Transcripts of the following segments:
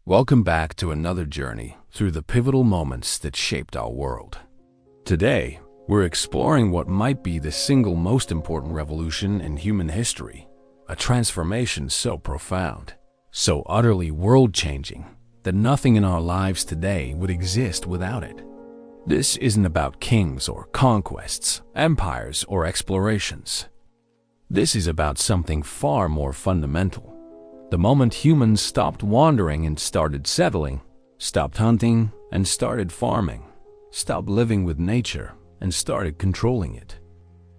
Welcome back to another journey through the pivotal moments that shaped our world. Today, we're exploring what might be the single most important revolution in human history, a transformation so profound, so utterly world-changing, that nothing in our lives today would exist without it. This isn't about kings or conquests, empires or explorations. This is about something far more fundamental. The moment humans stopped wandering and started settling, stopped hunting and started farming, stopped living with nature and started controlling it.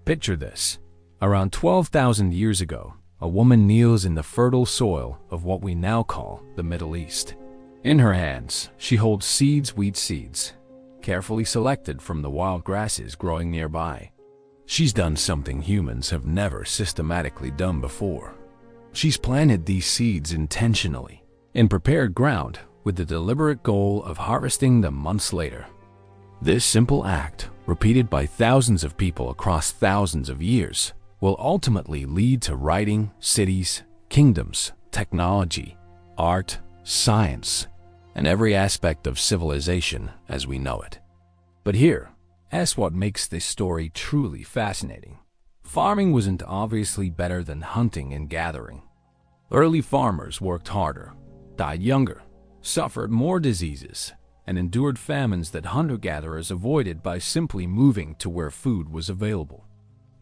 Picture this. Around 12,000 years ago, a woman kneels in the fertile soil of what we now call the Middle East. In her hands, she holds wheat seeds, carefully selected from the wild grasses growing nearby. She's done something humans have never systematically done before. She's planted these seeds intentionally, in prepared ground, with the deliberate goal of harvesting them months later. This simple act, repeated by thousands of people across thousands of years, will ultimately lead to writing, cities, kingdoms, technology, art, science, and every aspect of civilization as we know it. But here's what makes this story truly fascinating. Farming wasn't obviously better than hunting and gathering. Early farmers worked harder, died younger, suffered more diseases, and endured famines that hunter-gatherers avoided by simply moving to where food was available.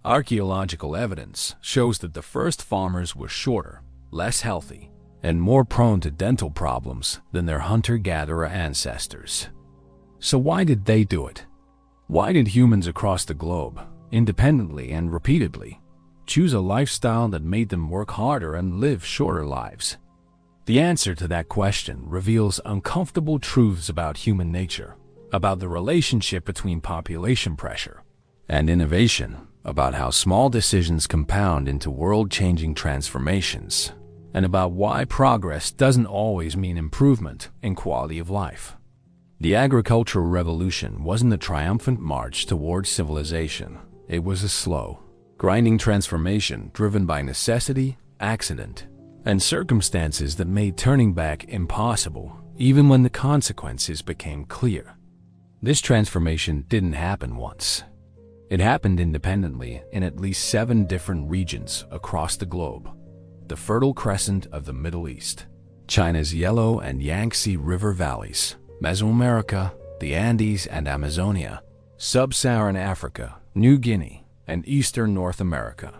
Archaeological evidence shows that the first farmers were shorter, less healthy, and more prone to dental problems than their hunter-gatherer ancestors. So why did they do it? Why did humans across the globe, independently and repeatedly, choose a lifestyle that made them work harder and live shorter lives? The answer to that question reveals uncomfortable truths about human nature, about the relationship between population pressure and innovation, about how small decisions compound into world-changing transformations, and about why progress doesn't always mean improvement in quality of life. The agricultural revolution wasn't a triumphant march towards civilization. It was a slow, grinding transformation driven by necessity, accident, and circumstances that made turning back impossible, even when the consequences became clear. This transformation didn't happen once. It happened independently in at least 7 different regions across the globe. The Fertile Crescent of the Middle East, China's Yellow and Yangtze River valleys, Mesoamerica, the Andes and Amazonia, Sub-Saharan Africa, New Guinea, and Eastern North America.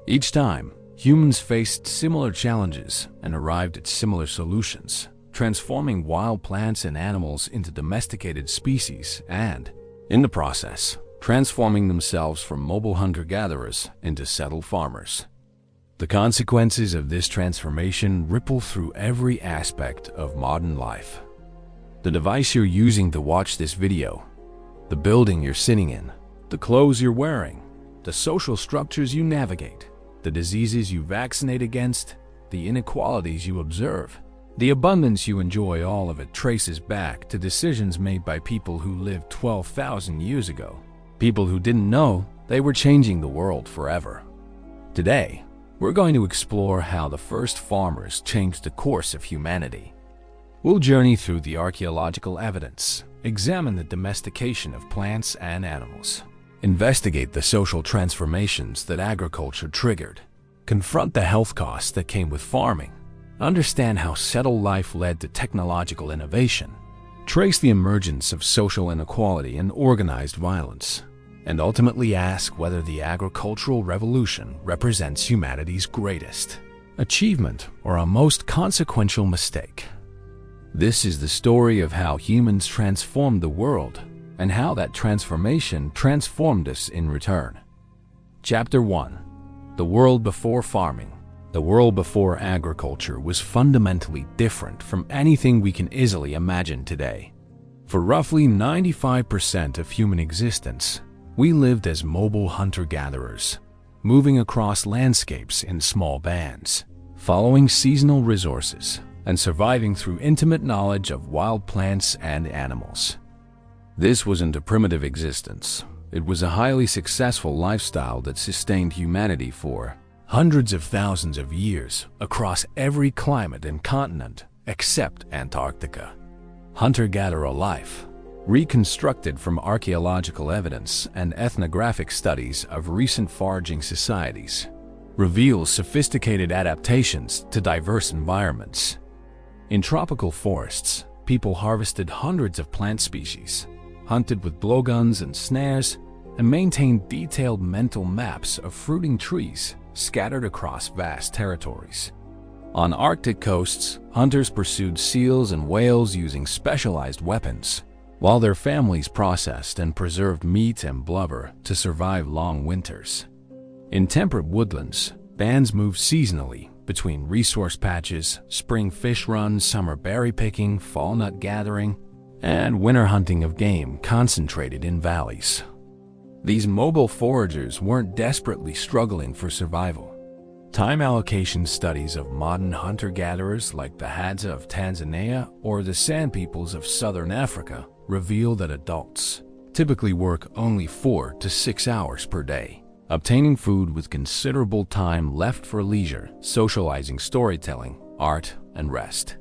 Each time, humans faced similar challenges and arrived at similar solutions, transforming wild plants and animals into domesticated species and, in the process, transforming themselves from mobile hunter-gatherers into settled farmers. The consequences of this transformation ripple through every aspect of modern life. The device you're using to watch this video, the building you're sitting in, the clothes you're wearing, the social structures you navigate, the diseases you vaccinate against, the inequalities you observe, the abundance you enjoy, all of it traces back to decisions made by people who lived 12,000 years ago. People who didn't know they were changing the world forever. Today, we're going to explore how the first farmers changed the course of humanity. We'll journey through the archaeological evidence, examine the domestication of plants and animals, investigate the social transformations that agriculture triggered, confront the health costs that came with farming, understand how settled life led to technological innovation, trace the emergence of social inequality and organized violence, and ultimately ask whether the agricultural revolution represents humanity's greatest achievement or a most consequential mistake. This is the story of how humans transformed the world and how that transformation transformed us in return. Chapter 1. The world before farming. The world before agriculture was fundamentally different from anything we can easily imagine today. For roughly 95% of human existence, we lived as mobile hunter-gatherers, moving across landscapes in small bands, following seasonal resources, and surviving through intimate knowledge of wild plants and animals. This wasn't a primitive existence. It was a highly successful lifestyle that sustained humanity for hundreds of thousands of years across every climate and continent except Antarctica. Hunter-gatherer life, reconstructed from archaeological evidence and ethnographic studies of recent foraging societies, reveals sophisticated adaptations to diverse environments. In tropical forests, people harvested hundreds of plant species, hunted with blowguns and snares, and maintained detailed mental maps of fruiting trees scattered across vast territories. On Arctic coasts, hunters pursued seals and whales using specialized weapons, while their families processed and preserved meat and blubber to survive long winters. In temperate woodlands, bands moved seasonally between resource patches, spring fish runs, summer berry picking, fall nut gathering, and winter hunting of game concentrated in valleys. These mobile foragers weren't desperately struggling for survival. Time allocation studies of modern hunter-gatherers like the Hadza of Tanzania or the Sand peoples of southern Africa reveal that adults typically work only 4 to 6 hours per day, obtaining food with considerable time left for leisure, socializing, storytelling, art, and rest.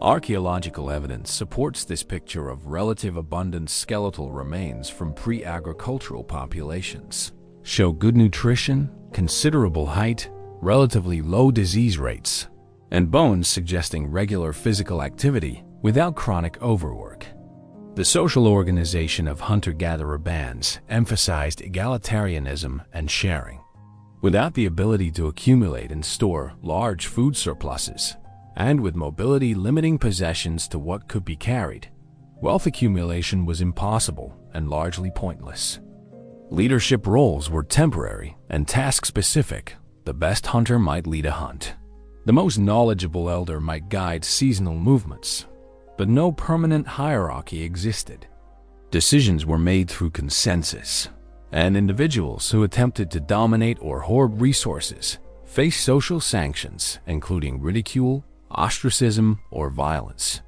Archaeological evidence supports this picture of relative abundant skeletal remains from pre-agricultural populations, show good nutrition, considerable height, relatively low disease rates, and bones suggesting regular physical activity without chronic overwork. The social organization of hunter-gatherer bands emphasized egalitarianism and sharing. Without the ability to accumulate and store large food surpluses, and with mobility limiting possessions to what could be carried, wealth accumulation was impossible and largely pointless. Leadership roles were temporary and task-specific. The best hunter might lead a hunt. The most knowledgeable elder might guide seasonal movements, but no permanent hierarchy existed. Decisions were made through consensus, and individuals who attempted to dominate or hoard resources faced social sanctions, including ridicule, ostracism, or violence.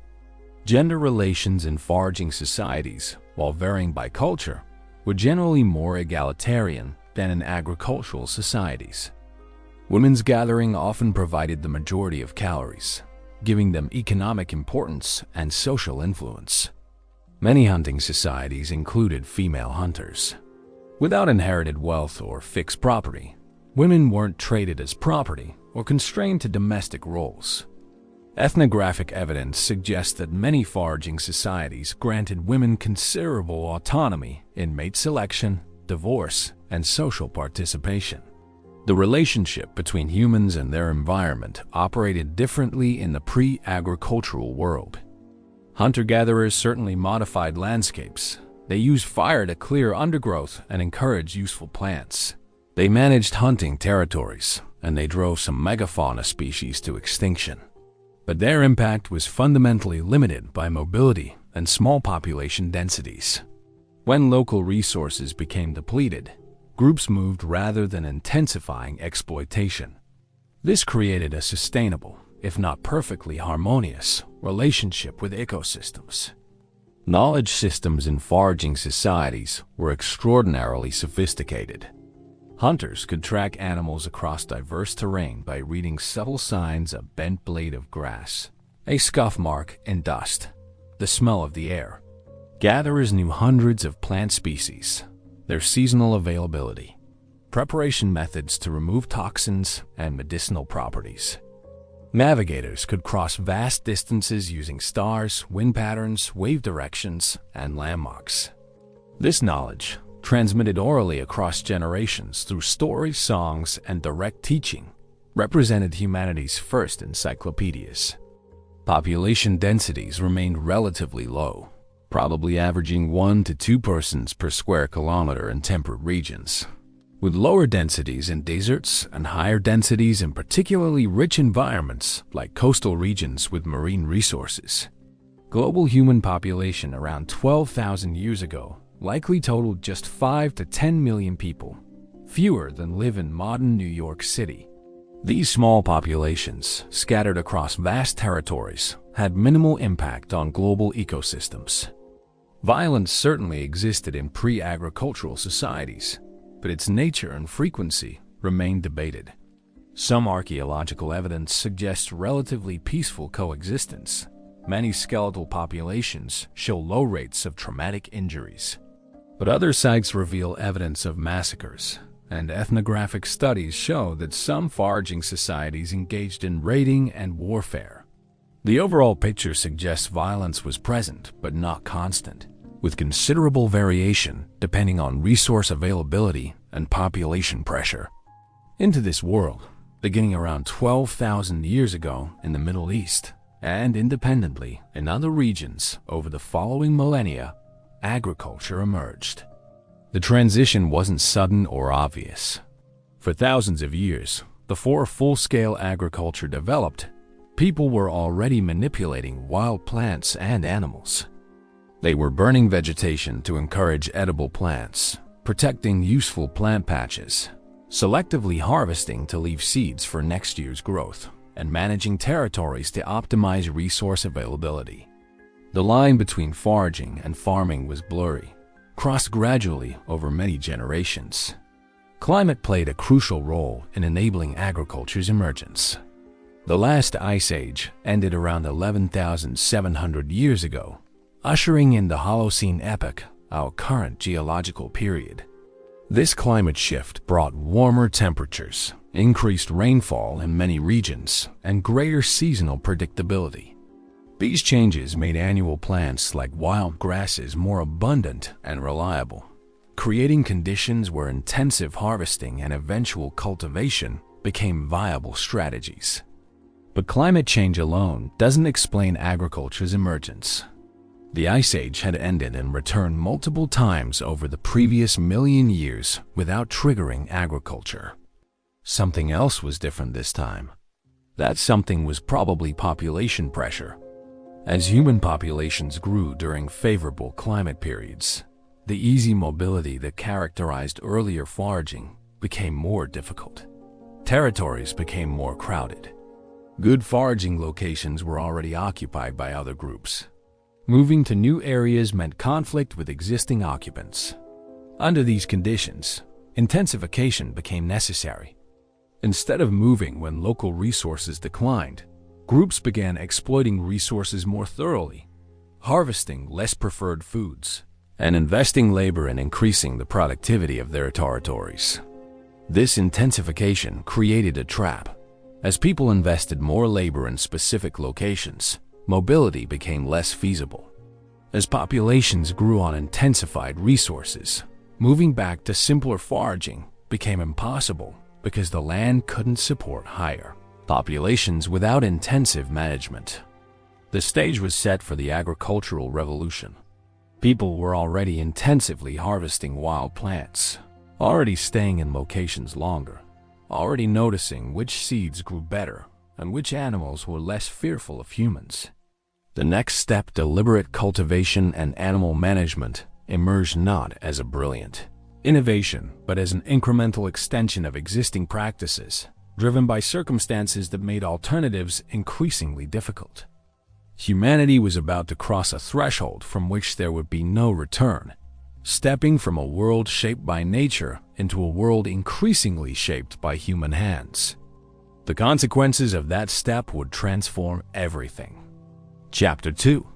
Gender relations in foraging societies, while varying by culture, were generally more egalitarian than in agricultural societies. Women's gathering often provided the majority of calories, giving them economic importance and social influence. Many hunting societies included female hunters. Without inherited wealth or fixed property, women weren't treated as property or constrained to domestic roles. Ethnographic evidence suggests that many foraging societies granted women considerable autonomy in mate selection, divorce, and social participation. The relationship between humans and their environment operated differently in the pre-agricultural world. Hunter-gatherers certainly modified landscapes. They used fire to clear undergrowth and encourage useful plants. They managed hunting territories, and they drove some megafauna species to extinction. But their impact was fundamentally limited by mobility and small population densities. When local resources became depleted, groups moved rather than intensifying exploitation. This created a sustainable, if not perfectly harmonious, relationship with ecosystems. Knowledge systems in foraging societies were extraordinarily sophisticated. Hunters could track animals across diverse terrain by reading subtle signs: a bent blade of grass, a scuff mark in dust, the smell of the air. Gatherers knew hundreds of plant species, their seasonal availability, preparation methods to remove toxins, and medicinal properties. Navigators could cross vast distances using stars, wind patterns, wave directions, and landmarks. This knowledge, transmitted orally across generations through stories, songs, and direct teaching, represented humanity's first encyclopedias. Population densities remained relatively low, probably averaging 1 to 2 persons per square kilometer in temperate regions, with lower densities in deserts and higher densities in particularly rich environments like coastal regions with marine resources. Global human population around 12,000 years ago likely totaled just 5 to 10 million people, fewer than live in modern New York City. These small populations, scattered across vast territories, had minimal impact on global ecosystems. Violence certainly existed in pre-agricultural societies, but its nature and frequency remained debated. Some archaeological evidence suggests relatively peaceful coexistence. Many skeletal populations show low rates of traumatic injuries. But other sites reveal evidence of massacres, and ethnographic studies show that some foraging societies engaged in raiding and warfare. The overall picture suggests violence was present but not constant, with considerable variation depending on resource availability and population pressure. Into this world, beginning around 12,000 years ago in the Middle East, and independently in other regions over the following millennia, agriculture emerged. The transition wasn't sudden or obvious. For thousands of years, before full-scale agriculture developed, people were already manipulating wild plants and animals. They were burning vegetation to encourage edible plants, protecting useful plant patches, selectively harvesting to leave seeds for next year's growth, and managing territories to optimize resource availability. The line between foraging and farming was blurry, crossed gradually over many generations. Climate played a crucial role in enabling agriculture's emergence. The last ice age ended around 11,700 years ago, ushering in the Holocene epoch, our current geological period. This climate shift brought warmer temperatures, increased rainfall in many regions, and greater seasonal predictability. These changes made annual plants like wild grasses more abundant and reliable, creating conditions where intensive harvesting and eventual cultivation became viable strategies. But climate change alone doesn't explain agriculture's emergence. The Ice Age had ended and returned multiple times over the previous million years without triggering agriculture. Something else was different this time. That something was probably population pressure. As human populations grew during favorable climate periods, the easy mobility that characterized earlier foraging became more difficult. Territories became more crowded. Good foraging locations were already occupied by other groups. Moving to new areas meant conflict with existing occupants. Under these conditions, intensification became necessary. Instead of moving when local resources declined, groups began exploiting resources more thoroughly, harvesting less preferred foods, and investing labor in increasing the productivity of their territories. This intensification created a trap. As people invested more labor in specific locations, mobility became less feasible. As populations grew on intensified resources, moving back to simpler foraging became impossible because the land couldn't support higher populations without intensive management. The stage was set for the agricultural revolution. People were already intensively harvesting wild plants, already staying in locations longer, already noticing which seeds grew better and which animals were less fearful of humans. The next step, deliberate cultivation and animal management, emerged not as a brilliant innovation, but as an incremental extension of existing practices, driven by circumstances that made alternatives increasingly difficult. Humanity was about to cross a threshold from which there would be no return, stepping from a world shaped by nature into a world increasingly shaped by human hands. The consequences of that step would transform everything. Chapter 2.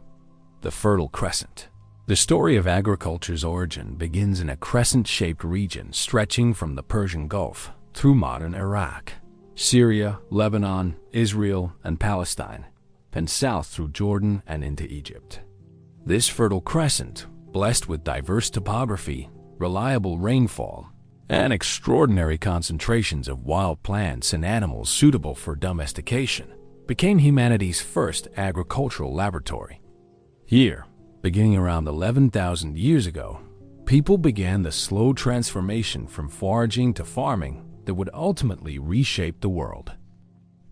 The Fertile Crescent. The story of agriculture's origin begins in a crescent-shaped region stretching from the Persian Gulf through modern Iraq, Syria, Lebanon, Israel, and Palestine, and south through Jordan and into Egypt. This Fertile Crescent, blessed with diverse topography, reliable rainfall, and extraordinary concentrations of wild plants and animals suitable for domestication, became humanity's first agricultural laboratory. Here, beginning around 11,000 years ago, people began the slow transformation from foraging to farming that would ultimately reshape the world.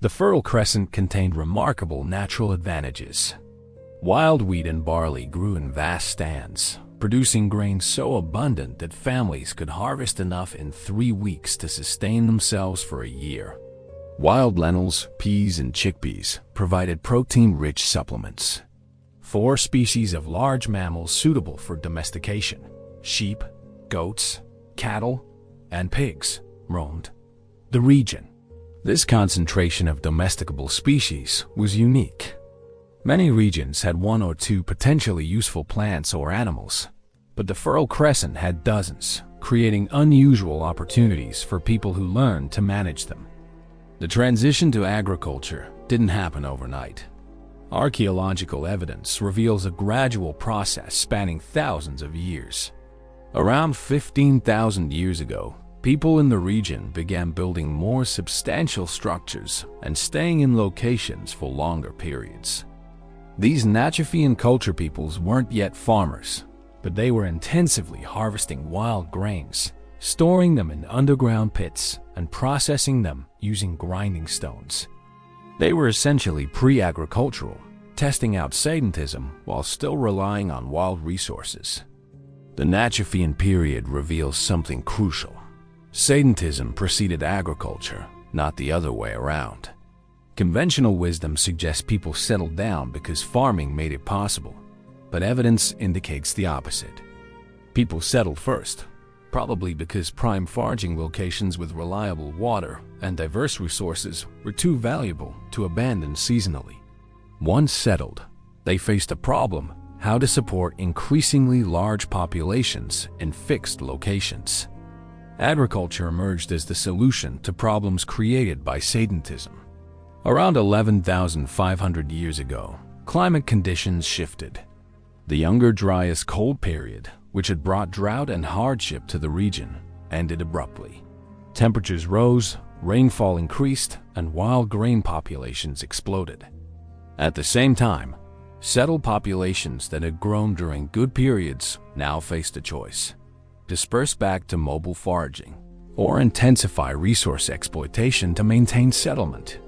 The Fertile Crescent contained remarkable natural advantages. Wild wheat and barley grew in vast stands, producing grain so abundant that families could harvest enough in 3 weeks to sustain themselves for a year. Wild lentils, peas, and chickpeas provided protein-rich supplements. 4 species of large mammals suitable for domestication, sheep, goats, cattle, and pigs, roamed the region. This concentration of domesticable species was unique. Many regions had one or two potentially useful plants or animals, but the Fertile Crescent had dozens, creating unusual opportunities for people who learned to manage them. The transition to agriculture didn't happen overnight. Archaeological evidence reveals a gradual process spanning thousands of years. Around 15,000 years ago, people in the region began building more substantial structures and staying in locations for longer periods. These Natufian culture peoples weren't yet farmers, but they were intensively harvesting wild grains, storing them in underground pits, and processing them using grinding stones. They were essentially pre-agricultural, testing out sedentism while still relying on wild resources. The Natufian period reveals something crucial. Sedentism preceded agriculture, not the other way around. Conventional wisdom suggests people settled down because farming made it possible, but evidence indicates the opposite. People settled first, probably because prime foraging locations with reliable water and diverse resources were too valuable to abandon seasonally. Once settled, they faced a problem: how to support increasingly large populations in fixed locations. Agriculture emerged as the solution to problems created by sedentism. Around 11,500 years ago, climate conditions shifted. The Younger Dryas cold period, which had brought drought and hardship to the region, ended abruptly. Temperatures rose, rainfall increased, and wild grain populations exploded. At the same time, settled populations that had grown during good periods now faced a choice: disperse back to mobile foraging, or intensify resource exploitation to maintain settlement.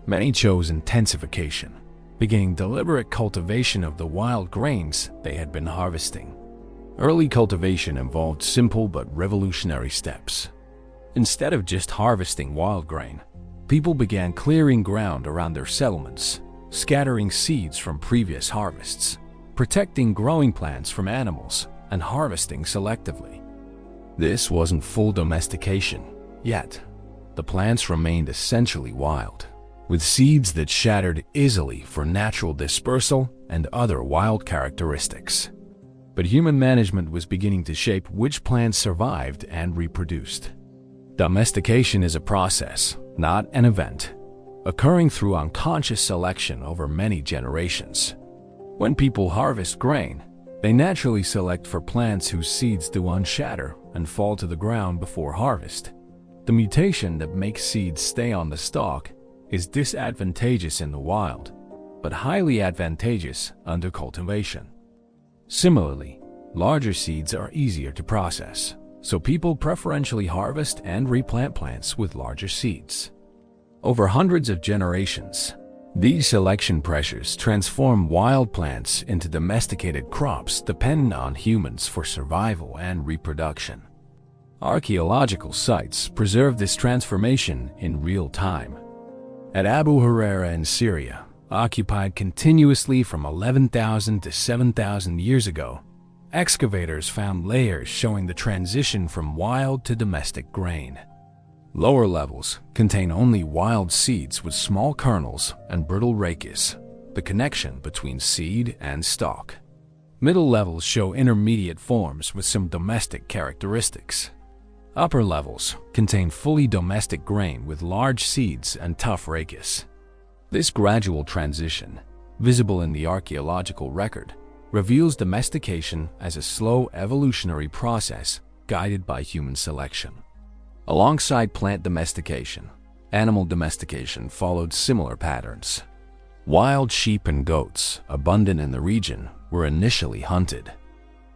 Many chose intensification, beginning deliberate cultivation of the wild grains they had been harvesting. Early cultivation involved simple but revolutionary steps. Instead of just harvesting wild grain, people began clearing ground around their settlements, scattering seeds from previous harvests, protecting growing plants from animals, and harvesting selectively. This wasn't full domestication, yet the plants remained essentially wild, with seeds that shattered easily for natural dispersal and other wild characteristics. But human management was beginning to shape which plants survived and reproduced. Domestication is a process, not an event, occurring through unconscious selection over many generations. When people harvest grain, they naturally select for plants whose seeds do unshatter and fall to the ground before harvest. The mutation that makes seeds stay on the stalk is disadvantageous in the wild, but highly advantageous under cultivation. Similarly, larger seeds are easier to process, so people preferentially harvest and replant plants with larger seeds. Over hundreds of generations, these selection pressures transform wild plants into domesticated crops dependent on humans for survival and reproduction. Archaeological sites preserve this transformation in real time. At Abu Huraira in Syria, occupied continuously from 11,000 to 7,000 years ago, excavators found layers showing the transition from wild to domestic grain. Lower levels contain only wild seeds with small kernels and brittle rachis, the connection between seed and stalk. Middle levels show intermediate forms with some domestic characteristics. Upper levels contain fully domestic grain with large seeds and tough rachis. This gradual transition, visible in the archaeological record, reveals domestication as a slow evolutionary process guided by human selection. Alongside plant domestication, animal domestication followed similar patterns. Wild sheep and goats, abundant in the region, were initially hunted.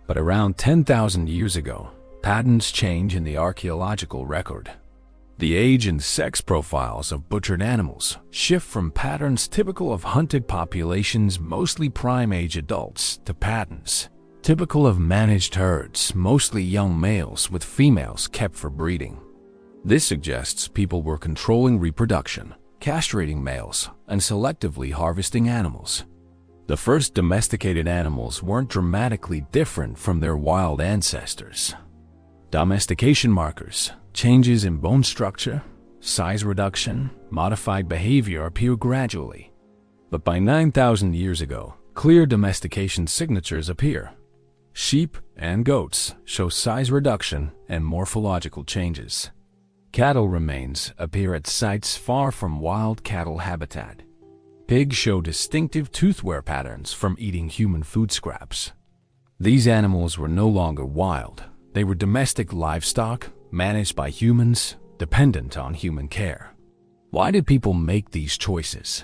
But around 10,000 years ago, patterns change in the archaeological record. The age and sex profiles of butchered animals shift from patterns typical of hunted populations, mostly prime-age adults, to patterns typical of managed herds, mostly young males with females kept for breeding. This suggests people were controlling reproduction, castrating males, and selectively harvesting animals. The first domesticated animals weren't dramatically different from their wild ancestors. Domestication markers, changes in bone structure, size reduction, modified behavior appear gradually. But by 9,000 years ago, clear domestication signatures appear. Sheep and goats show size reduction and morphological changes. Cattle remains appear at sites far from wild cattle habitat. Pigs show distinctive tooth-wear patterns from eating human food scraps. These animals were no longer wild. They were domestic livestock, managed by humans, dependent on human care. Why did people make these choices?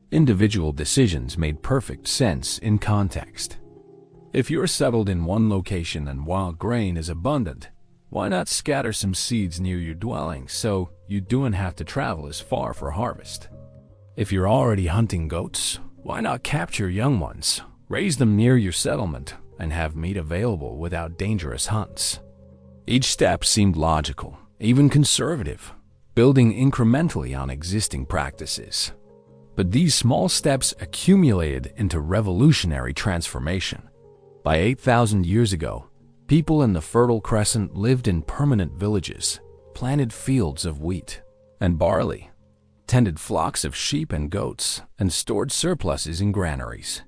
Individual decisions made perfect sense in context. If you're settled in one location and wild grain is abundant, why not scatter some seeds near your dwelling so you don't have to travel as far for harvest? If you're already hunting goats, why not capture young ones, raise them near your settlement, and have meat available without dangerous hunts? Each step seemed logical, even conservative, building incrementally on existing practices. But these small steps accumulated into revolutionary transformation. By 8,000 years ago, people in the Fertile Crescent lived in permanent villages, planted fields of wheat and barley, tended flocks of sheep and goats, and stored surpluses in granaries.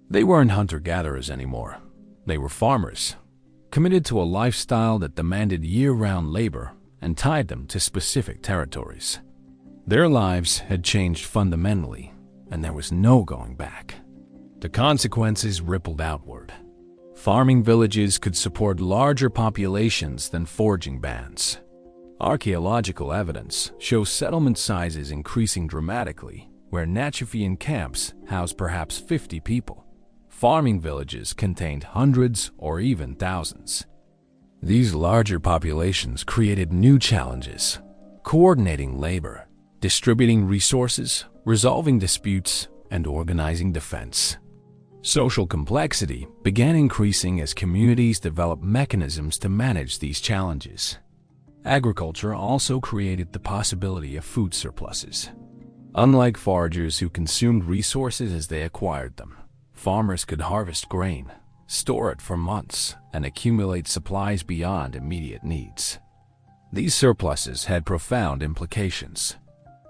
They weren't hunter-gatherers anymore. They were farmers, committed to a lifestyle that demanded year-round labor and tied them to specific territories. Their lives had changed fundamentally, and there was no going back. The consequences rippled outward. Farming villages could support larger populations than foraging bands. Archaeological evidence shows settlement sizes increasing dramatically, where Natufian camps housed perhaps 50 people. Farming villages contained hundreds or even thousands. These larger populations created new challenges: coordinating labor, distributing resources, resolving disputes, and organizing defense. Social complexity began increasing as communities developed mechanisms to manage these challenges. Agriculture also created the possibility of food surpluses. Unlike foragers who consumed resources as they acquired them, farmers could harvest grain, store it for months, and accumulate supplies beyond immediate needs. These surpluses had profound implications.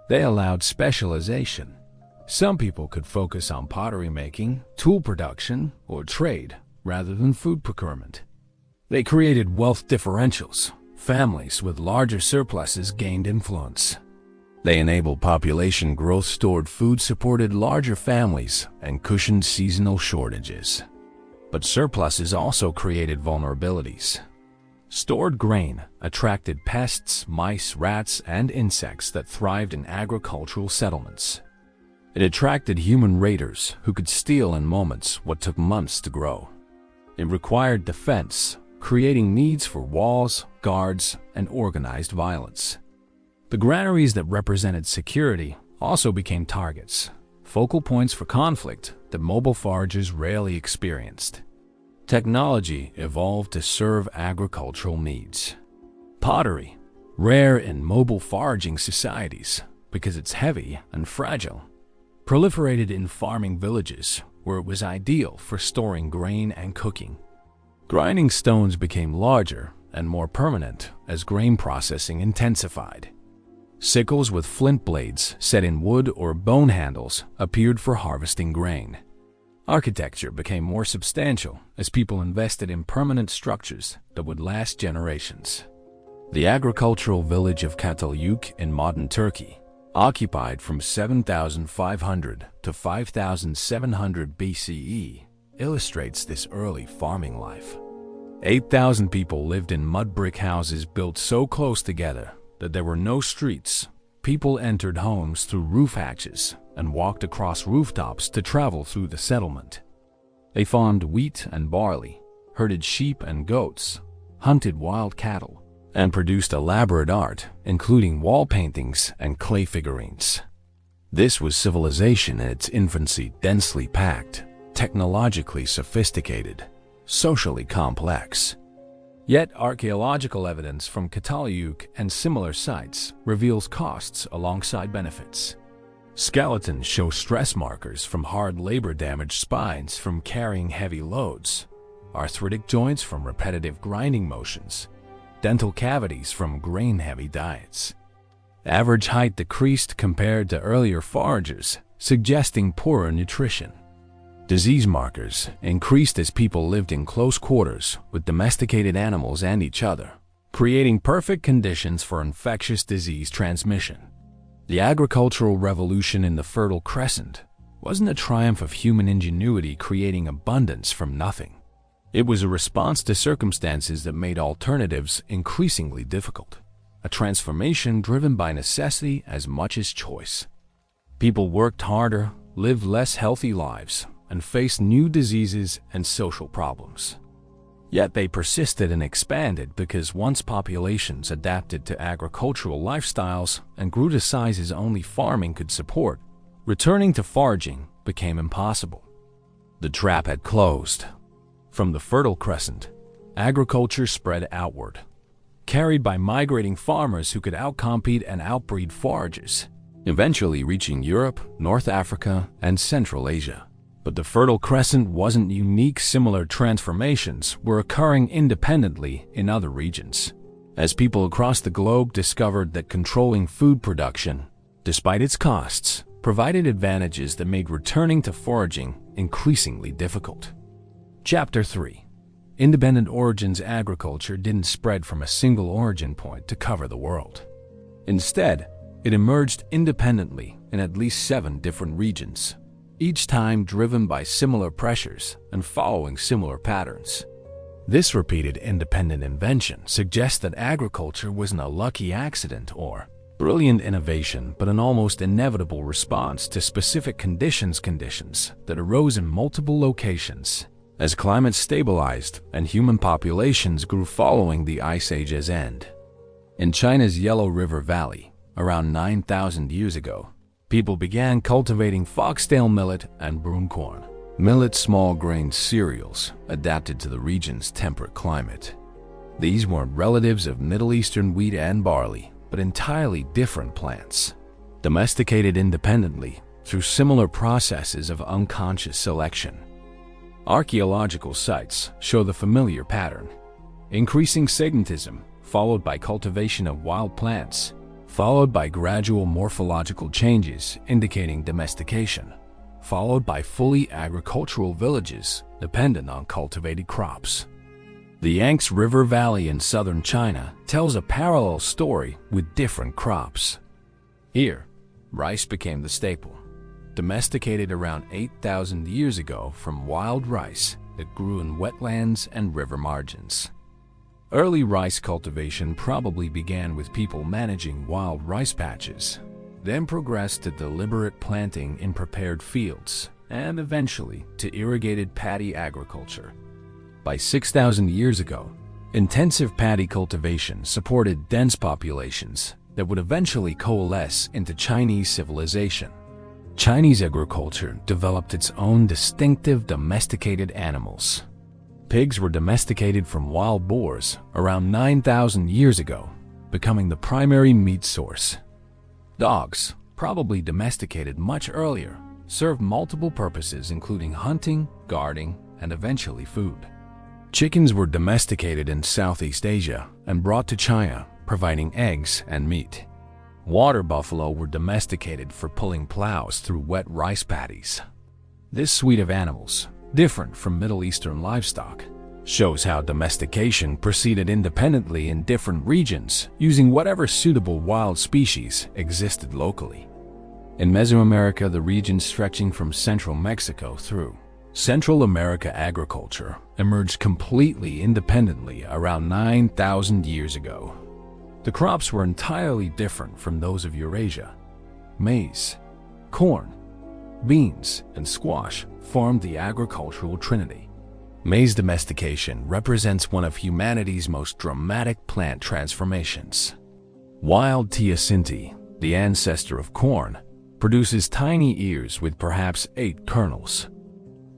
They allowed specialization. Some people could focus on pottery making, tool production, or trade rather than food procurement. They created wealth differentials. Families with larger surpluses gained influence. They enabled population growth, stored food, supported larger families, and cushioned seasonal shortages. But surpluses also created vulnerabilities. Stored grain attracted pests, mice, rats, and insects that thrived in agricultural settlements. It attracted human raiders who could steal in moments what took months to grow. It required defense, creating needs for walls, guards, and organized violence. The granaries that represented security also became targets, focal points for conflict that mobile foragers rarely experienced. Technology evolved to serve agricultural needs. Pottery, rare in mobile foraging societies because it's heavy and fragile, proliferated in farming villages where it was ideal for storing grain and cooking. Grinding stones became larger and more permanent as grain processing intensified. Sickles with flint blades set in wood or bone handles appeared for harvesting grain. Architecture became more substantial as people invested in permanent structures that would last generations. The agricultural village of Catalyuk in modern Turkey, occupied from 7,500 to 5,700 BCE, illustrates this early farming life. 8,000 people lived in mud brick houses built so close together that there were no streets. People entered homes through roof hatches and walked across rooftops to travel through the settlement. They farmed wheat and barley, herded sheep and goats, hunted wild cattle, and produced elaborate art, including wall paintings and clay figurines. This was civilization in its infancy, densely packed, technologically sophisticated, socially complex. Yet archaeological evidence from Catalyuk and similar sites reveals costs alongside benefits. Skeletons show stress markers from hard labor, damaged spines from carrying heavy loads, arthritic joints from repetitive grinding motions, dental cavities from grain-heavy diets. Average height decreased compared to earlier foragers, suggesting poorer nutrition. Disease markers increased as people lived in close quarters with domesticated animals and each other, creating perfect conditions for infectious disease transmission. The agricultural revolution in the Fertile Crescent wasn't a triumph of human ingenuity creating abundance from nothing. It was a response to circumstances that made alternatives increasingly difficult, a transformation driven by necessity as much as choice. People worked harder, lived less healthy lives, and faced new diseases and social problems. Yet they persisted and expanded because once populations adapted to agricultural lifestyles and grew to sizes only farming could support, returning to foraging became impossible. The trap had closed. From the Fertile Crescent, agriculture spread outward, carried by migrating farmers who could outcompete and outbreed foragers, eventually reaching Europe, North Africa, and Central Asia. But the Fertile Crescent wasn't unique. Similar transformations were occurring independently in other regions, as people across the globe discovered that controlling food production, despite its costs, provided advantages that made returning to foraging increasingly difficult. Chapter 3. Independent origins. Agriculture didn't spread from a single origin point to cover the world. Instead, it emerged independently in at least 7 different regions, each time driven by similar pressures and following similar patterns. This repeated independent invention suggests that agriculture wasn't a lucky accident or brilliant innovation, but an almost inevitable response to specific conditions that arose in multiple locations as climate stabilized and human populations grew following the Ice Age's end. In China's Yellow River Valley, around 9,000 years ago, people began cultivating foxtail millet and broom corn. Millet small-grain cereals adapted to the region's temperate climate. These weren't relatives of Middle Eastern wheat and barley, but entirely different plants, domesticated independently through similar processes of unconscious selection. Archaeological sites show the familiar pattern: increasing segmentism, followed by cultivation of wild plants, followed by gradual morphological changes indicating domestication, followed by fully agricultural villages dependent on cultivated crops. The Yangtze River Valley in southern China tells a parallel story with different crops. Here, rice became the staple, domesticated around 8,000 years ago from wild rice that grew in wetlands and river margins. Early rice cultivation probably began with people managing wild rice patches, then progressed to deliberate planting in prepared fields, and eventually to irrigated paddy agriculture. By 6,000 years ago, intensive paddy cultivation supported dense populations that would eventually coalesce into Chinese civilization. Chinese agriculture developed its own distinctive domesticated animals. Pigs were domesticated from wild boars around 9,000 years ago, becoming the primary meat source. Dogs, probably domesticated much earlier, served multiple purposes including hunting, guarding, and eventually food. Chickens were domesticated in Southeast Asia and brought to China, providing eggs and meat. Water buffalo were domesticated for pulling plows through wet rice paddies. This suite of animals, different from Middle Eastern livestock, shows how domestication proceeded independently in different regions using whatever suitable wild species existed locally. In Mesoamerica, the region stretching from central Mexico through Central America, agriculture emerged completely independently around 9,000 years ago. The crops were entirely different from those of Eurasia. Maize, corn, beans, and squash formed the agricultural trinity. Maize domestication represents one of humanity's most dramatic plant transformations. Wild teosinte, the ancestor of corn, produces tiny ears with perhaps 8 kernels.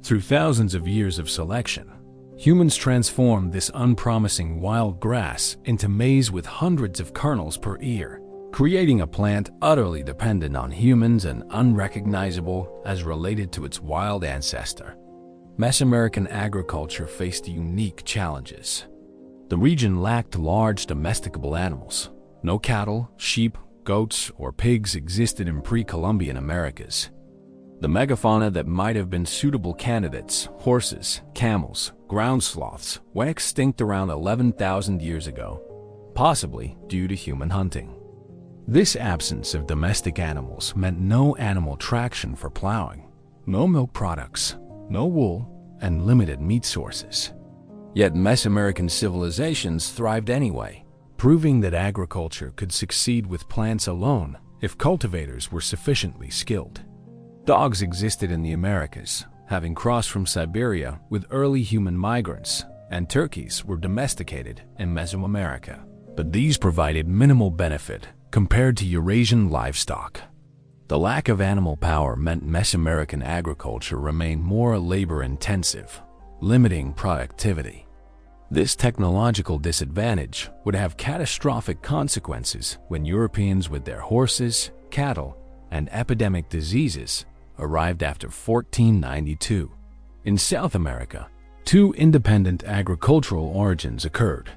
Through thousands of years of selection, humans transformed this unpromising wild grass into maize with hundreds of kernels per ear, creating a plant utterly dependent on humans and unrecognizable as related to its wild ancestor. Mesoamerican agriculture faced unique challenges. The region lacked large domesticable animals. No cattle, sheep, goats, or pigs existed in pre-Columbian Americas. The megafauna that might have been suitable candidates, horses, camels, ground sloths, went extinct around 11,000 years ago, possibly due to human hunting. This absence of domestic animals meant no animal traction for plowing, no milk products, no wool, and limited meat sources. Yet Mesoamerican civilizations thrived anyway, proving that agriculture could succeed with plants alone if cultivators were sufficiently skilled. Dogs existed in the Americas, having crossed from Siberia with early human migrants, and turkeys were domesticated in Mesoamerica. But these provided minimal benefit compared to Eurasian livestock. The lack of animal power meant Mesoamerican agriculture remained more labor-intensive, limiting productivity. This technological disadvantage would have catastrophic consequences when Europeans with their horses, cattle, and epidemic diseases arrived after 1492. In South America, two independent agricultural origins occurred.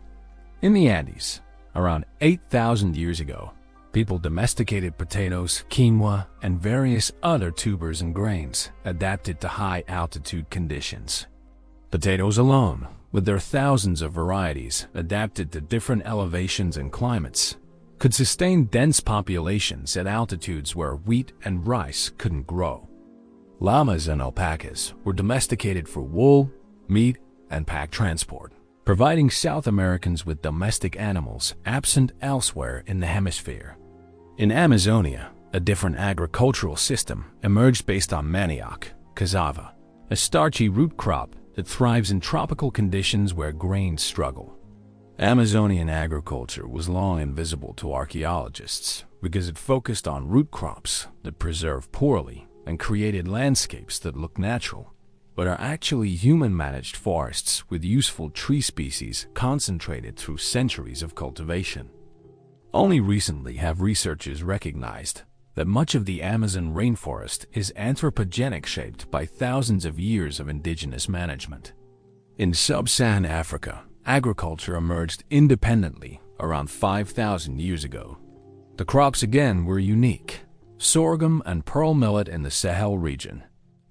In the Andes, around 8,000 years ago, people domesticated potatoes, quinoa, and various other tubers and grains adapted to high-altitude conditions. Potatoes alone, with their thousands of varieties adapted to different elevations and climates, could sustain dense populations at altitudes where wheat and rice couldn't grow. Llamas and alpacas were domesticated for wool, meat, and pack transport, providing South Americans with domestic animals absent elsewhere in the hemisphere. In Amazonia, a different agricultural system emerged based on manioc, cassava, a starchy root crop that thrives in tropical conditions where grains struggle. Amazonian agriculture was long invisible to archaeologists because it focused on root crops that preserve poorly and created landscapes that look natural, but are actually human-managed forests with useful tree species concentrated through centuries of cultivation. Only recently have researchers recognized that much of the Amazon rainforest is anthropogenic, shaped by thousands of years of indigenous management. In sub-Saharan Africa, agriculture emerged independently around 5,000 years ago. The crops again were unique: sorghum and pearl millet in the Sahel region,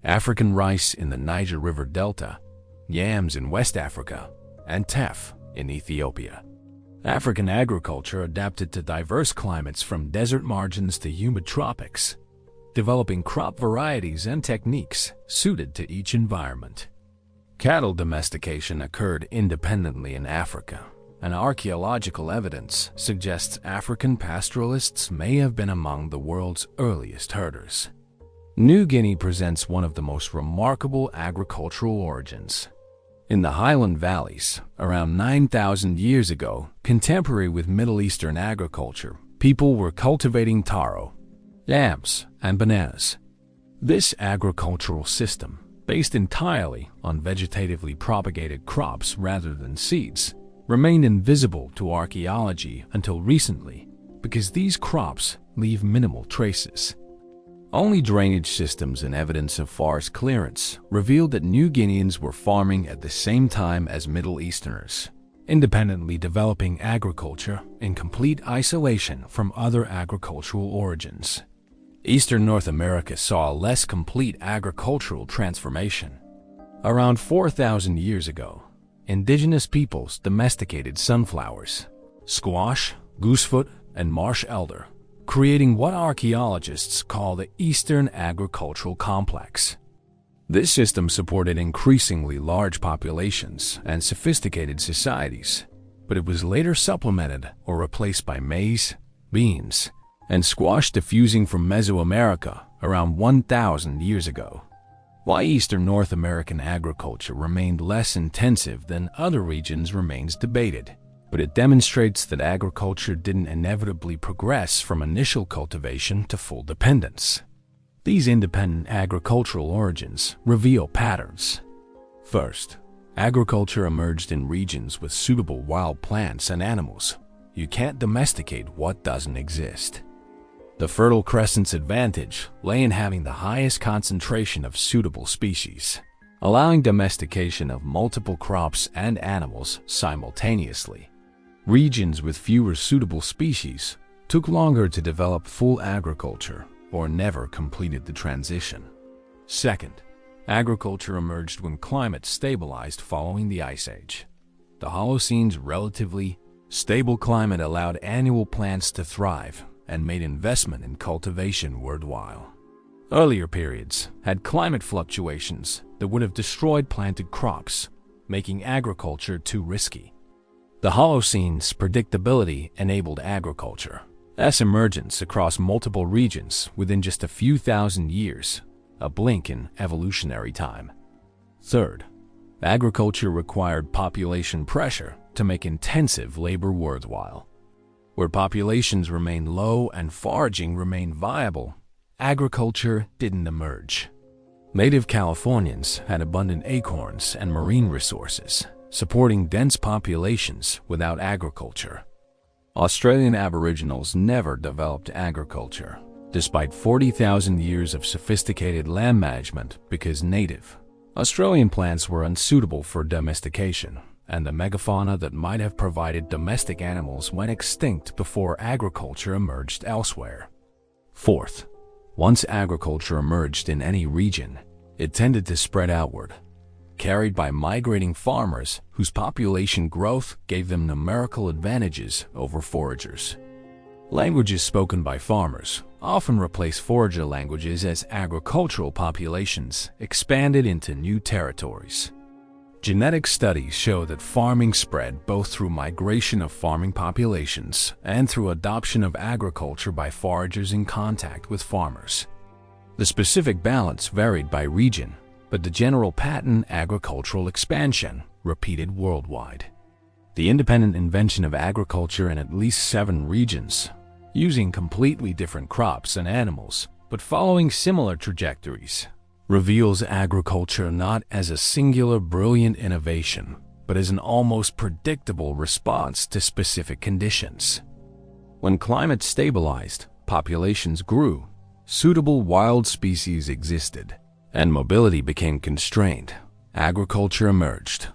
African rice in the Niger River Delta, yams in West Africa, and teff in Ethiopia. African agriculture adapted to diverse climates from desert margins to humid tropics, developing crop varieties and techniques suited to each environment. Cattle domestication occurred independently in Africa, and archaeological evidence suggests African pastoralists may have been among the world's earliest herders. New Guinea presents one of the most remarkable agricultural origins. In the highland valleys, around 9,000 years ago, contemporary with Middle Eastern agriculture, people were cultivating taro, yams, and bananas. This agricultural system, based entirely on vegetatively propagated crops rather than seeds, remained invisible to archaeology until recently because these crops leave minimal traces. Only drainage systems and evidence of forest clearance revealed that New Guineans were farming at the same time as Middle Easterners, independently developing agriculture in complete isolation from other agricultural origins. Eastern North America saw a less complete agricultural transformation. Around 4,000 years ago, indigenous peoples domesticated sunflowers, squash, goosefoot, and marsh elder, creating what archaeologists call the Eastern Agricultural Complex. This system supported increasingly large populations and sophisticated societies, but it was later supplemented or replaced by maize, beans, and squash diffusing from Mesoamerica around 1,000 years ago. Why Eastern North American agriculture remained less intensive than other regions remains debated, but it demonstrates that agriculture didn't inevitably progress from initial cultivation to full dependence. These independent agricultural origins reveal patterns. First, agriculture emerged in regions with suitable wild plants and animals. You can't domesticate what doesn't exist. The Fertile Crescent's advantage lay in having the highest concentration of suitable species, allowing domestication of multiple crops and animals simultaneously. Regions with fewer suitable species took longer to develop full agriculture or never completed the transition. Second, agriculture emerged when climate stabilized following the Ice Age. The Holocene's relatively stable climate allowed annual plants to thrive and made investment in cultivation worthwhile. Earlier periods had climate fluctuations that would have destroyed planted crops, making agriculture too risky. The Holocene's predictability enabled agriculture's emergence across multiple regions within just a few thousand years, a blink in evolutionary time. Third, agriculture required population pressure to make intensive labor worthwhile. Where populations remained low and foraging remained viable, agriculture didn't emerge. Native Californians had abundant acorns and marine resources, supporting dense populations without agriculture. Australian Aboriginals never developed agriculture, despite 40,000 years of sophisticated land management, because native Australian plants were unsuitable for domestication, and the megafauna that might have provided domestic animals went extinct before agriculture emerged elsewhere. Fourth, once agriculture emerged in any region, it tended to spread outward, carried by migrating farmers whose population growth gave them numerical advantages over foragers. Languages spoken by farmers often replace forager languages as agricultural populations expanded into new territories. Genetic studies show that farming spread both through migration of farming populations and through adoption of agriculture by foragers in contact with farmers. The specific balance varied by region, but the general pattern, agricultural expansion, repeated worldwide. The independent invention of agriculture in at least 7 regions, using completely different crops and animals, but following similar trajectories, reveals agriculture not as a singular brilliant innovation, but as an almost predictable response to specific conditions. When climate stabilized, populations grew, suitable wild species existed, and mobility became constrained, agriculture emerged.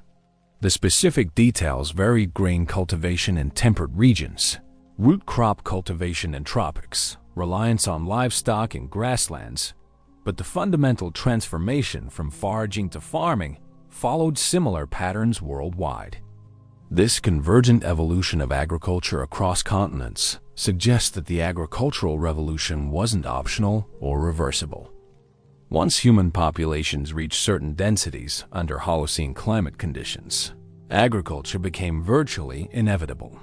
The specific details varied: grain cultivation in temperate regions, root crop cultivation in tropics, reliance on livestock in grasslands, but the fundamental transformation from foraging to farming followed similar patterns worldwide. This convergent evolution of agriculture across continents suggests that the agricultural revolution wasn't optional or reversible. Once human populations reached certain densities under Holocene climate conditions, agriculture became virtually inevitable.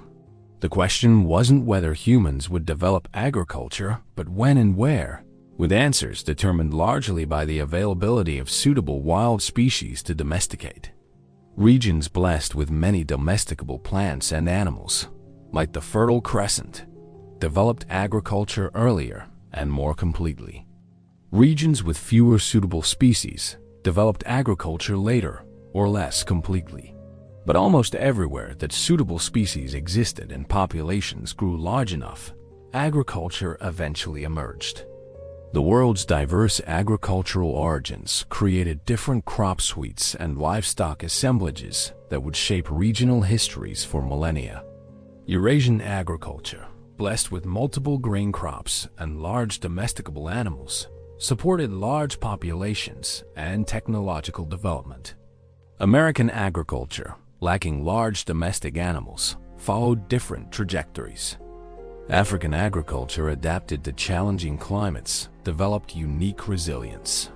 The question wasn't whether humans would develop agriculture, but when and where, with answers determined largely by the availability of suitable wild species to domesticate. Regions blessed with many domesticable plants and animals, like the Fertile Crescent, developed agriculture earlier and more completely. Regions with fewer suitable species developed agriculture later or less completely. But almost everywhere that suitable species existed and populations grew large enough, agriculture eventually emerged. The world's diverse agricultural origins created different crop suites and livestock assemblages that would shape regional histories for millennia. Eurasian agriculture, blessed with multiple grain crops and large domesticable animals, supported large populations and technological development. American agriculture, lacking large domestic animals, followed different trajectories. African agriculture adapted to challenging climates, developed unique resilience.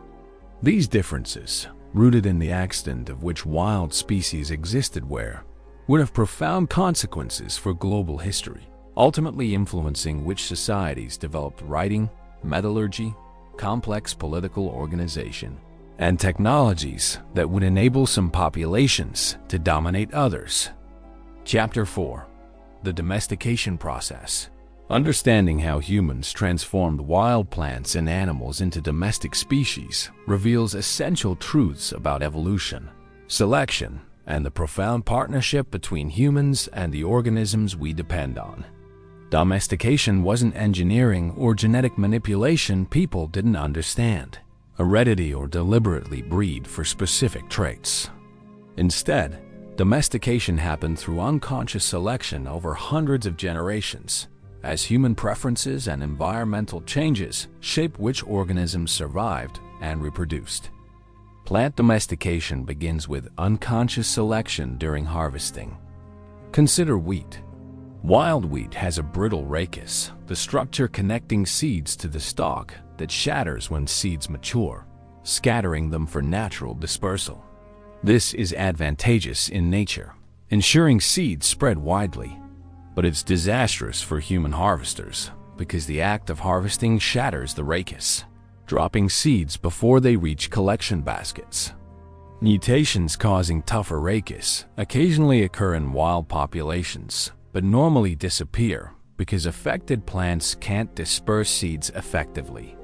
These differences, rooted in the extent of which wild species existed where, would have profound consequences for global history, ultimately influencing which societies developed writing, metallurgy, complex political organization, and technologies that would enable some populations to dominate others. Chapter 4. The Domestication Process. Understanding how humans transformed wild plants and animals into domestic species reveals essential truths about evolution, selection, and the profound partnership between humans and the organisms we depend on. Domestication wasn't engineering or genetic manipulation people didn't understand, heredity or deliberately breed for specific traits. Instead, domestication happened through unconscious selection over hundreds of generations, as human preferences and environmental changes shape which organisms survived and reproduced. Plant domestication begins with unconscious selection during harvesting. Consider wheat. Wild wheat has a brittle rachis, the structure connecting seeds to the stalk that shatters when seeds mature, scattering them for natural dispersal. This is advantageous in nature, ensuring seeds spread widely. But it's disastrous for human harvesters because the act of harvesting shatters the rachis, dropping seeds before they reach collection baskets. Mutations causing tougher rachis occasionally occur in wild populations, but normally disappear because affected plants can't disperse seeds effectively.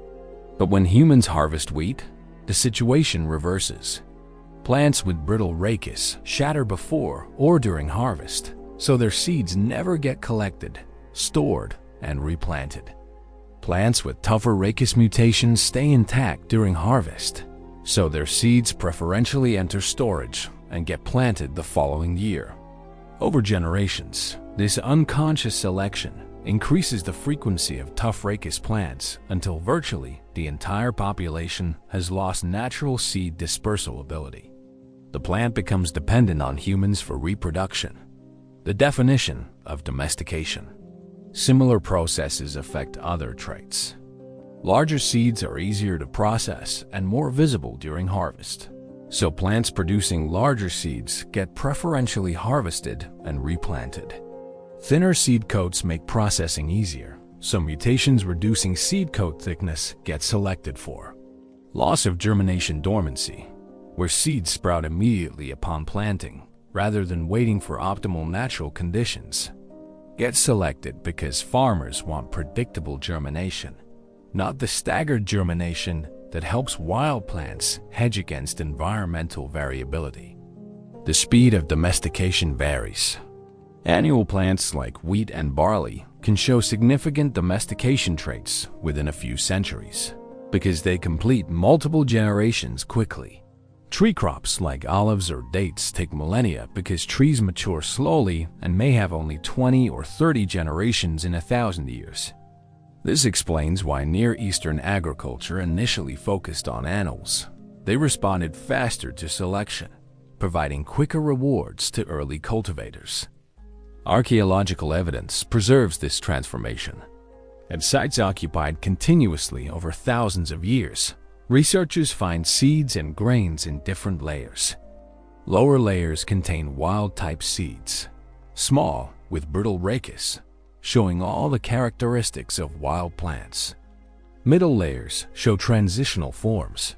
But when humans harvest wheat, the situation reverses. Plants with brittle rachis shatter before or during harvest, so their seeds never get collected, stored, and replanted. Plants with tougher rachis mutations stay intact during harvest, so their seeds preferentially enter storage and get planted the following year. Over generations, this unconscious selection increases the frequency of tough rachis plants until virtually the entire population has lost natural seed dispersal ability. The plant becomes dependent on humans for reproduction. The definition of domestication. Similar processes affect other traits. Larger seeds are easier to process and more visible during harvest, so plants producing larger seeds get preferentially harvested and replanted. Thinner seed coats make processing easier, so mutations reducing seed coat thickness get selected for. Loss of germination dormancy, where seeds sprout immediately upon planting rather than waiting for optimal natural conditions, gets selected because farmers want predictable germination, not the staggered germination that helps wild plants hedge against environmental variability. The speed of domestication varies. Annual plants like wheat and barley can show significant domestication traits within a few centuries because they complete multiple generations quickly. Tree crops like olives or dates take millennia because trees mature slowly and may have only 20 or 30 generations in 1,000 years. This explains why Near Eastern agriculture initially focused on animals. They responded faster to selection, providing quicker rewards to early cultivators. Archaeological evidence preserves this transformation. At sites occupied continuously over thousands of years, researchers find seeds and grains in different layers. Lower layers contain wild-type seeds, small with brittle rachis, showing all the characteristics of wild plants. Middle layers show transitional forms,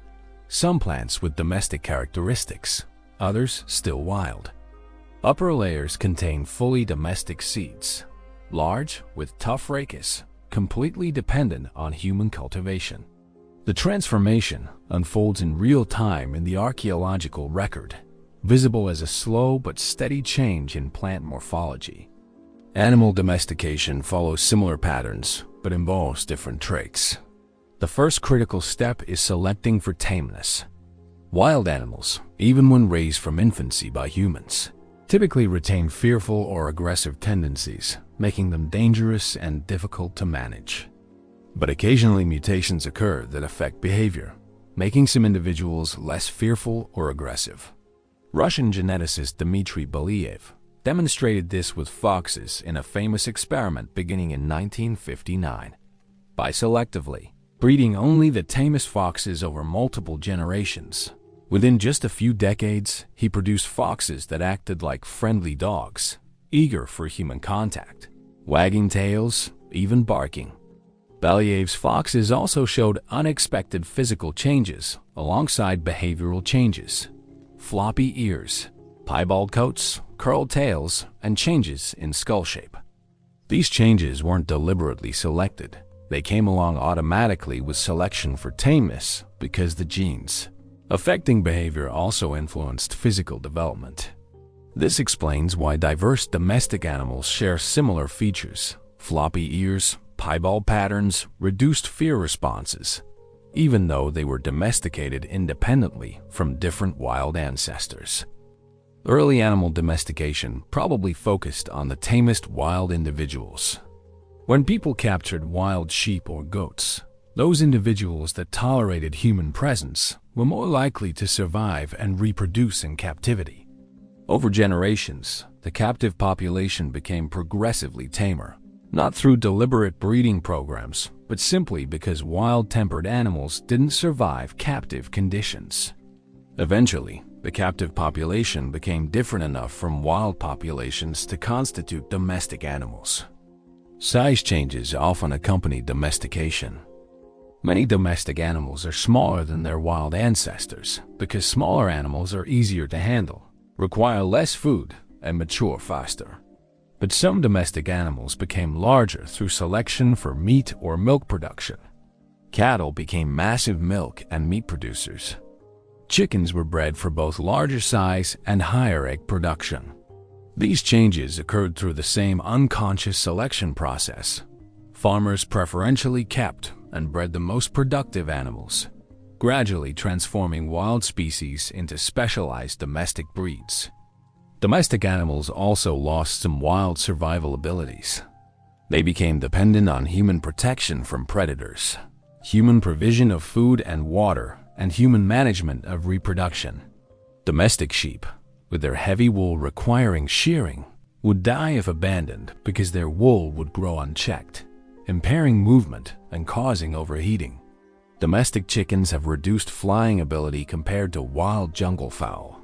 some plants with domestic characteristics, others still wild. Upper layers contain fully domestic seeds, large with tough rachis, completely dependent on human cultivation. The transformation unfolds in real time in the archaeological record, visible as a slow but steady change in plant morphology. Animal domestication follows similar patterns, but involves different traits. The first critical step is selecting for tameness. Wild animals, even when raised from infancy by humans, typically retain fearful or aggressive tendencies, making them dangerous and difficult to manage. But occasionally mutations occur that affect behavior, making some individuals less fearful or aggressive. Russian geneticist Dmitry Belyaev demonstrated this with foxes in a famous experiment beginning in 1959. By selectively breeding only the tamest foxes over multiple generations, within just a few decades, he produced foxes that acted like friendly dogs, eager for human contact, wagging tails, even barking. Belyaev's foxes also showed unexpected physical changes alongside behavioral changes: floppy ears, piebald coats, curled tails, and changes in skull shape. These changes weren't deliberately selected. They came along automatically with selection for tameness because the genes affecting behavior also influenced physical development. This explains why diverse domestic animals share similar features: floppy ears, piebald patterns, reduced fear responses, even though they were domesticated independently from different wild ancestors. Early animal domestication probably focused on the tamest wild individuals. When people captured wild sheep or goats, those individuals that tolerated human presence were more likely to survive and reproduce in captivity. Over generations, the captive population became progressively tamer, not through deliberate breeding programs, but simply because wild-tempered animals didn't survive captive conditions. Eventually, the captive population became different enough from wild populations to constitute domestic animals. Size changes often accompany domestication. Many domestic animals are smaller than their wild ancestors because smaller animals are easier to handle, require less food, and mature faster. But some domestic animals became larger through selection for meat or milk production. Cattle became massive milk and meat producers. Chickens were bred for both larger size and higher egg production. These changes occurred through the same unconscious selection process. Farmers preferentially kept and bred the most productive animals, gradually transforming wild species into specialized domestic breeds. Domestic animals also lost some wild survival abilities. They became dependent on human protection from predators, human provision of food and water, and human management of reproduction. Domestic sheep, with their heavy wool requiring shearing, would die if abandoned because their wool would grow unchecked, impairing movement and causing overheating. Domestic chickens have reduced flying ability compared to wild jungle fowl.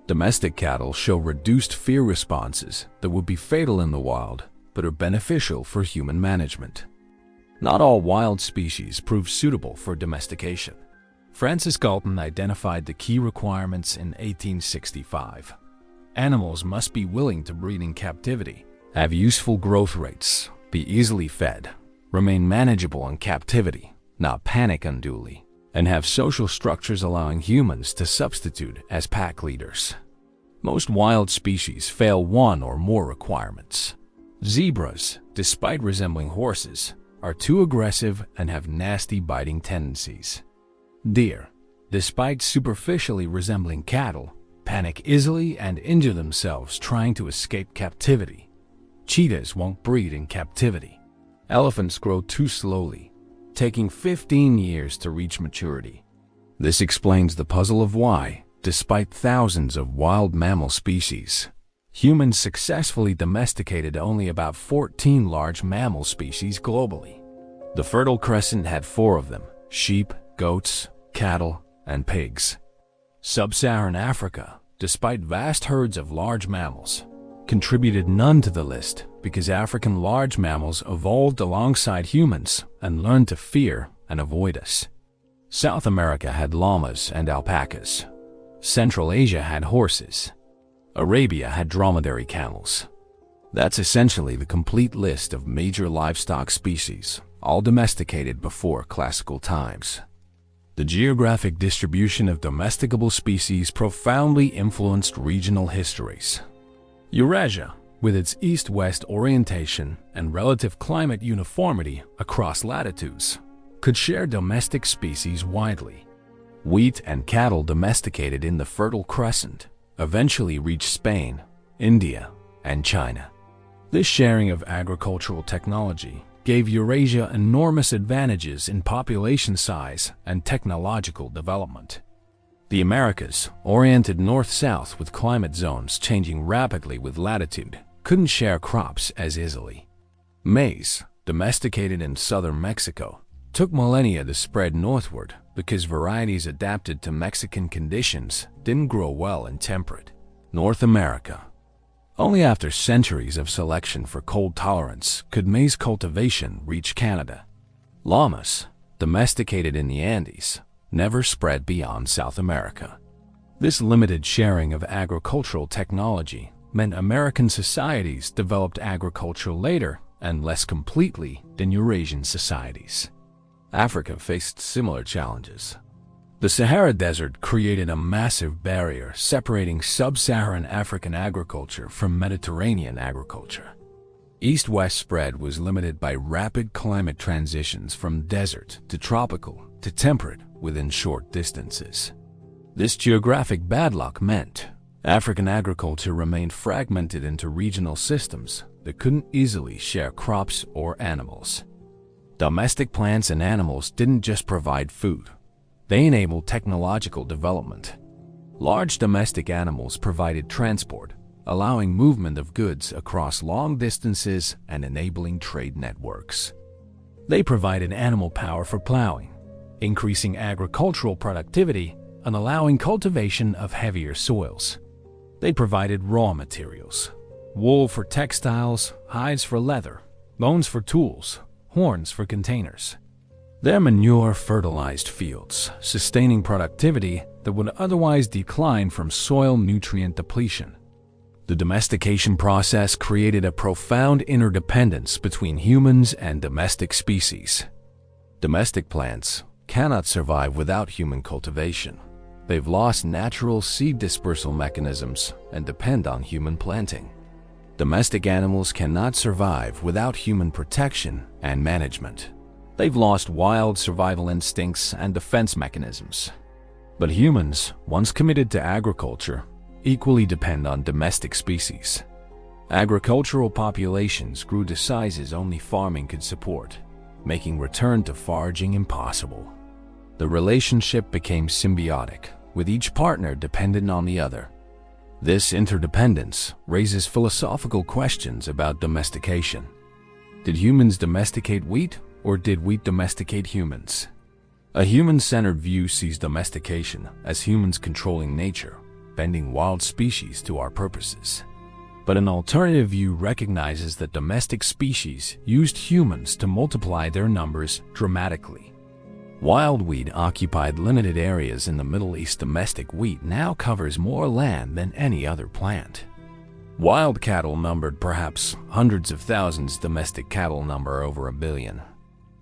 Domestic cattle show reduced fear responses that would be fatal in the wild, but are beneficial for human management. Not all wild species prove suitable for domestication. Francis Galton identified the key requirements in 1865. Animals must be willing to breed in captivity, have useful growth rates, be easily fed, remain manageable in captivity, not panic unduly, and have social structures allowing humans to substitute as pack leaders. Most wild species fail one or more requirements. Zebras, despite resembling horses, are too aggressive and have nasty biting tendencies. Deer, despite superficially resembling cattle, panic easily and injure themselves trying to escape captivity. Cheetahs won't breed in captivity. Elephants grow too slowly, taking 15 years to reach maturity. This explains the puzzle of why, despite thousands of wild mammal species, humans successfully domesticated only about 14 large mammal species globally. The Fertile Crescent had 4 of them: sheep, goats, cattle, and pigs. Sub-Saharan Africa, despite vast herds of large mammals, contributed none to the list because African large mammals evolved alongside humans and learned to fear and avoid us. South America had llamas and alpacas. Central Asia had horses. Arabia had dromedary camels. That's essentially the complete list of major livestock species, all domesticated before classical times. The geographic distribution of domesticable species profoundly influenced regional histories. Eurasia, with its east-west orientation and relative climate uniformity across latitudes, could share domestic species widely. Wheat and cattle domesticated in the Fertile Crescent eventually reached Spain, India, and China. This sharing of agricultural technology gave Eurasia enormous advantages in population size and technological development. The Americas, oriented north-south with climate zones changing rapidly with latitude, couldn't share crops as easily. Maize, domesticated in southern Mexico, took millennia to spread northward because varieties adapted to Mexican conditions didn't grow well in temperate North America. Only after centuries of selection for cold tolerance could maize cultivation reach Canada. Llamas, domesticated in the Andes, never spread beyond South America. This limited sharing of agricultural technology meant American societies developed agriculture later and less completely than Eurasian societies. Africa faced similar challenges. The Sahara Desert created a massive barrier separating sub-Saharan African agriculture from Mediterranean agriculture. East-west spread was limited by rapid climate transitions from desert to tropical to temperate within short distances. This geographic bad luck meant African agriculture remained fragmented into regional systems that couldn't easily share crops or animals. Domestic plants and animals didn't just provide food. They enabled technological development. Large domestic animals provided transport, allowing movement of goods across long distances and enabling trade networks. They provided animal power for plowing, increasing agricultural productivity and allowing cultivation of heavier soils. They provided raw materials: wool for textiles, hides for leather, bones for tools, horns for containers. Their manure fertilized fields, sustaining productivity that would otherwise decline from soil nutrient depletion. The domestication process created a profound interdependence between humans and domestic species. Domestic plants cannot survive without human cultivation. They've lost natural seed dispersal mechanisms and depend on human planting. Domestic animals cannot survive without human protection and management. They've lost wild survival instincts and defense mechanisms. But humans, once committed to agriculture, equally depend on domestic species. Agricultural populations grew to sizes only farming could support, making return to foraging impossible. The relationship became symbiotic, with each partner dependent on the other. This interdependence raises philosophical questions about domestication. Did humans domesticate wheat, or did wheat domesticate humans? A human-centered view sees domestication as humans controlling nature, bending wild species to our purposes. But an alternative view recognizes that domestic species used humans to multiply their numbers dramatically. Wild wheat occupied limited areas in the Middle East. Domestic wheat now covers more land than any other plant. Wild cattle numbered perhaps hundreds of thousands. Domestic cattle number over 1 billion.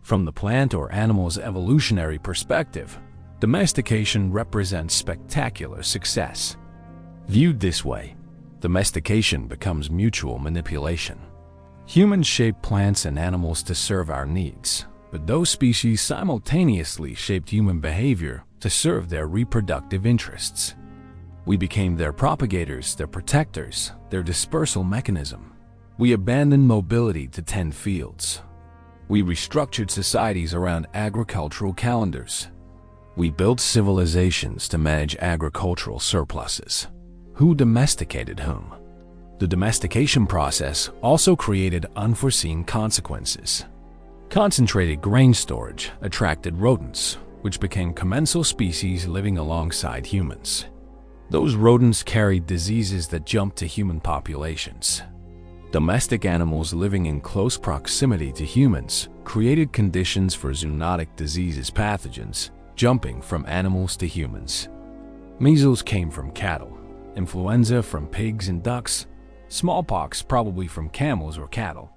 From the plant or animal's evolutionary perspective, domestication represents spectacular success. Viewed this way, domestication becomes mutual manipulation. Humans shape plants and animals to serve our needs, but those species simultaneously shaped human behavior to serve their reproductive interests. We became their propagators, their protectors, their dispersal mechanism. We abandoned mobility to tend fields. We restructured societies around agricultural calendars. We built civilizations to manage agricultural surpluses. Who domesticated whom? The domestication process also created unforeseen consequences. Concentrated grain storage attracted rodents, which became commensal species living alongside humans. Those rodents carried diseases that jumped to human populations. Domestic animals living in close proximity to humans created conditions for zoonotic diseases, pathogens, jumping from animals to humans. Measles came from cattle, influenza from pigs and ducks, smallpox probably from camels or cattle.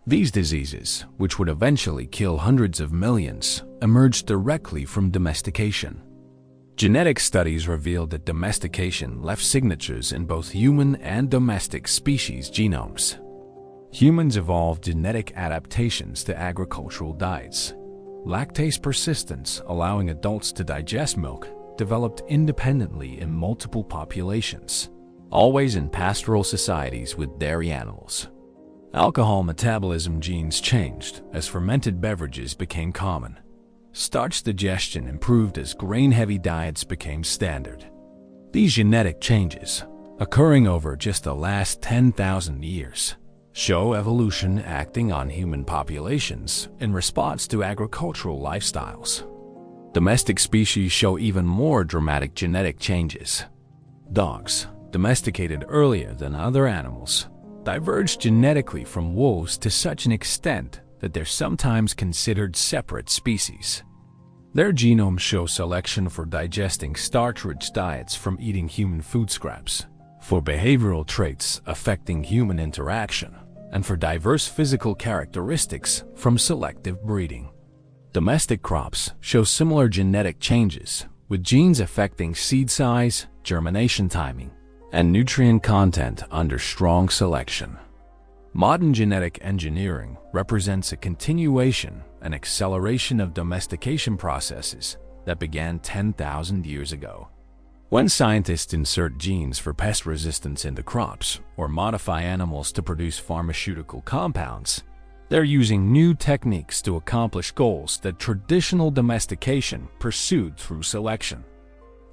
These diseases, which would eventually kill hundreds of millions, emerged directly from domestication. Genetic studies revealed that domestication left signatures in both human and domestic species genomes. Humans evolved genetic adaptations to agricultural diets. Lactase persistence, allowing adults to digest milk, developed independently in multiple populations, always in pastoral societies with dairy animals. Alcohol metabolism genes changed as fermented beverages became common. Starch digestion improved as grain-heavy diets became standard. These genetic changes, occurring over just the last 10,000 years, show evolution acting on human populations in response to agricultural lifestyles. Domestic species show even more dramatic genetic changes. Dogs, domesticated earlier than other animals, diverged genetically from wolves to such an extent that they're sometimes considered separate species. Their genomes show selection for digesting starch-rich diets from eating human food scraps, for behavioral traits affecting human interaction, and for diverse physical characteristics from selective breeding. Domestic crops show similar genetic changes, with genes affecting seed size, germination timing, and nutrient content under strong selection. Modern genetic engineering represents a continuation and acceleration of domestication processes that began 10,000 years ago. When scientists insert genes for pest resistance into crops or modify animals to produce pharmaceutical compounds, they're using new techniques to accomplish goals that traditional domestication pursued through selection.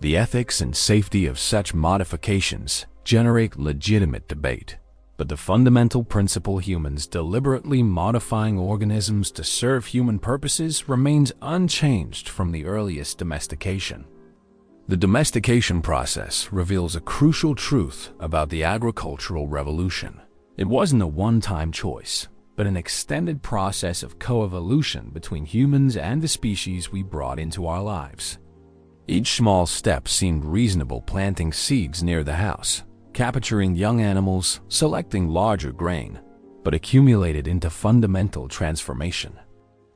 The ethics and safety of such modifications generate legitimate debate, but the fundamental principle, humans deliberately modifying organisms to serve human purposes, remains unchanged from the earliest domestication. The domestication process reveals a crucial truth about the agricultural revolution. It wasn't a one-time choice, but an extended process of coevolution between humans and the species we brought into our lives. Each small step seemed reasonable: planting seeds near the house, capturing young animals, selecting larger grain, but accumulated into fundamental transformation.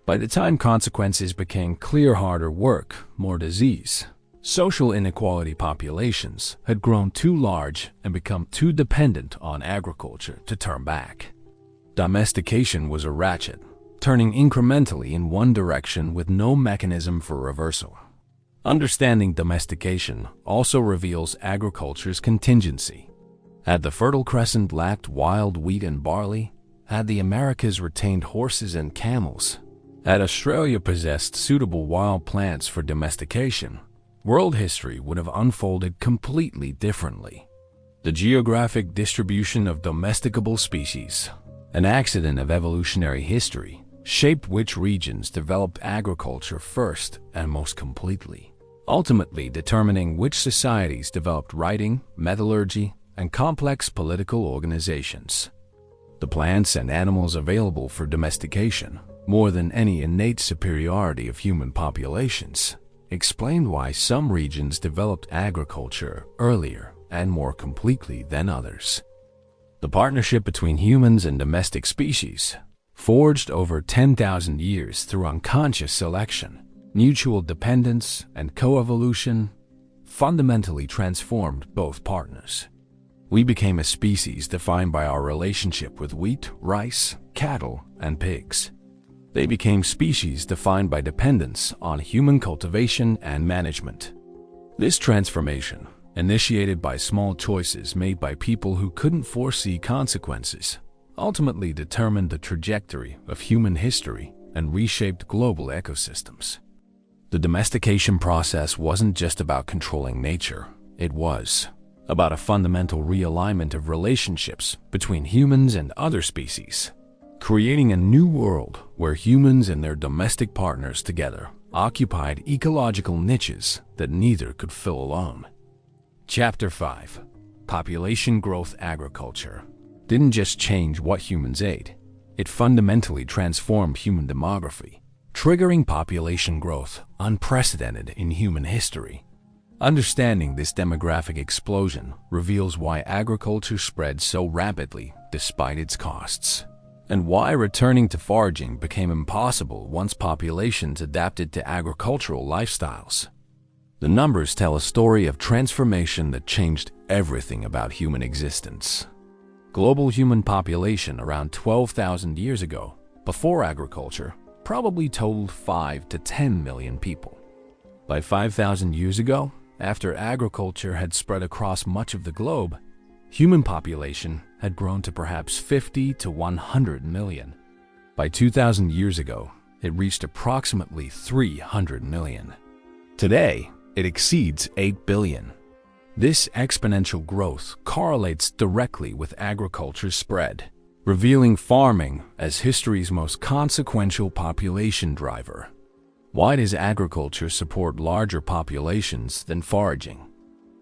By the time consequences became clear, harder work, more disease, social inequality, populations had grown too large and become too dependent on agriculture to turn back. Domestication was a ratchet, turning incrementally in one direction with no mechanism for reversal. Understanding domestication also reveals agriculture's contingency. Had the Fertile Crescent lacked wild wheat and barley, had the Americas retained horses and camels, had Australia possessed suitable wild plants for domestication, world history would have unfolded completely differently. The geographic distribution of domesticable species, an accident of evolutionary history, shaped which regions developed agriculture first and most completely, ultimately determining which societies developed writing, metallurgy, and complex political organizations. The plants and animals available for domestication, more than any innate superiority of human populations, explained why some regions developed agriculture earlier and more completely than others. The partnership between humans and domestic species, forged over 10,000 years through unconscious selection, mutual dependence, and coevolution, fundamentally transformed both partners. We became a species defined by our relationship with wheat, rice, cattle, and pigs. They became species defined by dependence on human cultivation and management. This transformation, initiated by small choices made by people who couldn't foresee consequences, ultimately determined the trajectory of human history and reshaped global ecosystems. The domestication process wasn't just about controlling nature. It was about a fundamental realignment of relationships between humans and other species, creating a new world where humans and their domestic partners together occupied ecological niches that neither could fill alone. Chapter 5. Population Growth. Agriculture didn't just change what humans ate, it fundamentally transformed human demography, triggering population growth unprecedented in human history. Understanding this demographic explosion reveals why agriculture spread so rapidly despite its costs, and why returning to foraging became impossible once populations adapted to agricultural lifestyles. The numbers tell a story of transformation that changed everything about human existence. Global human population around 12,000 years ago, before agriculture, probably totaled 5 to 10 million people. By 5,000 years ago, after agriculture had spread across much of the globe, human population had grown to perhaps 50 to 100 million. By 2,000 years ago, it reached approximately 300 million. Today, it exceeds 8 billion. This exponential growth correlates directly with agriculture's spread, revealing farming as history's most consequential population driver. Why does agriculture support larger populations than foraging?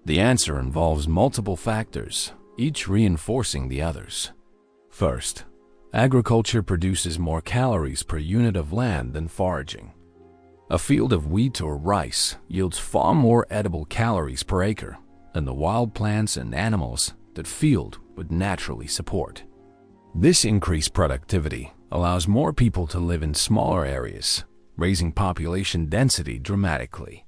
The answer involves multiple factors, each reinforcing the others. First, agriculture produces more calories per unit of land than foraging. A field of wheat or rice yields far more edible calories per acre than the wild plants and animals that field would naturally support. This increased productivity allows more people to live in smaller areas, raising population density dramatically.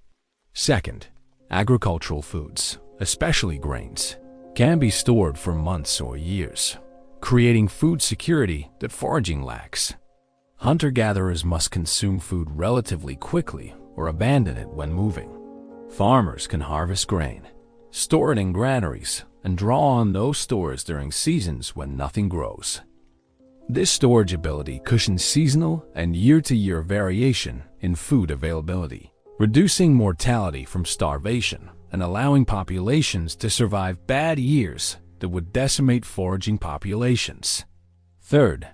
Second, agricultural foods, especially grains, can be stored for months or years, creating food security that foraging lacks. Hunter-gatherers must consume food relatively quickly or abandon it when moving. Farmers can harvest grain, store it in granaries, and draw on those stores during seasons when nothing grows. This storage ability cushions seasonal and year-to-year variation in food availability, reducing mortality from starvation and allowing populations to survive bad years that would decimate foraging populations. Third,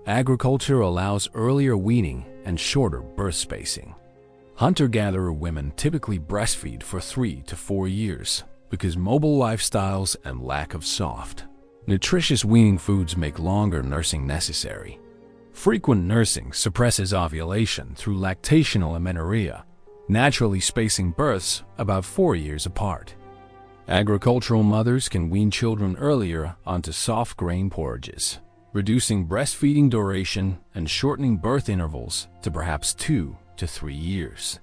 agriculture allows earlier weaning and shorter birth spacing. Hunter-gatherer women typically breastfeed for 3 to 4 years because mobile lifestyles and lack of soft, nutritious weaning foods make longer nursing necessary. Frequent nursing suppresses ovulation through lactational amenorrhea, naturally spacing births about 4 years apart. Agricultural mothers can wean children earlier onto soft grain porridges, reducing breastfeeding duration and shortening birth intervals to perhaps 2 to 3 years.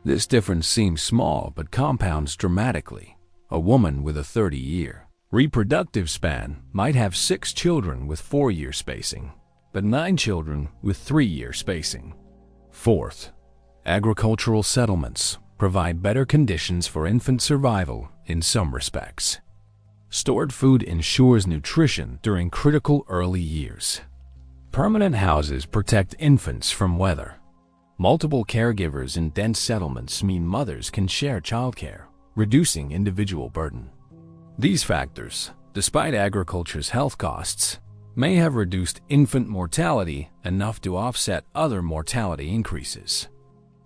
This difference seems small but compounds dramatically. A woman with a 30-year reproductive span might have 6 children with 4-year spacing, but 9 children with 3-year spacing. Fourth, agricultural settlements provide better conditions for infant survival in some respects. Stored food ensures nutrition during critical early years. Permanent houses protect infants from weather. Multiple caregivers in dense settlements mean mothers can share childcare, reducing individual burden. These factors, despite agriculture's health costs, may have reduced infant mortality enough to offset other mortality increases.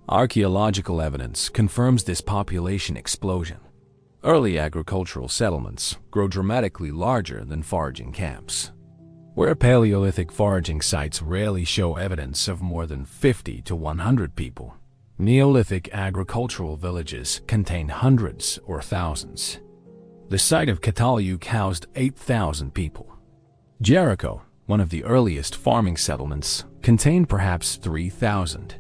Archaeological evidence confirms this population explosion. Early agricultural settlements grow dramatically larger than foraging camps. Where Paleolithic foraging sites rarely show evidence of more than 50 to 100 people, Neolithic agricultural villages contain hundreds or thousands. The site of Cataluyuk housed 8,000 people. Jericho, one of the earliest farming settlements, contained perhaps 3,000.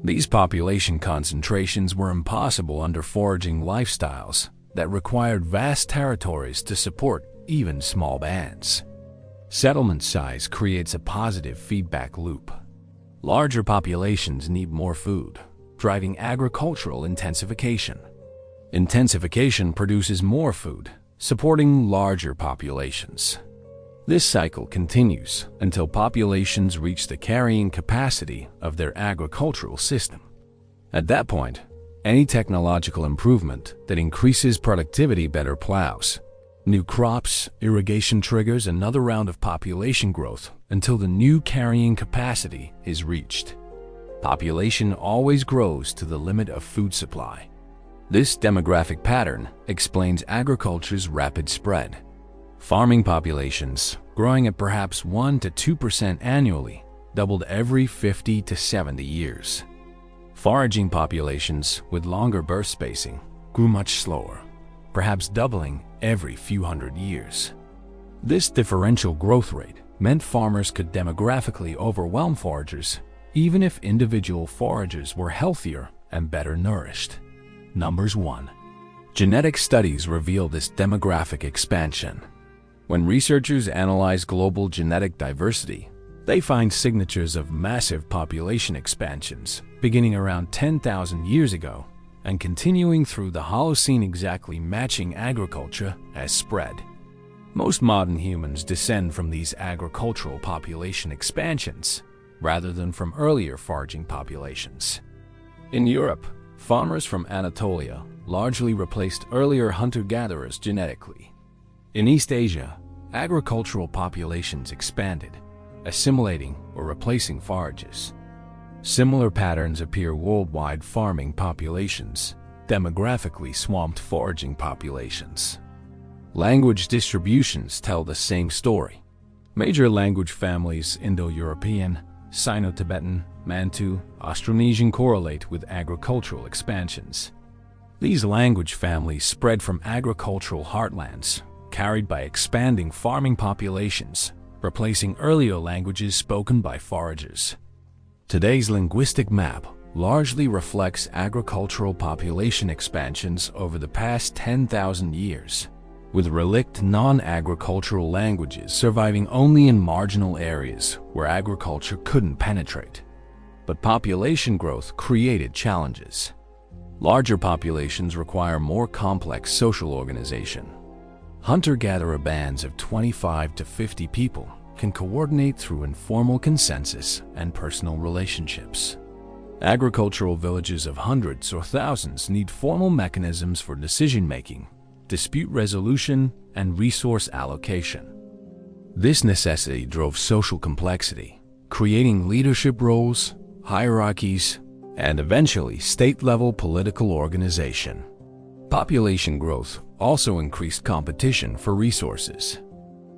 These population concentrations were impossible under foraging lifestyles that required vast territories to support even small bands. Settlement size creates a positive feedback loop. Larger populations need more food, driving agricultural intensification. Intensification produces more food, supporting larger populations. This cycle continues until populations reach the carrying capacity of their agricultural system. At that point, any technological improvement that increases productivity better plows. New crops, irrigation triggers another round of population growth until the new carrying capacity is reached. Population always grows to the limit of food supply. This demographic pattern explains agriculture's rapid spread. Farming populations, growing at perhaps 1 to 2% annually, doubled every 50 to 70 years. Foraging populations with longer birth spacing grew much slower, perhaps doubling every few hundred years. This differential growth rate meant farmers could demographically overwhelm foragers, even if individual foragers were healthier and better nourished. Numbers 1. Genetic studies reveal this demographic expansion. When researchers analyze global genetic diversity, they find signatures of massive population expansions beginning around 10,000 years ago and continuing through the Holocene, exactly matching agriculture as spread. Most modern humans descend from these agricultural population expansions rather than from earlier foraging populations. In Europe, farmers from Anatolia largely replaced earlier hunter-gatherers genetically. In East Asia, agricultural populations expanded, assimilating or replacing forages. Similar patterns appear worldwide. Farming populations demographically swamped foraging populations. Language distributions tell the same story. Major language families, Indo-European, Sino-Tibetan, Mantu, Austronesian, correlate with agricultural expansions. These language families spread from agricultural heartlands, carried by expanding farming populations, replacing earlier languages spoken by foragers. Today's linguistic map largely reflects agricultural population expansions over the past 10,000 years, with relict non-agricultural languages surviving only in marginal areas where agriculture couldn't penetrate. But population growth created challenges. Larger populations require more complex social organization. Hunter-gatherer bands of 25 to 50 people can coordinate through informal consensus and personal relationships. Agricultural villages of hundreds or thousands need formal mechanisms for decision-making, dispute resolution, and resource allocation. This necessity drove social complexity, creating leadership roles, hierarchies, and eventually state-level political organization. Population growth also increased competition for resources.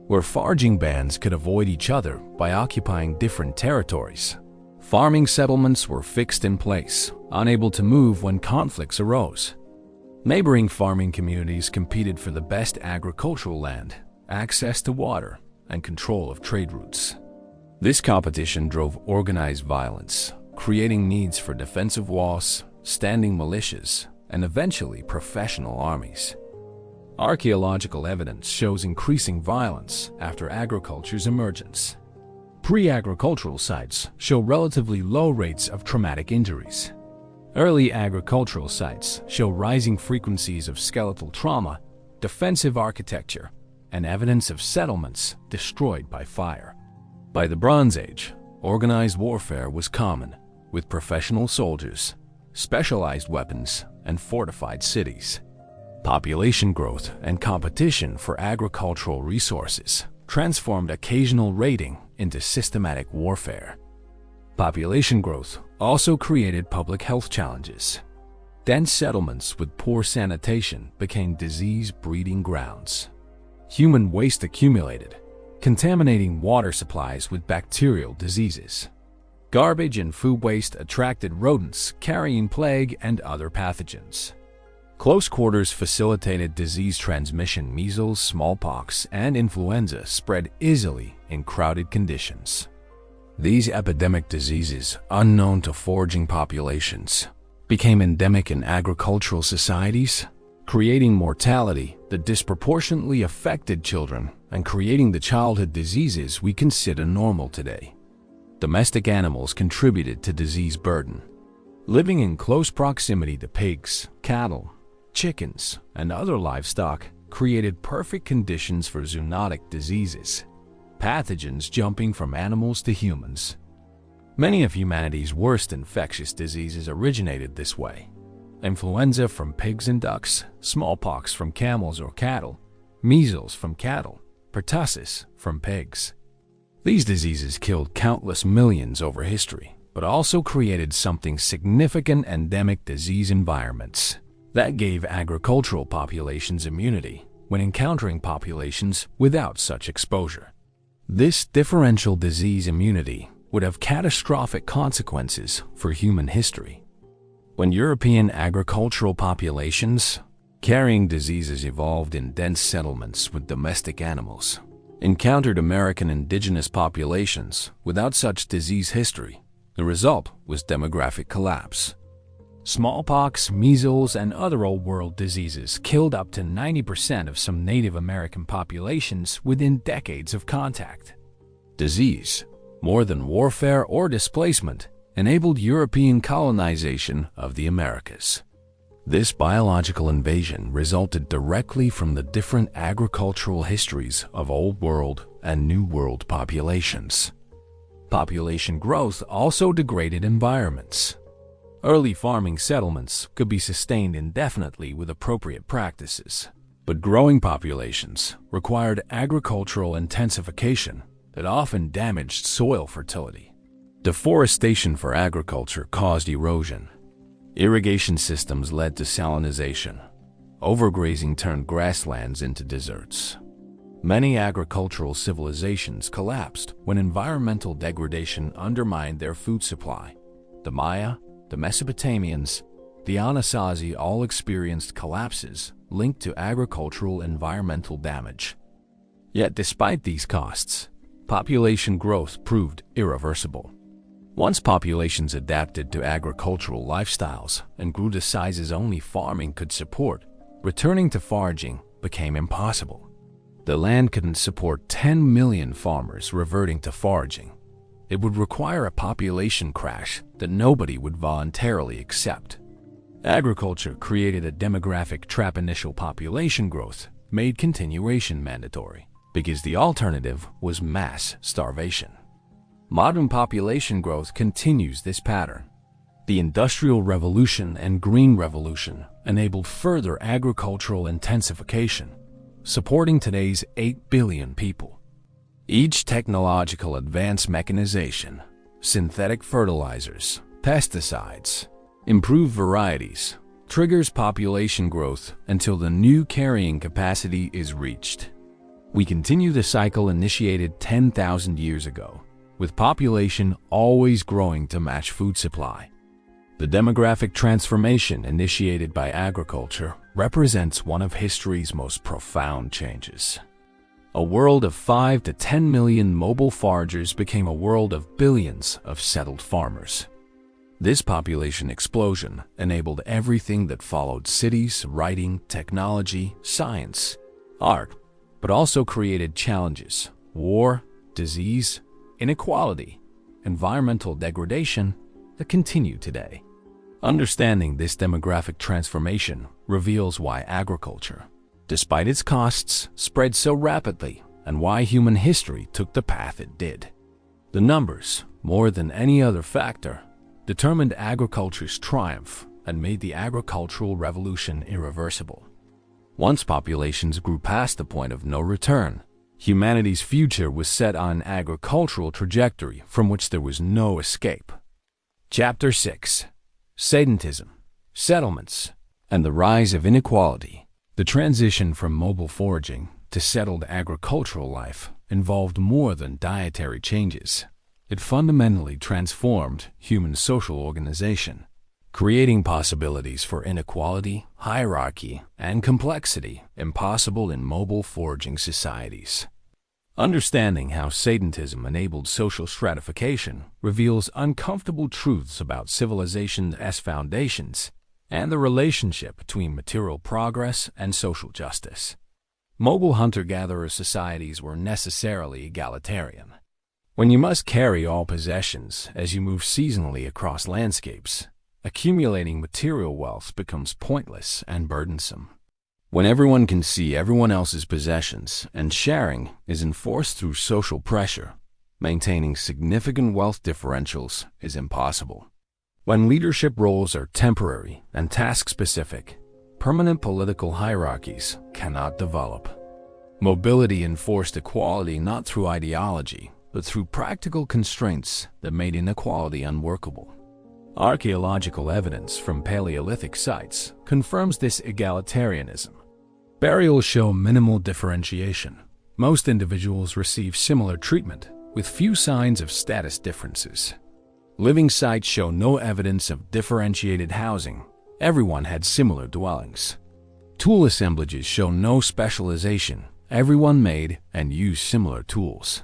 Where foraging bands could avoid each other by occupying different territories, farming settlements were fixed in place, unable to move when conflicts arose. Neighboring farming communities competed for the best agricultural land, access to water, and control of trade routes. This competition drove organized violence, creating needs for defensive walls, standing militias, and eventually professional armies. Archaeological evidence shows increasing violence after agriculture's emergence. Pre-agricultural sites show relatively low rates of traumatic injuries. Early agricultural sites show rising frequencies of skeletal trauma, defensive architecture, and evidence of settlements destroyed by fire. By the Bronze Age, organized warfare was common, with professional soldiers, specialized weapons, and fortified cities. Population growth and competition for agricultural resources transformed occasional raiding into systematic warfare. Population growth also created public health challenges. Dense settlements with poor sanitation became disease-breeding grounds. Human waste accumulated, contaminating water supplies with bacterial diseases. Garbage and food waste attracted rodents carrying plague and other pathogens. Close quarters facilitated disease transmission. Measles, smallpox, and influenza spread easily in crowded conditions. These epidemic diseases, unknown to foraging populations, became endemic in agricultural societies, creating mortality that disproportionately affected children and creating the childhood diseases we consider normal today. Domestic animals contributed to disease burden. Living in close proximity to pigs, cattle, chickens, and other livestock created perfect conditions for zoonotic diseases, pathogens jumping from animals to humans. Many of humanity's worst infectious diseases originated this way. Influenza from pigs and ducks, smallpox from camels or cattle, measles from cattle, pertussis from pigs. These diseases killed countless millions over history, but also created something significant: endemic disease environments that gave agricultural populations immunity when encountering populations without such exposure. This differential disease immunity would have catastrophic consequences for human history. When European agricultural populations carrying diseases evolved in dense settlements with domestic animals, encountered American indigenous populations without such disease history, the result was demographic collapse. Smallpox, measles, and other old-world diseases killed up to 90% of some Native American populations within decades of contact. Disease, more than warfare or displacement, enabled European colonization of the Americas. This biological invasion resulted directly from the different agricultural histories of Old World and New World populations. Population growth also degraded environments. Early farming settlements could be sustained indefinitely with appropriate practices, but growing populations required agricultural intensification that often damaged soil fertility. Deforestation for agriculture caused erosion. Irrigation systems led to salinization. Overgrazing turned grasslands into deserts. Many agricultural civilizations collapsed when environmental degradation undermined their food supply. The Maya, the Mesopotamians, the Anasazi all experienced collapses linked to agricultural environmental damage. Yet despite these costs, population growth proved irreversible. Once populations adapted to agricultural lifestyles and grew to sizes only farming could support, returning to foraging became impossible. The land couldn't support 10 million farmers reverting to foraging. It would require a population crash that nobody would voluntarily accept. Agriculture created a demographic trap. Initial population growth made continuation mandatory because the alternative was mass starvation. Modern population growth continues this pattern. The Industrial Revolution and Green Revolution enabled further agricultural intensification, supporting today's 8 billion people. Each technological advance, mechanization, synthetic fertilizers, pesticides, improved varieties, triggers population growth until the new carrying capacity is reached. We continue the cycle initiated 10,000 years ago, with population always growing to match food supply. The demographic transformation initiated by agriculture represents one of history's most profound changes. A world of 5 to 10 million mobile foragers became a world of billions of settled farmers. This population explosion enabled everything that followed: cities, writing, technology, science, art, but also created challenges: war, disease, inequality, environmental degradation that continue today. Understanding this demographic transformation reveals why agriculture, despite its costs, spread so rapidly, and why human history took the path it did. The numbers, more than any other factor, determined agriculture's triumph and made the agricultural revolution irreversible. Once populations grew past the point of no return, humanity's future was set on an agricultural trajectory from which there was no escape. Chapter 6: Sedentism, Settlements, and the Rise of Inequality. The transition from mobile foraging to settled agricultural life involved more than dietary changes. It fundamentally transformed human social organization, creating possibilities for inequality, hierarchy, and complexity impossible in mobile foraging societies. Understanding how sedentism enabled social stratification reveals uncomfortable truths about civilization's foundations and the relationship between material progress and social justice. Mobile hunter-gatherer societies were necessarily egalitarian. When you must carry all possessions as you move seasonally across landscapes, accumulating material wealth becomes pointless and burdensome. When everyone can see everyone else's possessions and sharing is enforced through social pressure, maintaining significant wealth differentials is impossible. When leadership roles are temporary and task-specific, permanent political hierarchies cannot develop. Mobility enforced equality not through ideology, but through practical constraints that made inequality unworkable. Archaeological evidence from Paleolithic sites confirms this egalitarianism. Burials show minimal differentiation. Most individuals receive similar treatment, with few signs of status differences. Living sites show no evidence of differentiated housing. Everyone had similar dwellings. Tool assemblages show no specialization. Everyone made and used similar tools.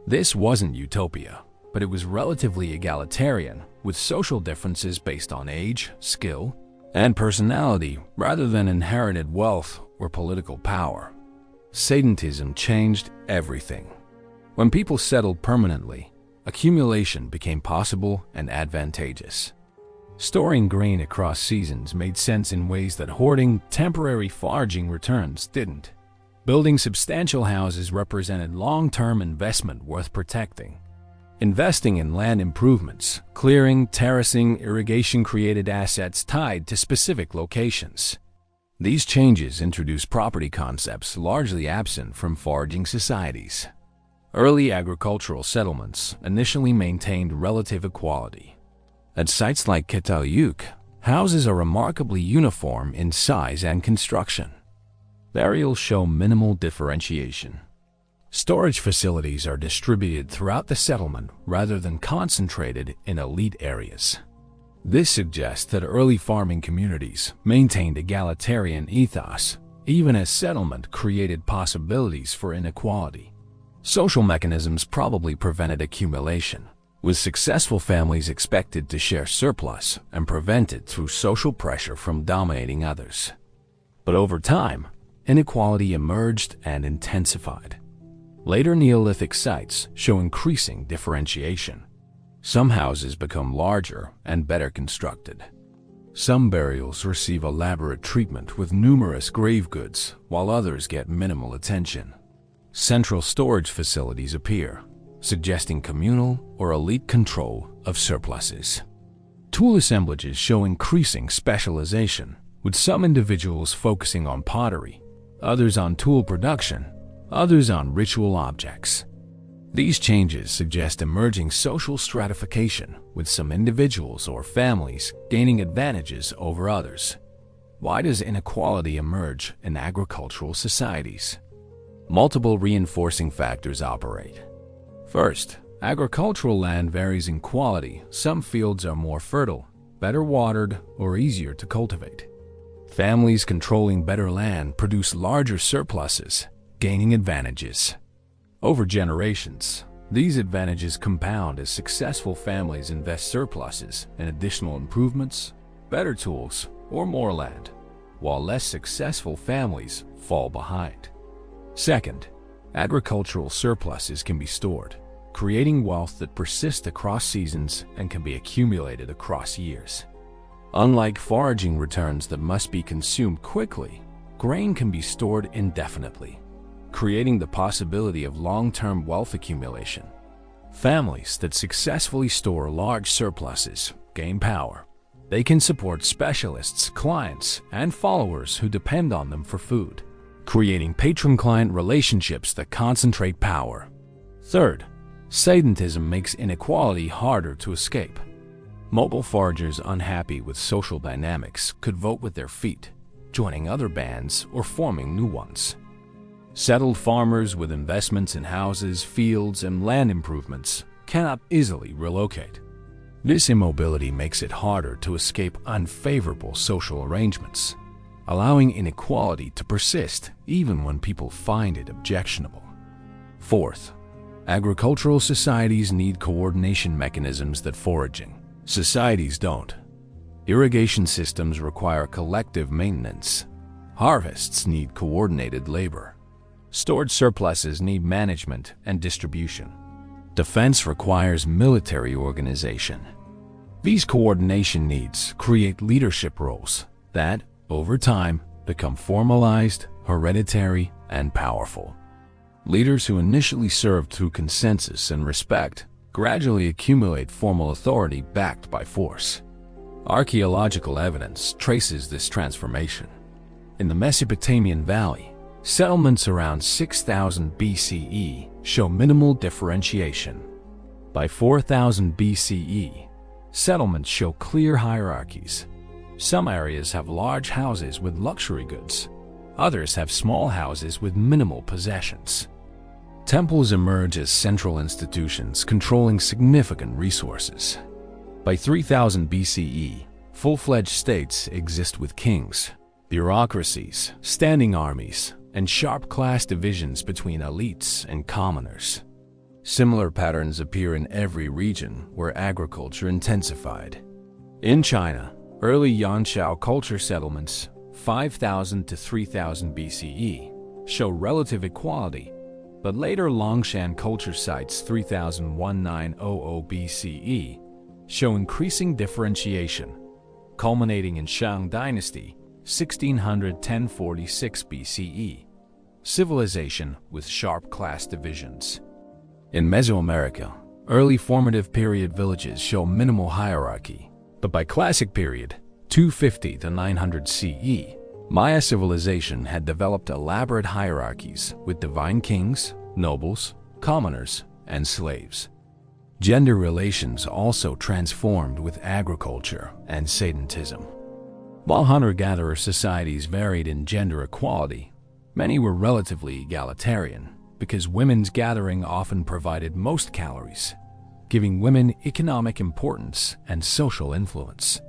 This wasn't utopia, but it was relatively egalitarian, with social differences based on age, skill, and personality rather than inherited wealth or political power. Sedentism changed everything. When people settled permanently, accumulation became possible and advantageous. Storing grain across seasons made sense in ways that hoarding temporary foraging returns didn't. Building substantial houses represented long-term investment worth protecting. Investing in land improvements, clearing, terracing, irrigation created assets tied to specific locations. These changes introduced property concepts largely absent from foraging societies. Early agricultural settlements initially maintained relative equality. At sites like Kitayuk, houses are remarkably uniform in size and construction. Burials show minimal differentiation. Storage facilities are distributed throughout the settlement rather than concentrated in elite areas. This suggests that early farming communities maintained egalitarian ethos, even as settlement created possibilities for inequality. Social mechanisms probably prevented accumulation, with successful families expected to share surplus and prevented through social pressure from dominating others. But over time, inequality emerged and intensified. Later Neolithic sites show increasing differentiation. Some houses become larger and better constructed. Some burials receive elaborate treatment with numerous grave goods, while others get minimal attention. Central storage facilities appear, suggesting communal or elite control of surpluses. Tool assemblages show increasing specialization, with some individuals focusing on pottery, others on tool production, others on ritual objects. These changes suggest emerging social stratification, with some individuals or families gaining advantages over others. Why does inequality emerge in agricultural societies? Multiple reinforcing factors operate. First, agricultural land varies in quality. Some fields are more fertile, better watered, or easier to cultivate. Families controlling better land produce larger surpluses, gaining advantages. Over generations, these advantages compound as successful families invest surpluses in additional improvements, better tools, or more land, while less successful families fall behind. Second, agricultural surpluses can be stored, creating wealth that persists across seasons and can be accumulated across years. Unlike foraging returns that must be consumed quickly, grain can be stored indefinitely, creating the possibility of long-term wealth accumulation. Families that successfully store large surpluses gain power. They can support specialists, clients, and followers who depend on them for food, creating patron-client relationships that concentrate power. Third, sedentism makes inequality harder to escape. Mobile foragers unhappy with social dynamics could vote with their feet, joining other bands or forming new ones. Settled farmers with investments in houses, fields, and land improvements cannot easily relocate. This immobility makes it harder to escape unfavorable social arrangements, allowing inequality to persist even when people find it objectionable. Fourth, agricultural societies need coordination mechanisms that foraging societies don't. Irrigation systems require collective maintenance. Harvests need coordinated labor. Stored surpluses need management and distribution. Defense requires military organization. These coordination needs create leadership roles that, over time, become formalized, hereditary, and powerful. Leaders who initially served through consensus and respect gradually accumulate formal authority backed by force. Archaeological evidence traces this transformation. In the Mesopotamian Valley, settlements around 6000 BCE show minimal differentiation. By 4000 BCE, settlements show clear hierarchies. Some areas have large houses with luxury goods. Others have small houses with minimal possessions. Temples emerge as central institutions controlling significant resources. By 3000 BCE, full-fledged states exist with kings, bureaucracies, standing armies, and sharp class divisions between elites and commoners. Similar patterns appear in every region where agriculture intensified. In China, early Yanshao culture settlements, 5000 to 3000 BCE, show relative equality, but later Longshan culture sites 3000-1900 BCE show increasing differentiation, culminating in Shang Dynasty 1600-1046 BCE, civilization with sharp class divisions. In Mesoamerica, early formative period villages show minimal hierarchy, but by Classic period, 250 to 900 CE, Maya civilization had developed elaborate hierarchies with divine kings, nobles, commoners, and slaves. Gender relations also transformed with agriculture and sedentism. While hunter-gatherer societies varied in gender equality, many were relatively egalitarian because women's gathering often provided most calories, giving women economic importance and social influence.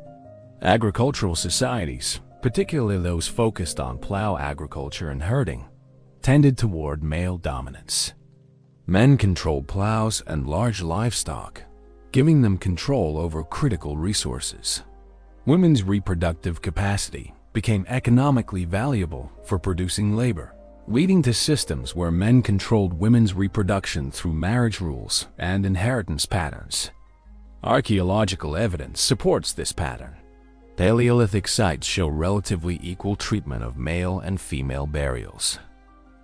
Agricultural societies, particularly those focused on plow agriculture and herding, tended toward male dominance. Men controlled plows and large livestock, giving them control over critical resources. Women's reproductive capacity became economically valuable for producing labor, leading to systems where men controlled women's reproduction through marriage rules and inheritance patterns. Archaeological evidence supports this pattern. Paleolithic sites show relatively equal treatment of male and female burials.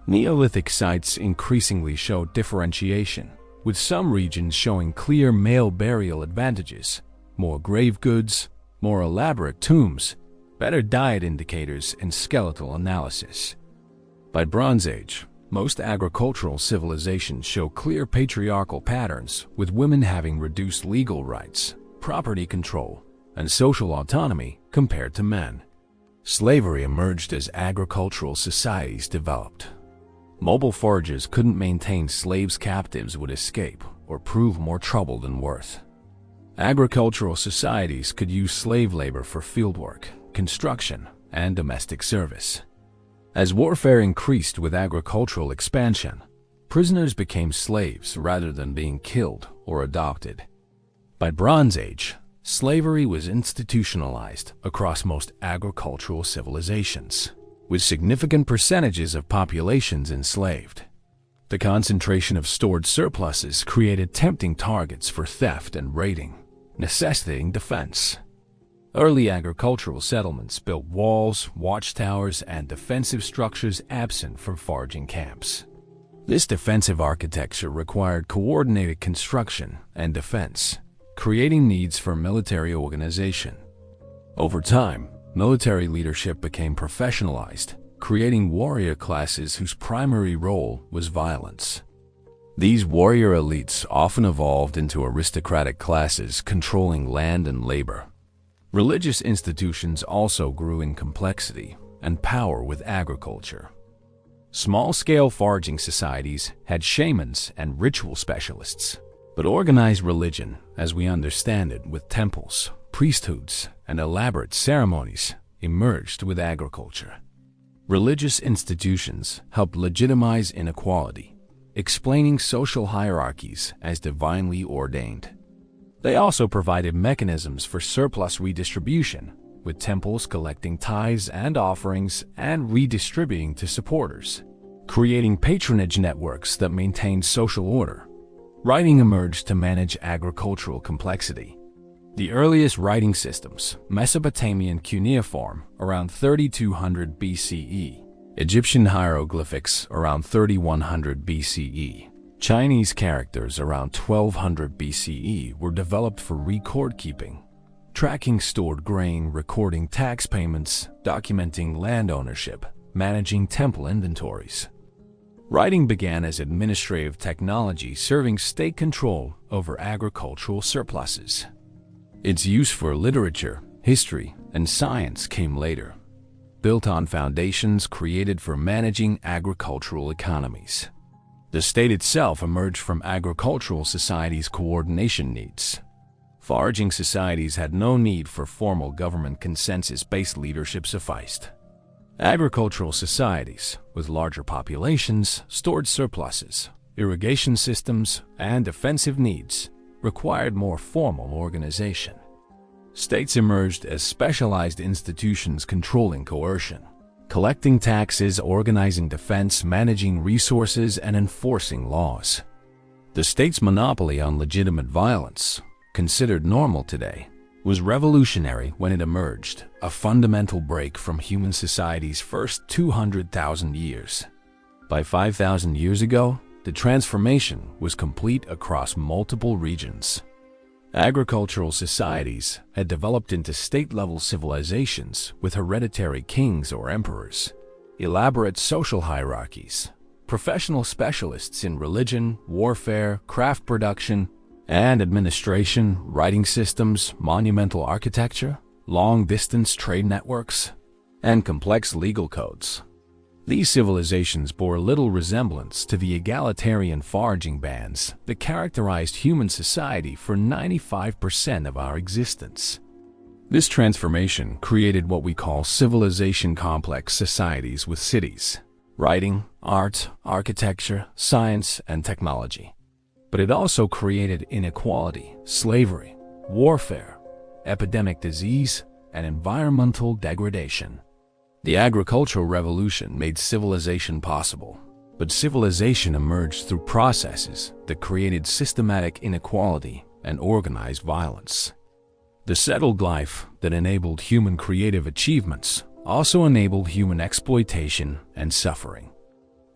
Neolithic sites increasingly show differentiation, with some regions showing clear male burial advantages, more grave goods, more elaborate tombs, better diet indicators, and skeletal analysis. By Bronze Age, most agricultural civilizations show clear patriarchal patterns, with women having reduced legal rights, property control, and social autonomy compared to men. Slavery emerged as agricultural societies developed. Mobile foragers couldn't maintain slaves captives would escape or prove more trouble than worth. Agricultural societies could use slave labor for fieldwork, construction, and domestic service. As warfare increased with agricultural expansion, prisoners became slaves rather than being killed or adopted. By Bronze Age, slavery was institutionalized across most agricultural civilizations, with significant percentages of populations enslaved. The concentration of stored surpluses created tempting targets for theft and raiding, necessitating defense. Early agricultural settlements built walls, watchtowers, and defensive structures absent from foraging camps. This defensive architecture required coordinated construction and defense, creating needs for military organization. Over time, military leadership became professionalized, creating warrior classes whose primary role was violence. These warrior elites often evolved into aristocratic classes controlling land and labor. Religious institutions also grew in complexity and power with agriculture. Small-scale foraging societies had shamans and ritual specialists, but organized religion, as we understand it, with temples, priesthoods, and elaborate ceremonies, emerged with agriculture. Religious institutions helped legitimize inequality, explaining social hierarchies as divinely ordained. They also provided mechanisms for surplus redistribution, with temples collecting tithes and offerings and redistributing to supporters, creating patronage networks that maintained social order. Writing emerged to manage agricultural complexity. The earliest writing systems, Mesopotamian cuneiform around 3200 BCE, Egyptian hieroglyphics around 3100 BCE, Chinese characters around 1200 BCE were developed for record keeping, tracking stored grain, recording tax payments, documenting land ownership, managing temple inventories. Writing began as administrative technology serving state control over agricultural surpluses. Its use for literature, history, and science came later, built on foundations created for managing agricultural economies. The state itself emerged from agricultural societies' coordination needs. Foraging societies had no need for formal government consensus-based leadership sufficed. Agricultural societies, with larger populations, stored surpluses, irrigation systems, and defensive needs, required more formal organization. States emerged as specialized institutions controlling coercion, collecting taxes, organizing defense, managing resources, and enforcing laws. The state's monopoly on legitimate violence, considered normal today, was revolutionary when it emerged, a fundamental break from human society's first 200,000 years. By 5,000 years ago, the transformation was complete across multiple regions. Agricultural societies had developed into state-level civilizations with hereditary kings or emperors, elaborate social hierarchies, professional specialists in religion, warfare, craft production, and administration, writing systems, monumental architecture, long-distance trade networks, and complex legal codes. These civilizations bore little resemblance to the egalitarian foraging bands that characterized human society for 95% of our existence. This transformation created what we call civilization-complex societies with cities, writing, art, architecture, science, and technology. But it also created inequality, slavery, warfare, epidemic disease, and environmental degradation. The agricultural revolution made civilization possible, but civilization emerged through processes that created systematic inequality and organized violence. The settled life that enabled human creative achievements also enabled human exploitation and suffering.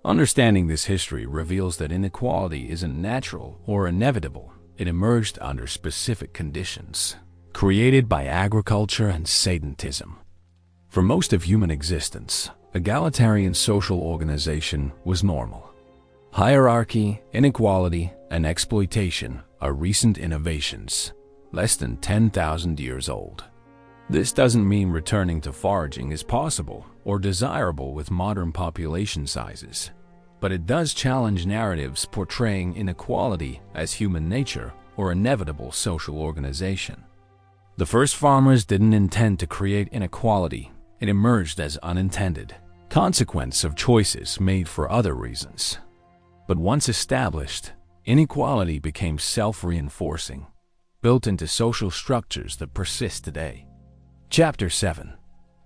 Understanding this history reveals that inequality isn't natural or inevitable. It emerged under specific conditions, created by agriculture and Satanism. For most of human existence, egalitarian social organization was normal. Hierarchy, inequality, and exploitation are recent innovations, less than 10,000 years old. This doesn't mean returning to foraging is possible or desirable with modern population sizes, but it does challenge narratives portraying inequality as human nature or inevitable social organization. The first farmers didn't intend to create inequality. It emerged as unintended consequence of choices made for other reasons. But once established, inequality became self-reinforcing, built into social structures that persist today. Chapter 7.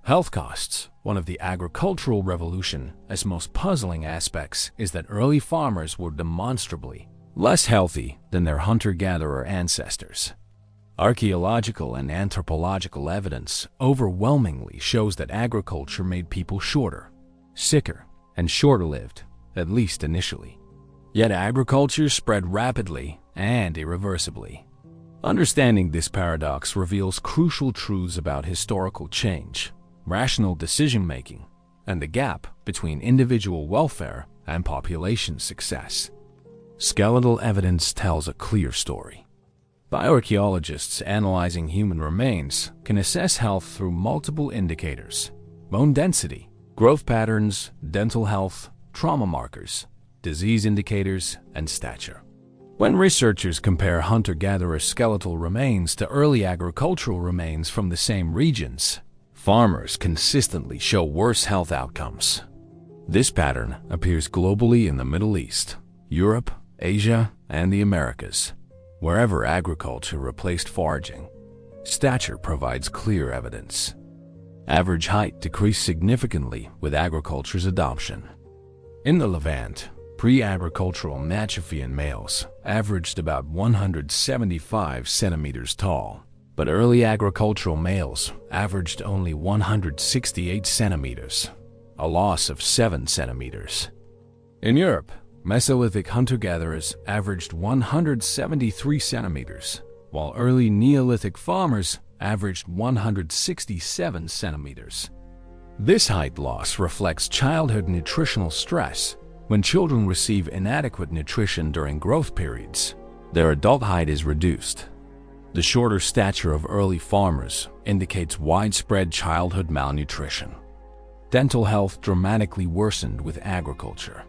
Health costs. One of the agricultural revolution's most puzzling aspects is that early farmers were demonstrably less healthy than their hunter-gatherer ancestors. Archaeological and anthropological evidence overwhelmingly shows that agriculture made people shorter, sicker, and shorter-lived, at least initially. Yet agriculture spread rapidly and irreversibly. Understanding this paradox reveals crucial truths about historical change, rational decision-making, and the gap between individual welfare and population success. Skeletal evidence tells a clear story. Bioarchaeologists analyzing human remains can assess health through multiple indicators: bone density, growth patterns, dental health, trauma markers, disease indicators, and stature. When researchers compare hunter-gatherer skeletal remains to early agricultural remains from the same regions, farmers consistently show worse health outcomes. This pattern appears globally in the Middle East, Europe, Asia, and the Americas. Wherever agriculture replaced foraging, stature provides clear evidence. Average height decreased significantly with agriculture's adoption. In the Levant, pre-agricultural Natufian males averaged about 175 centimeters tall, but early agricultural males averaged only 168 centimeters, a loss of 7 centimeters. In Europe, Mesolithic hunter-gatherers averaged 173 centimeters, while early Neolithic farmers averaged 167 centimeters. This height loss reflects childhood nutritional stress. When children receive inadequate nutrition during growth periods, their adult height is reduced. The shorter stature of early farmers indicates widespread childhood malnutrition. Dental health dramatically worsened with agriculture.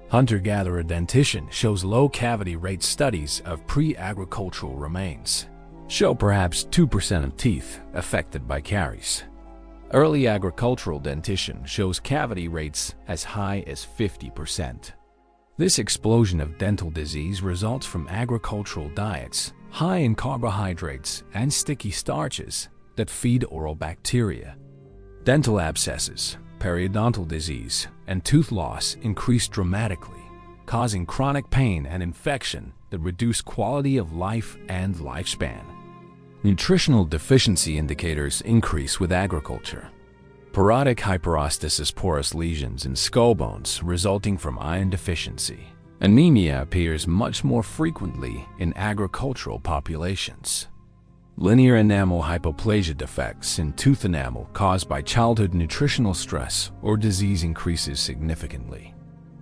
Hunter-gatherer dentition shows low cavity rate. Studies of pre-agricultural remains show perhaps 2% of teeth affected by caries. Early agricultural dentition shows cavity rates as high as 50%. This explosion of dental disease results from agricultural diets high in carbohydrates and sticky starches that feed oral bacteria. Dental abscesses, periodontal disease, and tooth loss increase dramatically, causing chronic pain and infection that reduce quality of life and lifespan. Nutritional deficiency indicators increase with agriculture. Parodic hyperostosis, porous lesions in skull bones resulting from iron deficiency. Anemia appears much more frequently in agricultural populations. Linear enamel hypoplasia defects in tooth enamel caused by childhood nutritional stress or disease increases significantly.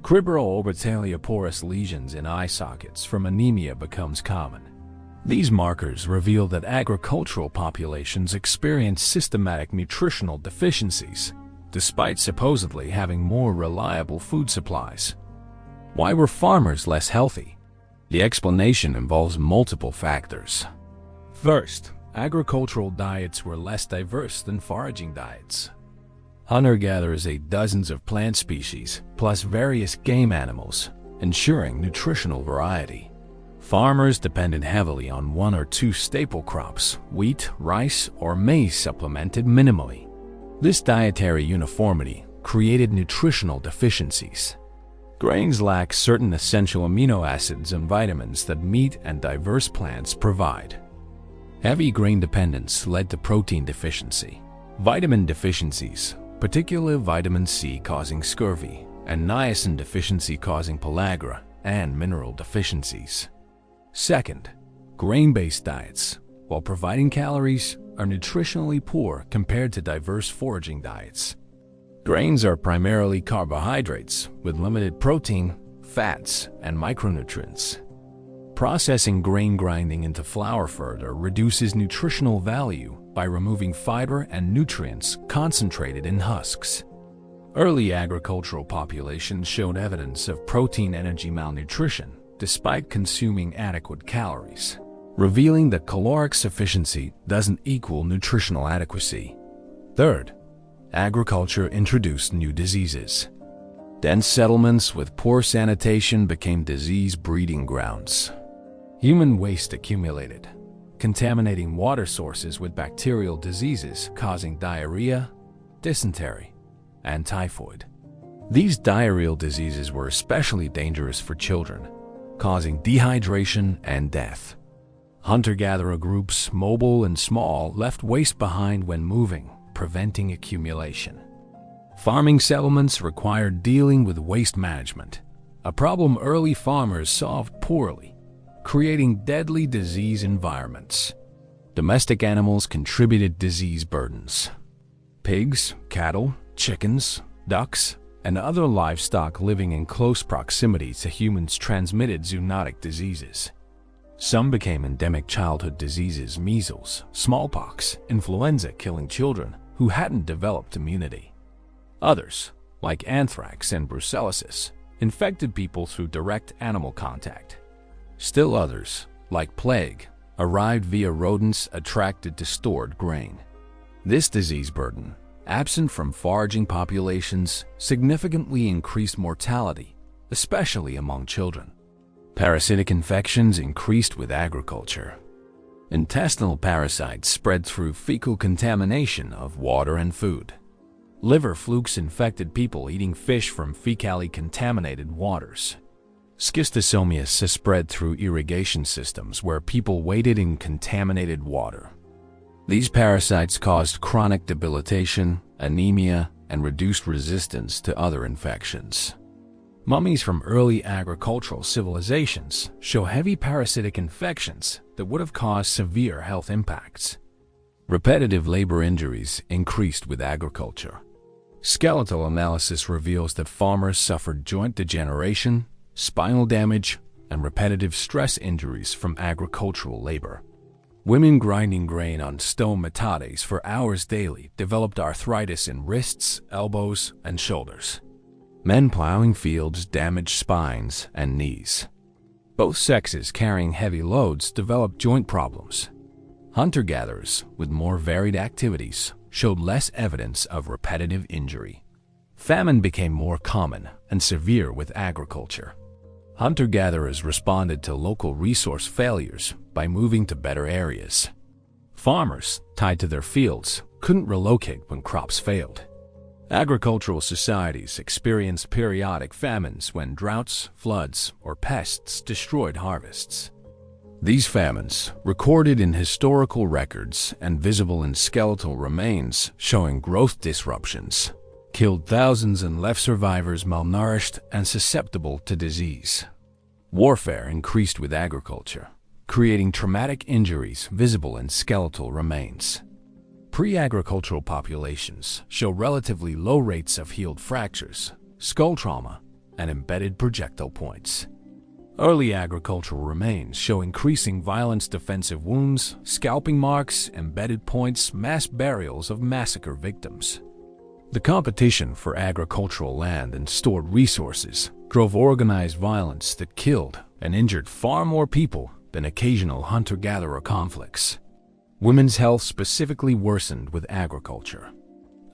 Cribral orbitalia porous lesions in eye sockets from anemia becomes common. These markers reveal that agricultural populations experience systematic nutritional deficiencies, despite supposedly having more reliable food supplies. Why were farmers less healthy? The explanation involves multiple factors. First, agricultural diets were less diverse than foraging diets. Hunter-gatherers ate dozens of plant species, plus various game animals, ensuring nutritional variety. Farmers depended heavily on one or two staple crops, wheat, rice, or maize supplemented minimally. This dietary uniformity created nutritional deficiencies. Grains lack certain essential amino acids and vitamins that meat and diverse plants provide. Heavy grain dependence led to protein deficiency. Vitamin deficiencies, particularly vitamin C causing scurvy, and niacin deficiency causing pellagra, and mineral deficiencies. Second, grain-based diets, while providing calories, are nutritionally poor compared to diverse foraging diets. Grains are primarily carbohydrates with limited protein, fats, and micronutrients. Processing grain grinding into flour further reduces nutritional value by removing fiber and nutrients concentrated in husks. Early agricultural populations showed evidence of protein-energy malnutrition despite consuming adequate calories, revealing that caloric sufficiency doesn't equal nutritional adequacy. Third, agriculture introduced new diseases. Dense settlements with poor sanitation became disease breeding grounds. Human waste accumulated, contaminating water sources with bacterial diseases causing diarrhea, dysentery, and typhoid. These diarrheal diseases were especially dangerous for children, causing dehydration and death. Hunter-gatherer groups, mobile and small, left waste behind when moving, preventing accumulation. Farming settlements required dealing with waste management, a problem early farmers solved poorly, creating deadly disease environments. Domestic animals contributed disease burdens. Pigs, cattle, chickens, ducks, and other livestock living in close proximity to humans transmitted zoonotic diseases. Some became endemic childhood diseases: measles, smallpox, influenza, killing children who hadn't developed immunity. Others, like anthrax and brucellosis, infected people through direct animal contact. Still others, like plague, arrived via rodents attracted to stored grain. This disease burden, absent from foraging populations, significantly increased mortality, especially among children. Parasitic infections increased with agriculture. Intestinal parasites spread through fecal contamination of water and food. Liver flukes infected people eating fish from fecally contaminated waters. Schistosomiasis spread through irrigation systems where people waded in contaminated water. These parasites caused chronic debilitation, anemia, and reduced resistance to other infections. Mummies from early agricultural civilizations show heavy parasitic infections that would have caused severe health impacts. Repetitive labor injuries increased with agriculture. Skeletal analysis reveals that farmers suffered joint degeneration, spinal damage, and repetitive stress injuries from agricultural labor. Women grinding grain on stone metates for hours daily developed arthritis in wrists, elbows, and shoulders. Men plowing fields damaged spines and knees. Both sexes carrying heavy loads developed joint problems. Hunter-gatherers with more varied activities showed less evidence of repetitive injury. Famine became more common and severe with agriculture. Hunter-gatherers responded to local resource failures by moving to better areas. Farmers, tied to their fields, couldn't relocate when crops failed. Agricultural societies experienced periodic famines when droughts, floods, or pests destroyed harvests. These famines, recorded in historical records and visible in skeletal remains showing growth disruptions, killed thousands and left survivors malnourished and susceptible to disease. Warfare increased with agriculture, creating traumatic injuries visible in skeletal remains. Pre-agricultural populations show relatively low rates of healed fractures, skull trauma, and embedded projectile points. Early agricultural remains show increasing violence, defensive wounds, scalping marks, embedded points, mass burials of massacre victims. The competition for agricultural land and stored resources drove organized violence that killed and injured far more people than occasional hunter-gatherer conflicts. Women's health specifically worsened with agriculture.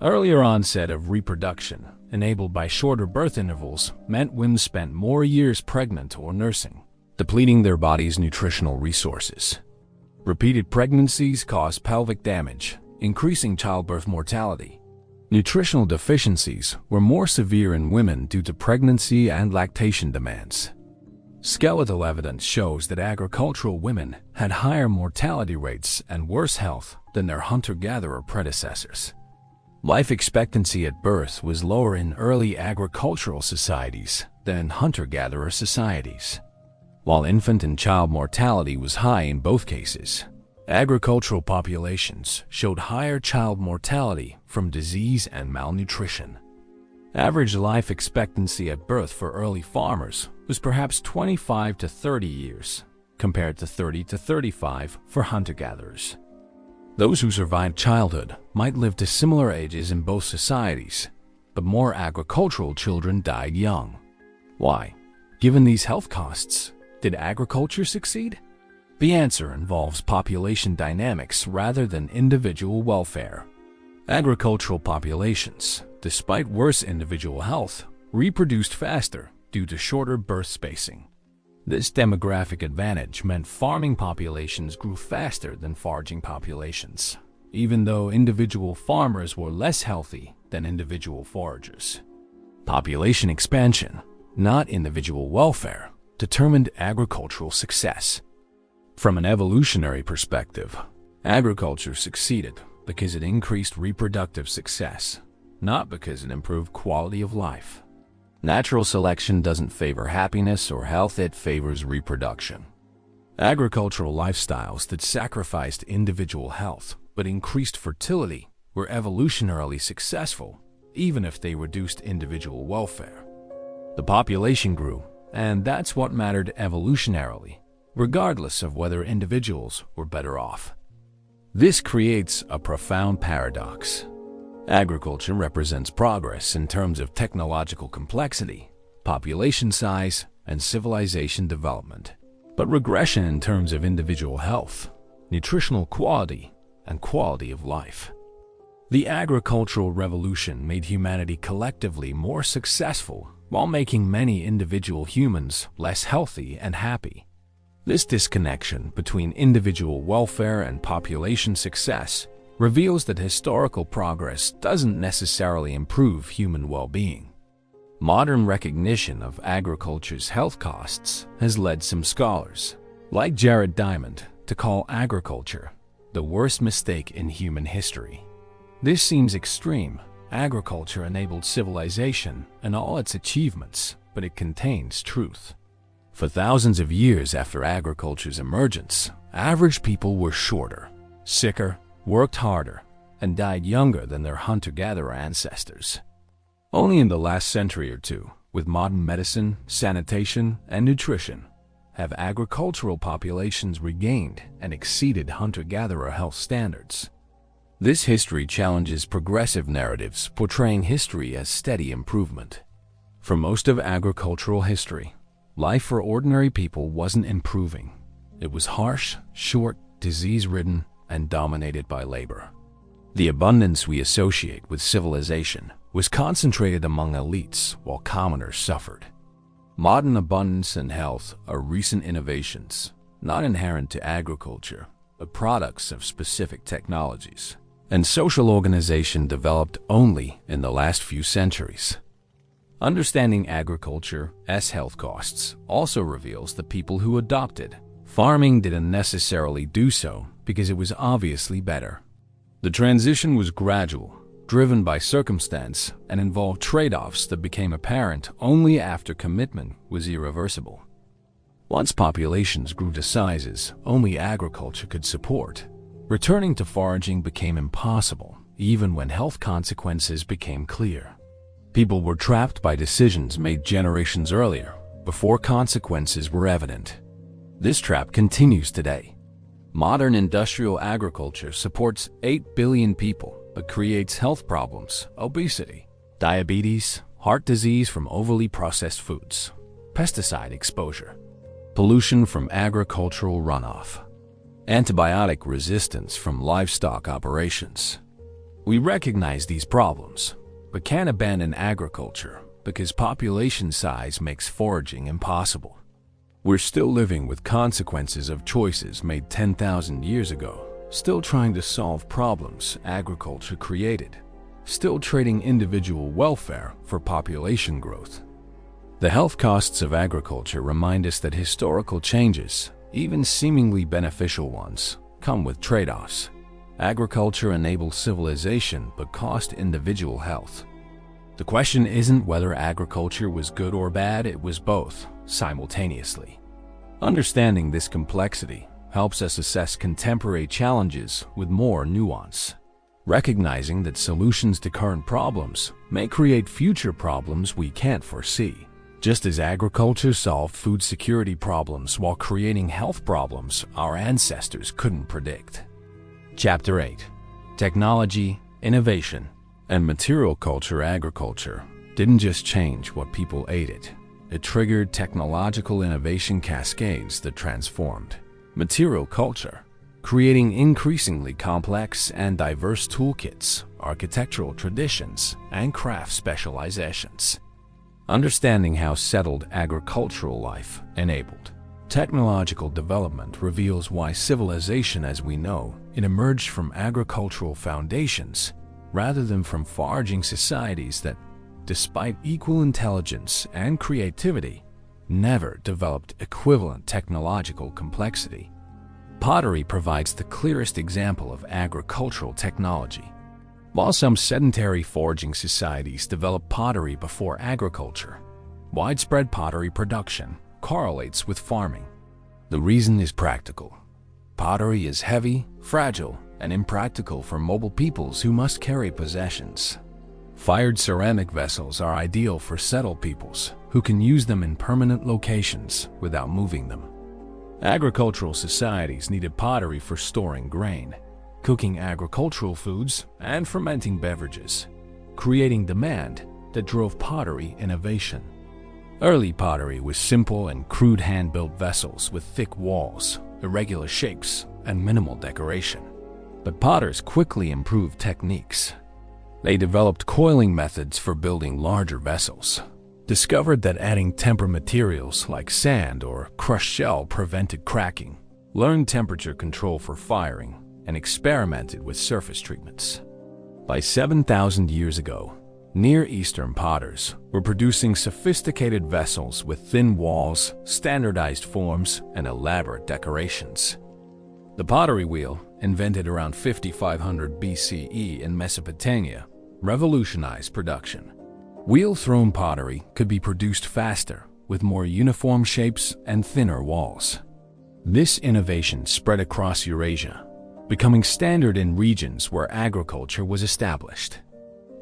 Earlier onset of reproduction, enabled by shorter birth intervals, meant women spent more years pregnant or nursing, depleting their body's nutritional resources. Repeated pregnancies caused pelvic damage, increasing childbirth mortality. Nutritional deficiencies were more severe in women due to pregnancy and lactation demands. Skeletal evidence shows that agricultural women had higher mortality rates and worse health than their hunter-gatherer predecessors. Life expectancy at birth was lower in early agricultural societies than hunter-gatherer societies. While infant and child mortality was high in both cases, agricultural populations showed higher child mortality from disease and malnutrition. Average life expectancy at birth for early farmers was perhaps 25 to 30 years, compared to 30 to 35 for hunter-gatherers. Those who survived childhood might live to similar ages in both societies, but more agricultural children died young. Why? Given these health costs, did agriculture succeed? The answer involves population dynamics rather than individual welfare. Agricultural populations, despite worse individual health, reproduced faster due to shorter birth spacing. This demographic advantage meant farming populations grew faster than foraging populations, even though individual farmers were less healthy than individual foragers. Population expansion, not individual welfare, determined agricultural success. From an evolutionary perspective, agriculture succeeded because it increased reproductive success, not because it improved quality of life. Natural selection doesn't favor happiness or health, it favors reproduction. Agricultural lifestyles that sacrificed individual health but increased fertility were evolutionarily successful, even if they reduced individual welfare. The population grew, and that's what mattered evolutionarily, regardless of whether individuals were better off. This creates a profound paradox. Agriculture represents progress in terms of technological complexity, population size, and civilization development, but regression in terms of individual health, nutritional quality, and quality of life. The agricultural revolution made humanity collectively more successful while making many individual humans less healthy and happy. This disconnection between individual welfare and population success reveals that historical progress doesn't necessarily improve human well-being. Modern recognition of agriculture's health costs has led some scholars, like Jared Diamond, to call agriculture the worst mistake in human history. This seems extreme. Agriculture enabled civilization and all its achievements, but it contains truth. For thousands of years after agriculture's emergence, average people were shorter, sicker, worked harder, and died younger than their hunter-gatherer ancestors. Only in the last century or two, with modern medicine, sanitation, and nutrition, have agricultural populations regained and exceeded hunter-gatherer health standards. This history challenges progressive narratives portraying history as steady improvement. For most of agricultural history, life for ordinary people wasn't improving. It was harsh, short, disease-ridden, and dominated by labor. The abundance we associate with civilization was concentrated among elites while commoners suffered. Modern abundance and health are recent innovations, not inherent to agriculture, but products of specific technologies, and social organization developed only in the last few centuries. Understanding agriculture's health costs also reveals that people who adopted farming didn't necessarily do so because it was obviously better. The transition was gradual, driven by circumstance, and involved trade-offs that became apparent only after commitment was irreversible. Once populations grew to sizes only agriculture could support, returning to foraging became impossible, even when health consequences became clear. People were trapped by decisions made generations earlier, before consequences were evident. This trap continues today. Modern industrial agriculture supports 8 billion people, but creates health problems, obesity, diabetes, heart disease from overly processed foods, pesticide exposure, pollution from agricultural runoff, antibiotic resistance from livestock operations. We recognize these problems, but can't abandon agriculture because population size makes foraging impossible. We're still living with consequences of choices made 10,000 years ago, still trying to solve problems agriculture created, still trading individual welfare for population growth. The health costs of agriculture remind us that historical changes, even seemingly beneficial ones, come with trade-offs. Agriculture enabled civilization but cost individual health. The question isn't whether agriculture was good or bad, it was both, simultaneously. Understanding this complexity helps us assess contemporary challenges with more nuance, recognizing that solutions to current problems may create future problems we can't foresee. Just as agriculture solved food security problems while creating health problems our ancestors couldn't predict. Chapter 8. Technology, Innovation, and Material Culture. Agriculture didn't just change what people ate, it triggered technological innovation cascades that transformed material culture, creating increasingly complex and diverse toolkits, architectural traditions, and craft specializations. Understanding how settled agricultural life enabled technological development reveals why civilization as we know it emerged from agricultural foundations rather than from foraging societies that, despite equal intelligence and creativity, never developed equivalent technological complexity. Pottery provides the clearest example of agricultural technology. While some sedentary foraging societies developed pottery before agriculture, widespread pottery production correlates with farming. The reason is practical. Pottery is heavy, fragile, and impractical for mobile peoples who must carry possessions. Fired ceramic vessels are ideal for settled peoples who can use them in permanent locations without moving them. Agricultural societies needed pottery for storing grain, cooking agricultural foods, and fermenting beverages, creating demand that drove pottery innovation. Early pottery was simple and crude hand-built vessels with thick walls, irregular shapes, and minimal decoration. But potters quickly improved techniques. They developed coiling methods for building larger vessels, discovered that adding temper materials like sand or crushed shell prevented cracking, learned temperature control for firing, and experimented with surface treatments. By 7,000 years ago, Near Eastern potters were producing sophisticated vessels with thin walls, standardized forms, and elaborate decorations. The pottery wheel, invented around 5500 BCE in Mesopotamia, revolutionized production. Wheel-thrown pottery could be produced faster, with more uniform shapes and thinner walls. This innovation spread across Eurasia, becoming standard in regions where agriculture was established.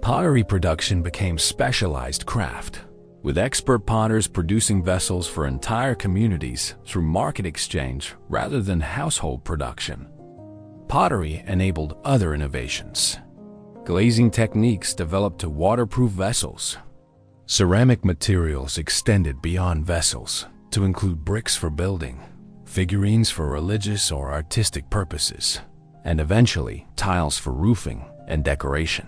Pottery production became specialized craft, with expert potters producing vessels for entire communities through market exchange rather than household production. Pottery enabled other innovations. Glazing techniques developed to waterproof vessels. Ceramic materials extended beyond vessels to include bricks for building, figurines for religious or artistic purposes, and eventually tiles for roofing and decoration.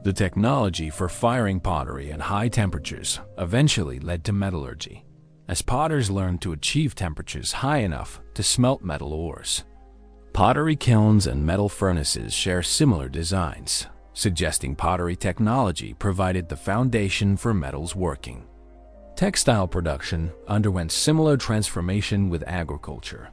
The technology for firing pottery at high temperatures eventually led to metallurgy, as potters learned to achieve temperatures high enough to smelt metal ores. Pottery kilns and metal furnaces share similar designs, suggesting pottery technology provided the foundation for metals working. Textile production underwent similar transformation with agriculture.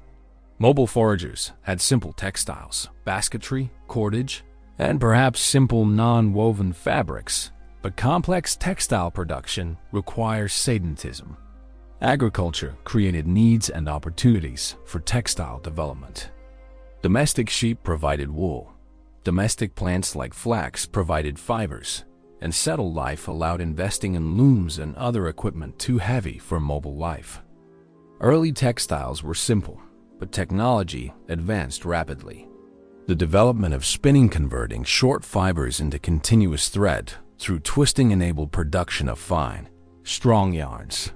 Mobile foragers had simple textiles, basketry, cordage, and perhaps simple non-woven fabrics, but complex textile production requires sedentism. Agriculture created needs and opportunities for textile development. Domestic sheep provided wool, domestic plants like flax provided fibers, and settled life allowed investing in looms and other equipment too heavy for mobile life. Early textiles were simple, but technology advanced rapidly. The development of spinning converting short fibers into continuous thread through twisting enabled production of fine, strong yarns.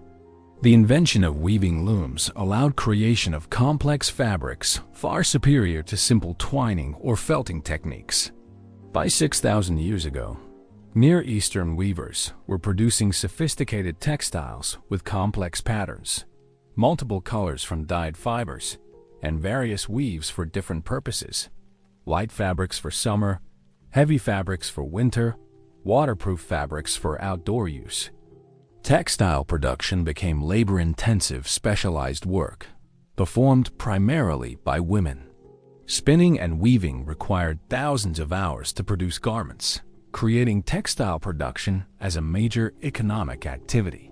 The invention of weaving looms allowed creation of complex fabrics far superior to simple twining or felting techniques. By 6,000 years ago, Near Eastern weavers were producing sophisticated textiles with complex patterns, multiple colors from dyed fibers, and various weaves for different purposes. Light fabrics for summer, heavy fabrics for winter, waterproof fabrics for outdoor use. Textile production became labor-intensive, specialized work, performed primarily by women. Spinning and weaving required thousands of hours to produce garments, creating textile production as a major economic activity.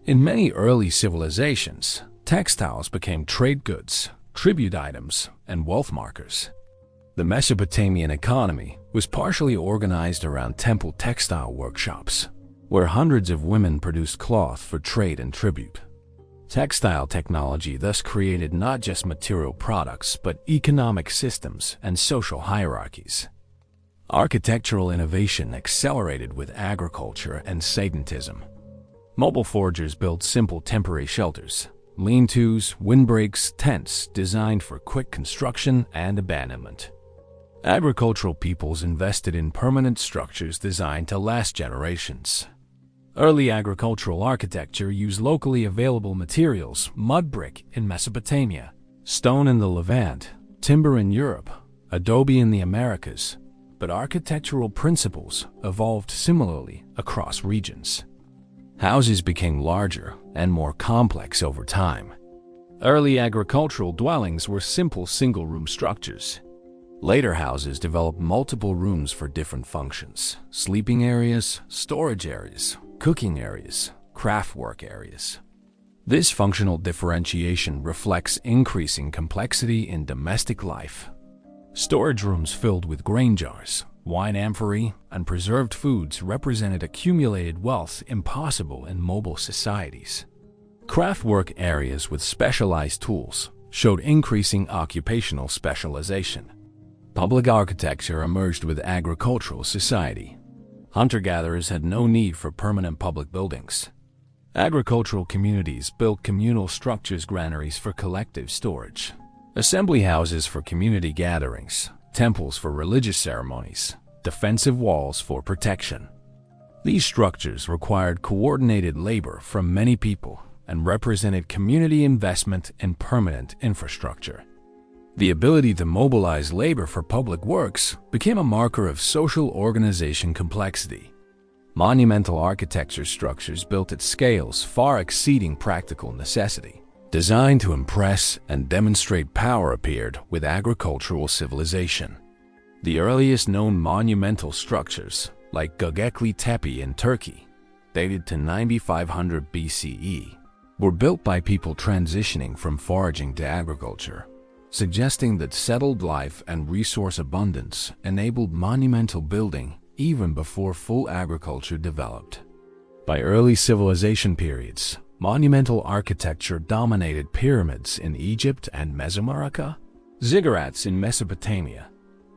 In many early civilizations, textiles became trade goods, tribute items, and wealth markers. The Mesopotamian economy was partially organized around temple textile workshops, where hundreds of women produced cloth for trade and tribute. Textile technology thus created not just material products, but economic systems and social hierarchies. Architectural innovation accelerated with agriculture and sedentism. Mobile forgers built simple temporary shelters, lean-tos, windbreaks, tents designed for quick construction and abandonment. Agricultural peoples invested in permanent structures designed to last generations. Early agricultural architecture used locally available materials: mud brick in Mesopotamia, stone in the Levant, timber in Europe, adobe in the Americas, but architectural principles evolved similarly across regions. Houses became larger and more complex over time. Early agricultural dwellings were simple single-room structures. Later houses developed multiple rooms for different functions: sleeping areas, storage areas, cooking areas, craftwork areas. This functional differentiation reflects increasing complexity in domestic life. Storage rooms filled with grain jars, wine amphorae, and preserved foods represented accumulated wealth impossible in mobile societies. Craftwork areas with specialized tools showed increasing occupational specialization. Public architecture emerged with agricultural society. Hunter-gatherers had no need for permanent public buildings. Agricultural communities built communal structures: granaries for collective storage, assembly houses for community gatherings, temples for religious ceremonies, defensive walls for protection. These structures required coordinated labor from many people and represented community investment in permanent infrastructure. The ability to mobilize labor for public works became a marker of social organization complexity. Monumental architecture structures built at scales far exceeding practical necessity, designed to impress and demonstrate power, appeared with agricultural civilization. The earliest known monumental structures, like Göbekli Tepe in Turkey, dated to 9500 BCE, were built by people transitioning from foraging to agriculture, suggesting that settled life and resource abundance enabled monumental building even before full agriculture developed. By early civilization periods, monumental architecture dominated: pyramids in Egypt and Mesoamerica, ziggurats in Mesopotamia,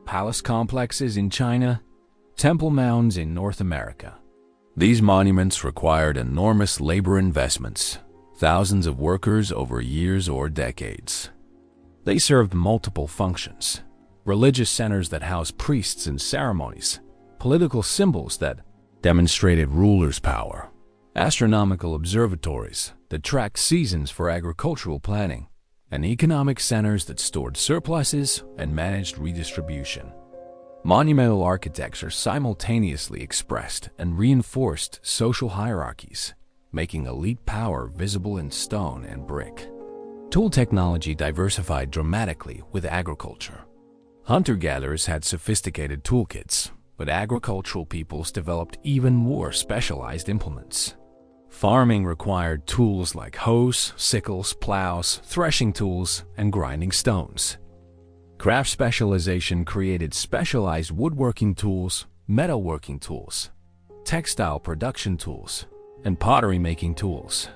palace complexes in China, temple mounds in North America. These monuments required enormous labor investments, thousands of workers over years or decades. They served multiple functions: religious centers that housed priests and ceremonies, political symbols that demonstrated rulers' power, astronomical observatories that tracked seasons for agricultural planning, and economic centers that stored surpluses and managed redistribution. Monumental architecture simultaneously expressed and reinforced social hierarchies, making elite power visible in stone and brick. Tool technology diversified dramatically with agriculture. Hunter-gatherers had sophisticated toolkits, but agricultural peoples developed even more specialized implements. Farming required tools like hoes, sickles, plows, threshing tools, and grinding stones. Craft specialization created specialized woodworking tools, metalworking tools, textile production tools, and pottery-making tools.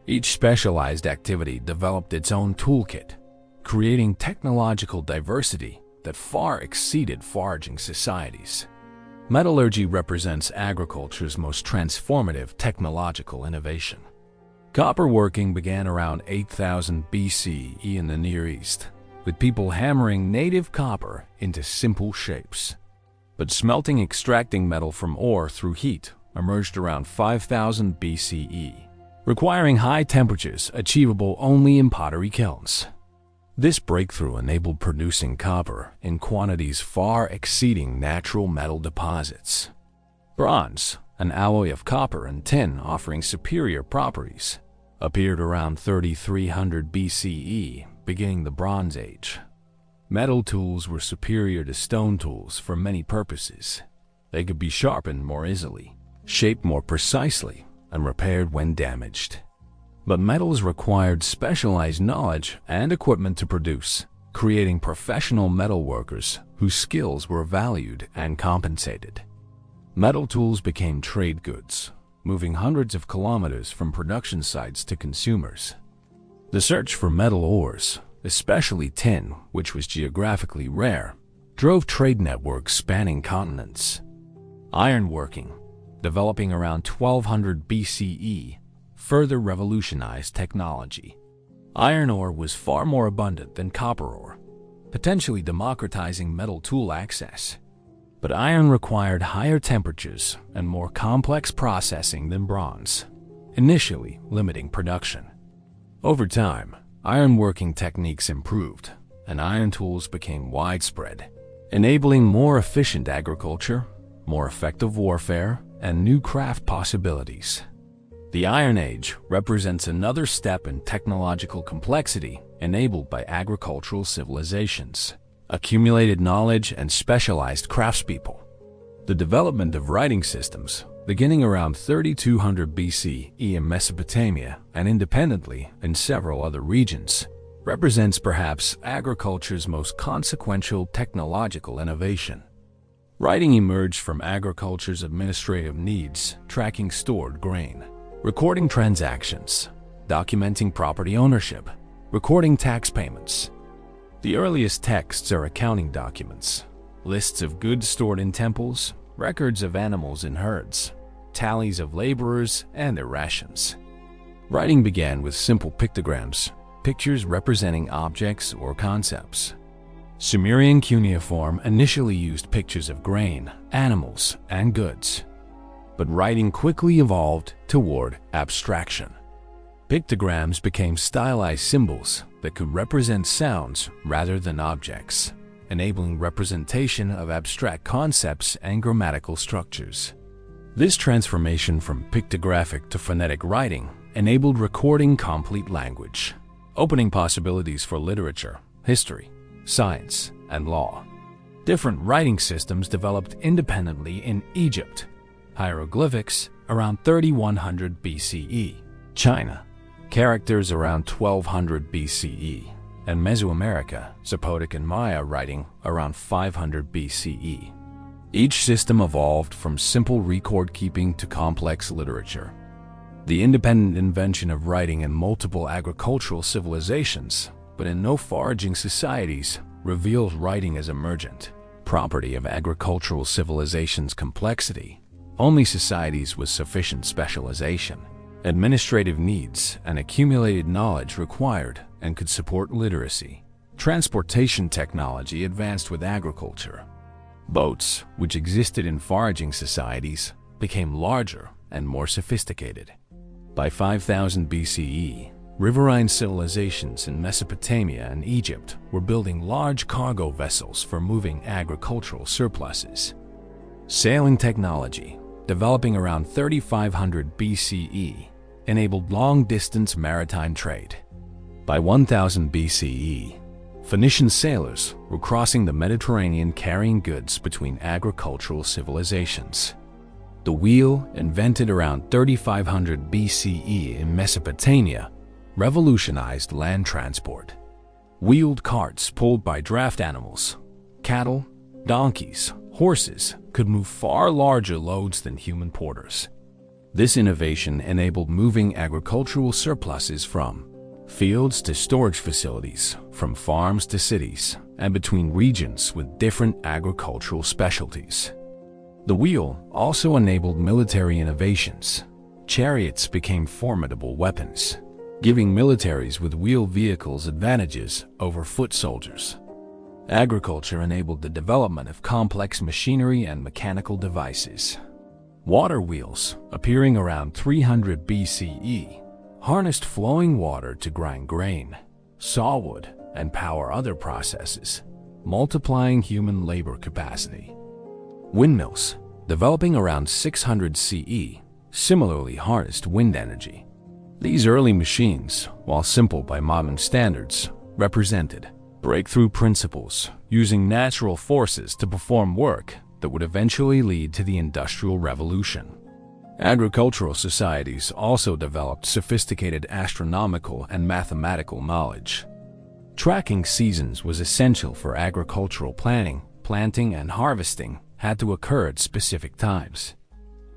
Each specialized activity developed its own toolkit, creating technological diversity that far exceeded foraging societies. Metallurgy represents agriculture's most transformative technological innovation. Copper working began around 8000 BCE in the Near East, with people hammering native copper into simple shapes. But smelting, extracting metal from ore through heat, emerged around 5000 BCE, requiring high temperatures achievable only in pottery kilns. This breakthrough enabled producing copper in quantities far exceeding natural metal deposits. Bronze, an alloy of copper and tin offering superior properties, appeared around 3300 BCE, beginning the Bronze Age. Metal tools were superior to stone tools for many purposes. They could be sharpened more easily, shaped more precisely, and repaired when damaged. But metals required specialized knowledge and equipment to produce, creating professional metal workers whose skills were valued and compensated. Metal tools became trade goods, moving hundreds of kilometers from production sites to consumers. The search for metal ores, especially tin, which was geographically rare, drove trade networks spanning continents. Ironworking, developing around 1200 BCE, further revolutionized technology. Iron ore was far more abundant than copper ore, potentially democratizing metal tool access. But iron required higher temperatures and more complex processing than bronze, initially limiting production. Over time, ironworking techniques improved, and iron tools became widespread, enabling more efficient agriculture, more effective warfare, and new craft possibilities. The Iron Age represents another step in technological complexity enabled by agricultural civilizations, accumulated knowledge, and specialized craftspeople. The development of writing systems, beginning around 3200 BCE in Mesopotamia and independently in several other regions, represents perhaps agriculture's most consequential technological innovation. Writing emerged from agriculture's administrative needs, tracking stored grain, recording transactions, documenting property ownership, recording tax payments. The earliest texts are accounting documents, lists of goods stored in temples, records of animals in herds, tallies of laborers and their rations. Writing began with simple pictograms, pictures representing objects or concepts. Sumerian cuneiform initially used pictures of grain, animals, and goods. But writing quickly evolved toward abstraction. Pictograms became stylized symbols that could represent sounds rather than objects, enabling representation of abstract concepts and grammatical structures. This transformation from pictographic to phonetic writing enabled recording complete language, opening possibilities for literature, history, science, and law. Different writing systems developed independently in Egypt, hieroglyphics around 3100 BCE, China, characters around 1200 BCE, and Mesoamerica, Zapotec and Maya writing around 500 BCE. Each system evolved from simple record-keeping to complex literature. The independent invention of writing in multiple agricultural civilizations, but in no foraging societies, reveals writing as emergent, property of agricultural civilizations' complexity. Only societies with sufficient specialization, administrative needs, and accumulated knowledge required and could support literacy. Transportation technology advanced with agriculture. Boats, which existed in foraging societies, became larger and more sophisticated. By 5000 BCE, riverine civilizations in Mesopotamia and Egypt were building large cargo vessels for moving agricultural surpluses. Sailing technology, developing around 3500 BCE, enabled long-distance maritime trade. By 1000 BCE, Phoenician sailors were crossing the Mediterranean carrying goods between agricultural civilizations. The wheel, invented around 3500 BCE in Mesopotamia, revolutionized land transport. Wheeled carts pulled by draft animals, cattle, donkeys, horses could move far larger loads than human porters. This innovation enabled moving agricultural surpluses from fields to storage facilities, from farms to cities, and between regions with different agricultural specialties. The wheel also enabled military innovations. Chariots became formidable weapons, giving militaries with wheeled vehicles advantages over foot soldiers. Agriculture enabled the development of complex machinery and mechanical devices. Water wheels, appearing around 300 BCE, harnessed flowing water to grind grain, saw wood, and power other processes, multiplying human labor capacity. Windmills, developing around 600 CE, similarly harnessed wind energy. These early machines, while simple by modern standards, represented breakthrough principles using natural forces to perform work that would eventually lead to the Industrial Revolution. Agricultural societies also developed sophisticated astronomical and mathematical knowledge. Tracking seasons was essential for agricultural planning. Planting and harvesting had to occur at specific times.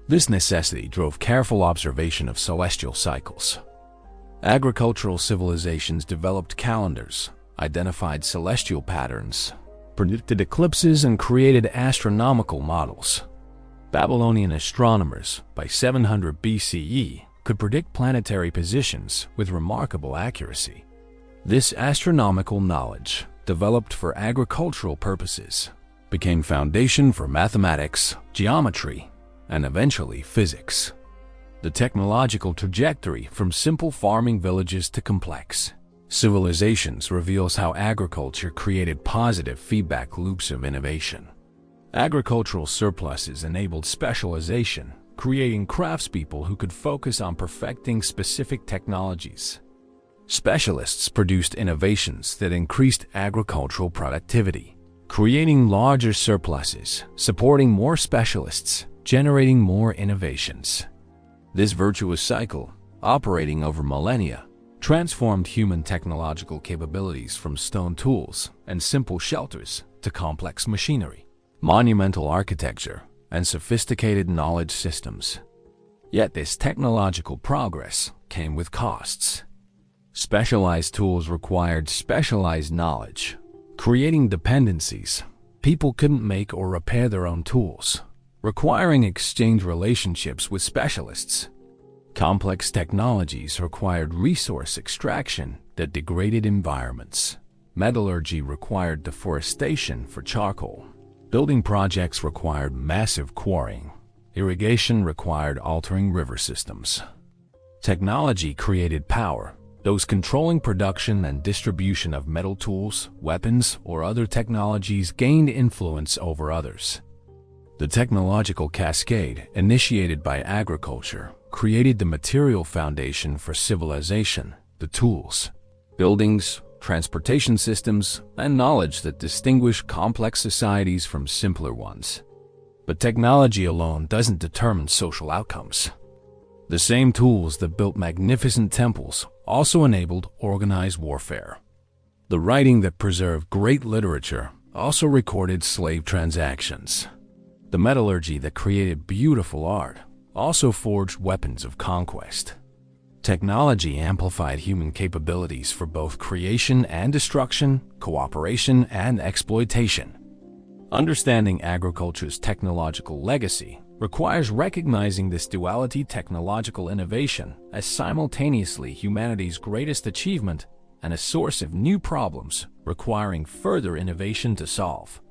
This necessity drove careful observation of celestial cycles. Agricultural civilizations developed calendars, identified celestial patterns, predicted eclipses, and created astronomical models. Babylonian astronomers, by 700 BCE, could predict planetary positions with remarkable accuracy. This astronomical knowledge, developed for agricultural purposes, became foundation for mathematics, geometry, and eventually physics. The technological trajectory from simple farming villages to complex civilizations reveals how agriculture created positive feedback loops of innovation. Agricultural surpluses enabled specialization, creating craftspeople who could focus on perfecting specific technologies. Specialists produced innovations that increased agricultural productivity, creating larger surpluses, supporting more specialists, generating more innovations. This virtuous cycle, operating over millennia, transformed human technological capabilities from stone tools and simple shelters to complex machinery, monumental architecture, and sophisticated knowledge systems. Yet this technological progress came with costs. Specialized tools required specialized knowledge, creating dependencies. People couldn't make or repair their own tools, requiring exchange relationships with specialists. Complex technologies required resource extraction that degraded environments. Metallurgy required deforestation for charcoal. Building projects required massive quarrying. Irrigation required altering river systems. Technology created power. Those controlling production and distribution of metal tools, weapons, or other technologies gained influence over others. The technological cascade, initiated by agriculture, created the material foundation for civilization, the tools, buildings, transportation systems, and knowledge that distinguish complex societies from simpler ones. But technology alone doesn't determine social outcomes. The same tools that built magnificent temples also enabled organized warfare. The writing that preserved great literature also recorded slave transactions. The metallurgy that created beautiful art also forged weapons of conquest. Technology amplified human capabilities for both creation and destruction, cooperation and exploitation. Understanding agriculture's technological legacy requires recognizing this duality: technological innovation as simultaneously humanity's greatest achievement and a source of new problems requiring further innovation to solve.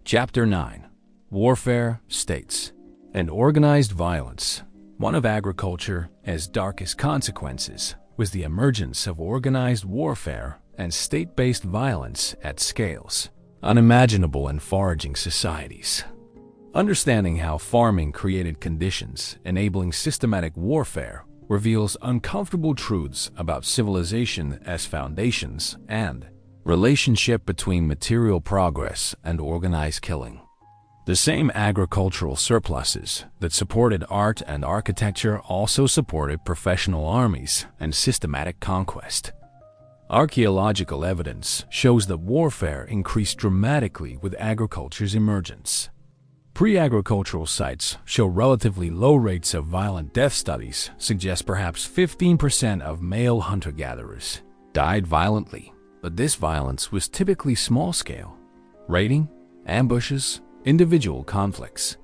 Chapter 9. Warfare, States, and Organized Violence. One of agriculture as darkest consequences was the emergence of organized warfare and state-based violence at scales unimaginable in foraging societies. Understanding how farming created conditions enabling systematic warfare reveals uncomfortable truths about civilization as foundations and relationship between material progress and organized killing. The same agricultural surpluses that supported art and architecture also supported professional armies and systematic conquest. Archaeological evidence shows that warfare increased dramatically with agriculture's emergence. Pre-agricultural sites show relatively low rates of violent death. Studies suggest perhaps 15% of male hunter-gatherers died violently, but this violence was typically small-scale: raiding, ambushes, individual conflicts.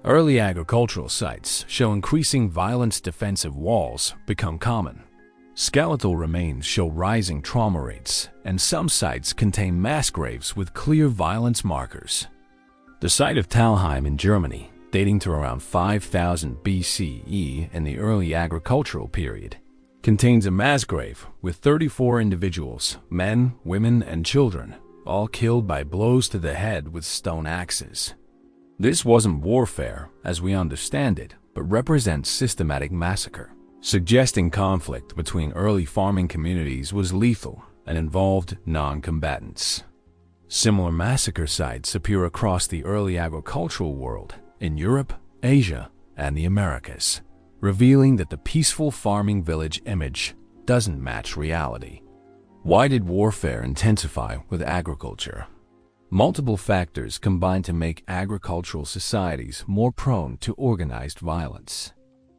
Early agricultural sites show increasing violence. Defensive walls become common. Skeletal remains show rising trauma rates, and some sites contain mass graves with clear violence markers. The site of Talheim in Germany, dating to around 5000 BCE in the early agricultural period, contains a mass grave with 34 individuals, men, women, and children, all killed by blows to the head with stone axes. This wasn't warfare as we understand it, but represents systematic massacre, suggesting conflict between early farming communities was lethal and involved non-combatants. Similar massacre sites appear across the early agricultural world in Europe, Asia, and the Americas, revealing that the peaceful farming village image doesn't match reality. Why did warfare intensify with agriculture? Multiple factors combine to make agricultural societies more prone to organized violence.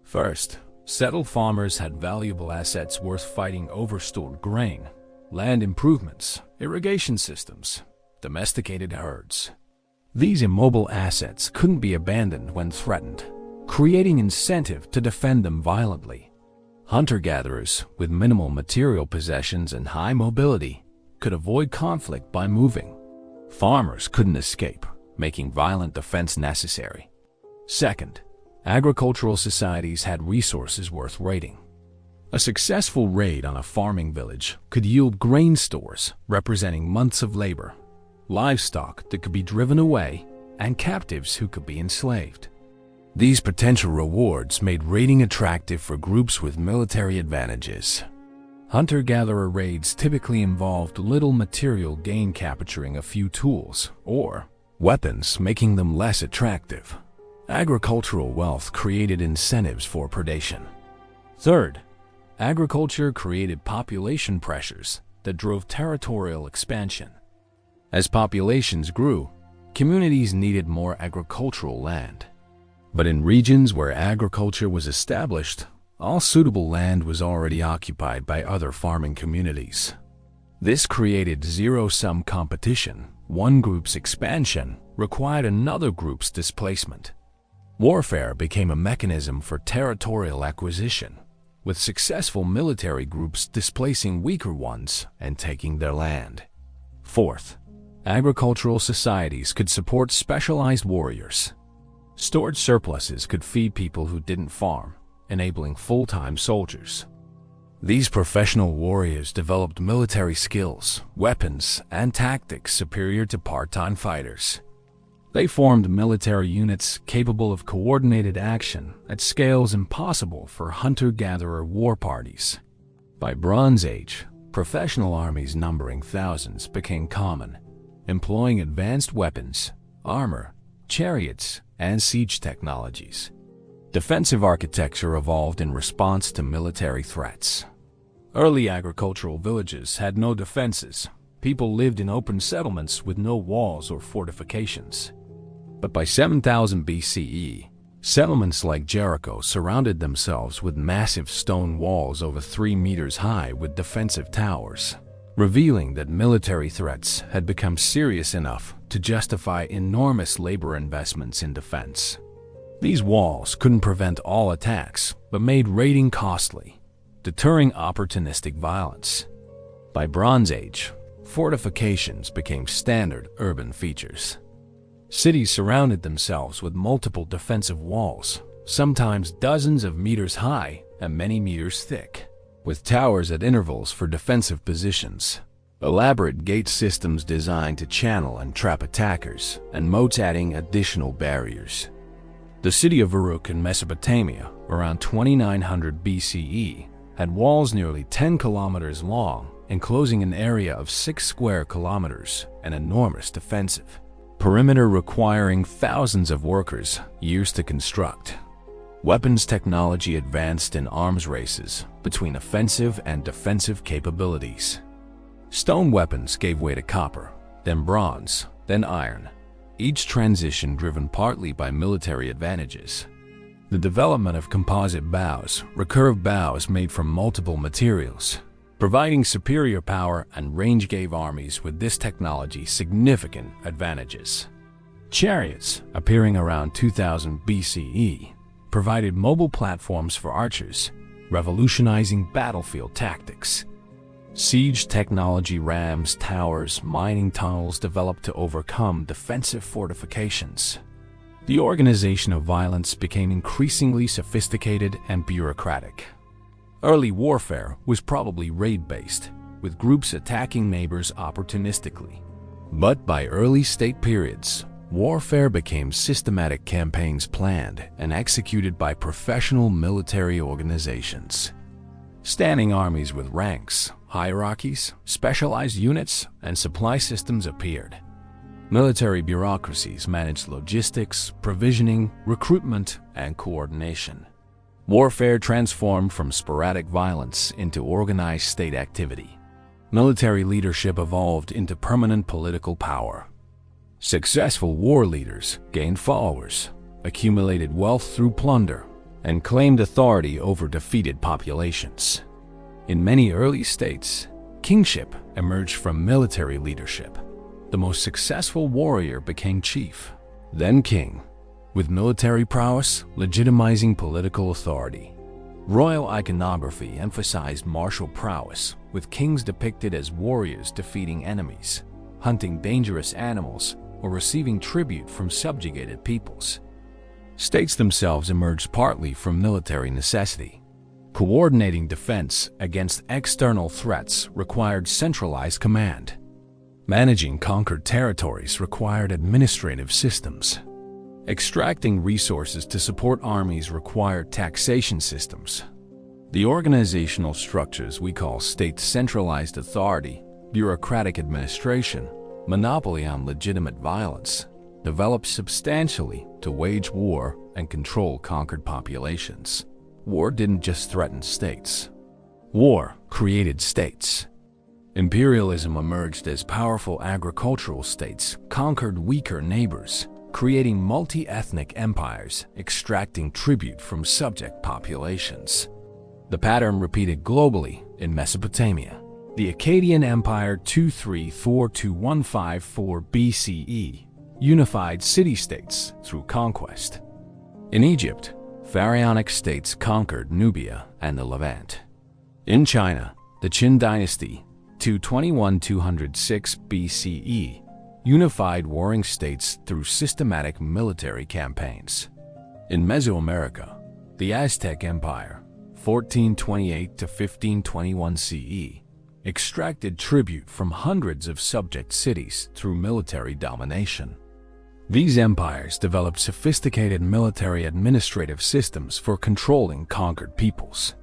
First, settled farmers had valuable assets worth fighting over: stored grain, land improvements, irrigation systems, domesticated herds. These immobile assets couldn't be abandoned when threatened, creating incentive to defend them violently. Hunter-gatherers with minimal material possessions and high mobility could avoid conflict by moving. Farmers couldn't escape, making violent defense necessary. Second, agricultural societies had resources worth raiding. A successful raid on a farming village could yield grain stores representing months of labor, livestock that could be driven away, and captives who could be enslaved. These potential rewards made raiding attractive for groups with military advantages. Hunter-gatherer raids typically involved little material gain, capturing a few tools or weapons, making them less attractive. Agricultural wealth created incentives for predation. Third, agriculture created population pressures that drove territorial expansion. As populations grew, communities needed more agricultural land. But in regions where agriculture was established, all suitable land was already occupied by other farming communities. This created zero-sum competition. One group's expansion required another group's displacement. Warfare became a mechanism for territorial acquisition, with successful military groups displacing weaker ones and taking their land. Fourth, agricultural societies could support specialized warriors. Stored surpluses could feed people who didn't farm, enabling full-time soldiers. These professional warriors developed military skills, weapons, and tactics superior to part-time fighters. They formed military units capable of coordinated action at scales impossible for hunter-gatherer war parties. By Bronze Age, professional armies numbering thousands became common, employing advanced weapons, armor, chariots, and siege technologies. Defensive architecture evolved in response to military threats. Early agricultural villages had no defenses. People lived in open settlements with no walls or fortifications. But by 7000 BCE, settlements like Jericho surrounded themselves with massive stone walls over 3 meters high with defensive towers, revealing that military threats had become serious enough to justify enormous labor investments in defense. These walls couldn't prevent all attacks, but made raiding costly, deterring opportunistic violence. By Bronze Age, fortifications became standard urban features. Cities surrounded themselves with multiple defensive walls, sometimes dozens of meters high and many meters thick, with towers at intervals for defensive positions. Elaborate gate systems designed to channel and trap attackers, and moats adding additional barriers. The city of Uruk in Mesopotamia, around 2900 BCE, had walls nearly 10 kilometers long, enclosing an area of 6 square kilometers, an enormous defensive perimeter requiring thousands of workers, years to construct. Weapons technology advanced in arms races between offensive and defensive capabilities. Stone weapons gave way to copper, then bronze, then iron, each transition driven partly by military advantages. The development of composite bows, recurved bows made from multiple materials, providing superior power and range gave armies with this technology significant advantages. Chariots, appearing around 2000 BCE, provided mobile platforms for archers, revolutionizing battlefield tactics. Siege technology, rams, towers, mining tunnels developed to overcome defensive fortifications. The organization of violence became increasingly sophisticated and bureaucratic. Early warfare was probably raid-based, with groups attacking neighbors opportunistically. But by early state periods, warfare became systematic campaigns planned and executed by professional military organizations. Standing armies with ranks, hierarchies, specialized units, and supply systems appeared. Military bureaucracies managed logistics, provisioning, recruitment, and coordination. Warfare transformed from sporadic violence into organized state activity. Military leadership evolved into permanent political power. Successful war leaders gained followers, accumulated wealth through plunder, and claimed authority over defeated populations. In many early states, kingship emerged from military leadership. The most successful warrior became chief, then king, with military prowess legitimizing political authority. Royal iconography emphasized martial prowess, with kings depicted as warriors defeating enemies, hunting dangerous animals, or receiving tribute from subjugated peoples. States themselves emerged partly from military necessity. Coordinating defense against external threats required centralized command. Managing conquered territories required administrative systems. Extracting resources to support armies required taxation systems. The organizational structures we call state centralized authority, bureaucratic administration, monopoly on legitimate violence, developed substantially to wage war and control conquered populations. War didn't just threaten states. War created states. Imperialism emerged as powerful agricultural states conquered weaker neighbors, creating multi-ethnic empires, extracting tribute from subject populations. The pattern repeated globally in Mesopotamia. The Akkadian Empire 234–154 BCE unified city-states through conquest. In Egypt, pharaonic states conquered Nubia and the Levant. In China, the Qin dynasty 221–206 BCE unified warring states through systematic military campaigns. In Mesoamerica, the Aztec Empire 1428–1521 CE extracted tribute from hundreds of subject cities through military domination. These empires developed sophisticated military administrative systems for controlling conquered peoples.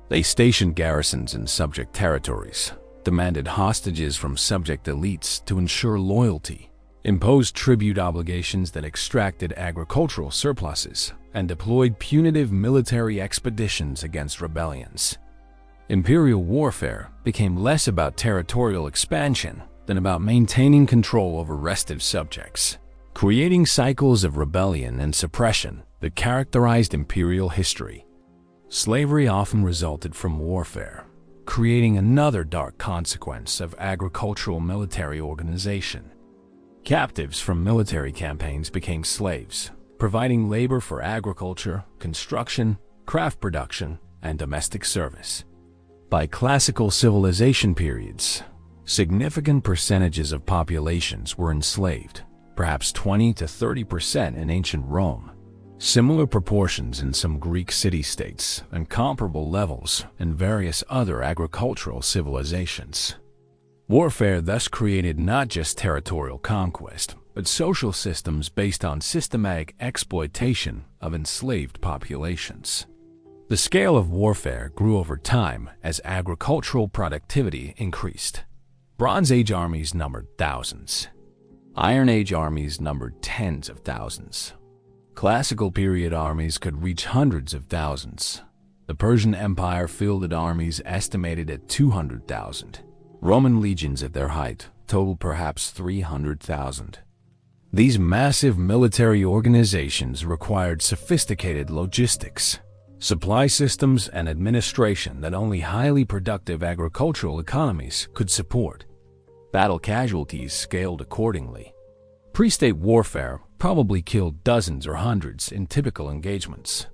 They stationed garrisons in subject territories, demanded hostages from subject elites to ensure loyalty, imposed tribute obligations that extracted agricultural surpluses, and deployed punitive military expeditions against rebellions. Imperial warfare became less about territorial expansion than about maintaining control over restive subjects, creating cycles of rebellion and suppression that characterized imperial history. Slavery often resulted from warfare, creating another dark consequence of agricultural military organization. Captives from military campaigns became slaves, providing labor for agriculture, construction, craft production, and domestic service. By classical civilization periods, significant percentages of populations were enslaved, perhaps 20 to 30% in ancient Rome. Similar proportions in some Greek city-states and comparable levels in various other agricultural civilizations. Warfare thus created not just territorial conquest, but social systems based on systematic exploitation of enslaved populations. The scale of warfare grew over time as agricultural productivity increased. Bronze Age armies numbered thousands. Iron Age armies numbered tens of thousands. Classical period armies could reach hundreds of thousands. The Persian Empire fielded armies estimated at 200,000. Roman legions at their height totaled perhaps 300,000. These massive military organizations required sophisticated logistics, supply systems, and administration that only highly productive agricultural economies could support. Battle casualties scaled accordingly. Pre-state warfare probably killed dozens or hundreds in typical engagements.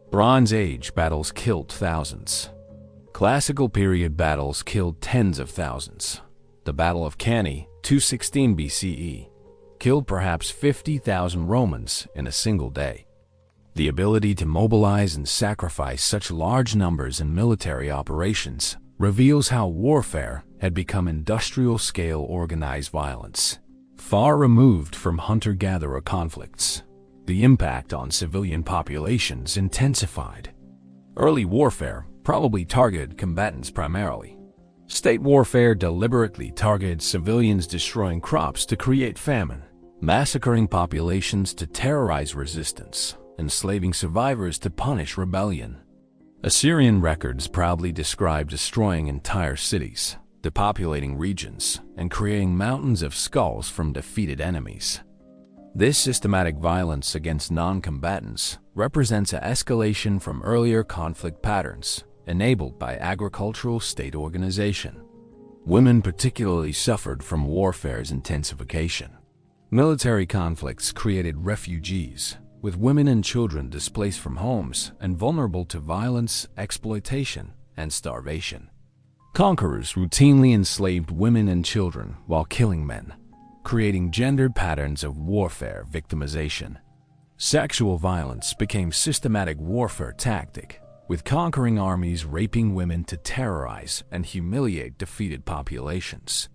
Bronze Age battles killed thousands. Classical period battles killed tens of thousands. The Battle of Cannae, 216 BCE, killed perhaps 50,000 Romans in a single day. The ability to mobilize and sacrifice such large numbers in military operations reveals how warfare had become industrial-scale organized violence. Far removed from hunter-gatherer conflicts, the impact on civilian populations intensified. Early warfare probably targeted combatants primarily. State warfare deliberately targeted civilians, destroying crops to create famine, massacring populations to terrorize resistance, enslaving survivors to punish rebellion. Assyrian records proudly describe destroying entire cities, depopulating regions, and creating mountains of skulls from defeated enemies. This systematic violence against non-combatants represents an escalation from earlier conflict patterns enabled by agricultural state organization. Women particularly suffered from warfare's intensification. Military conflicts created refugees, with women and children displaced from homes and vulnerable to violence, exploitation, and starvation. Conquerors routinely enslaved women and children while killing men, creating gendered patterns of warfare victimization. Sexual violence became systematic warfare tactic, with conquering armies raping women to terrorize and humiliate defeated populations.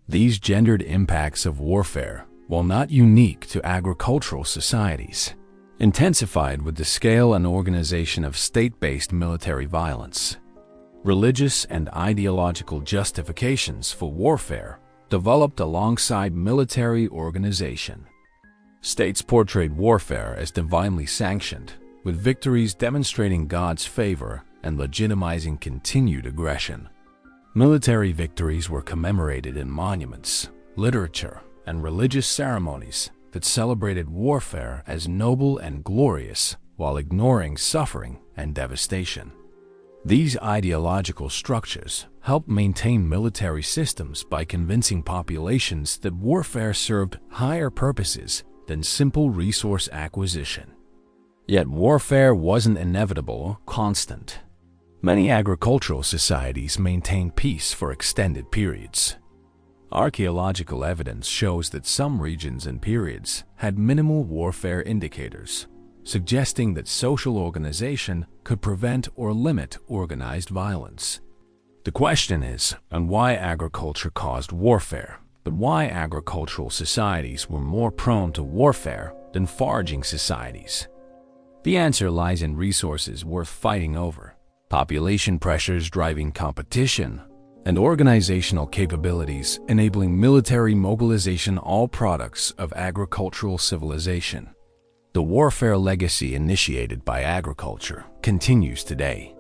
These gendered impacts of warfare, while not unique to agricultural societies, intensified with the scale and organization of state-based military violence. Religious and ideological justifications for warfare developed alongside military organization. States portrayed warfare as divinely sanctioned, with victories demonstrating God's favor and legitimizing continued aggression. Military victories were commemorated in monuments, literature, and religious ceremonies that celebrated warfare as noble and glorious while ignoring suffering and devastation. These ideological structures helped maintain military systems by convincing populations that warfare served higher purposes than simple resource acquisition. Yet warfare wasn't inevitable or constant. Many agricultural societies maintained peace for extended periods. Archaeological evidence shows that some regions and periods had minimal warfare indicators, suggesting that social organization could prevent or limit organized violence. The question is, not why agriculture caused warfare, but why agricultural societies were more prone to warfare than foraging societies. The answer lies in resources worth fighting over, population pressures driving competition, and organizational capabilities enabling military mobilization, all products of agricultural civilization. The warfare legacy initiated by agriculture continues today.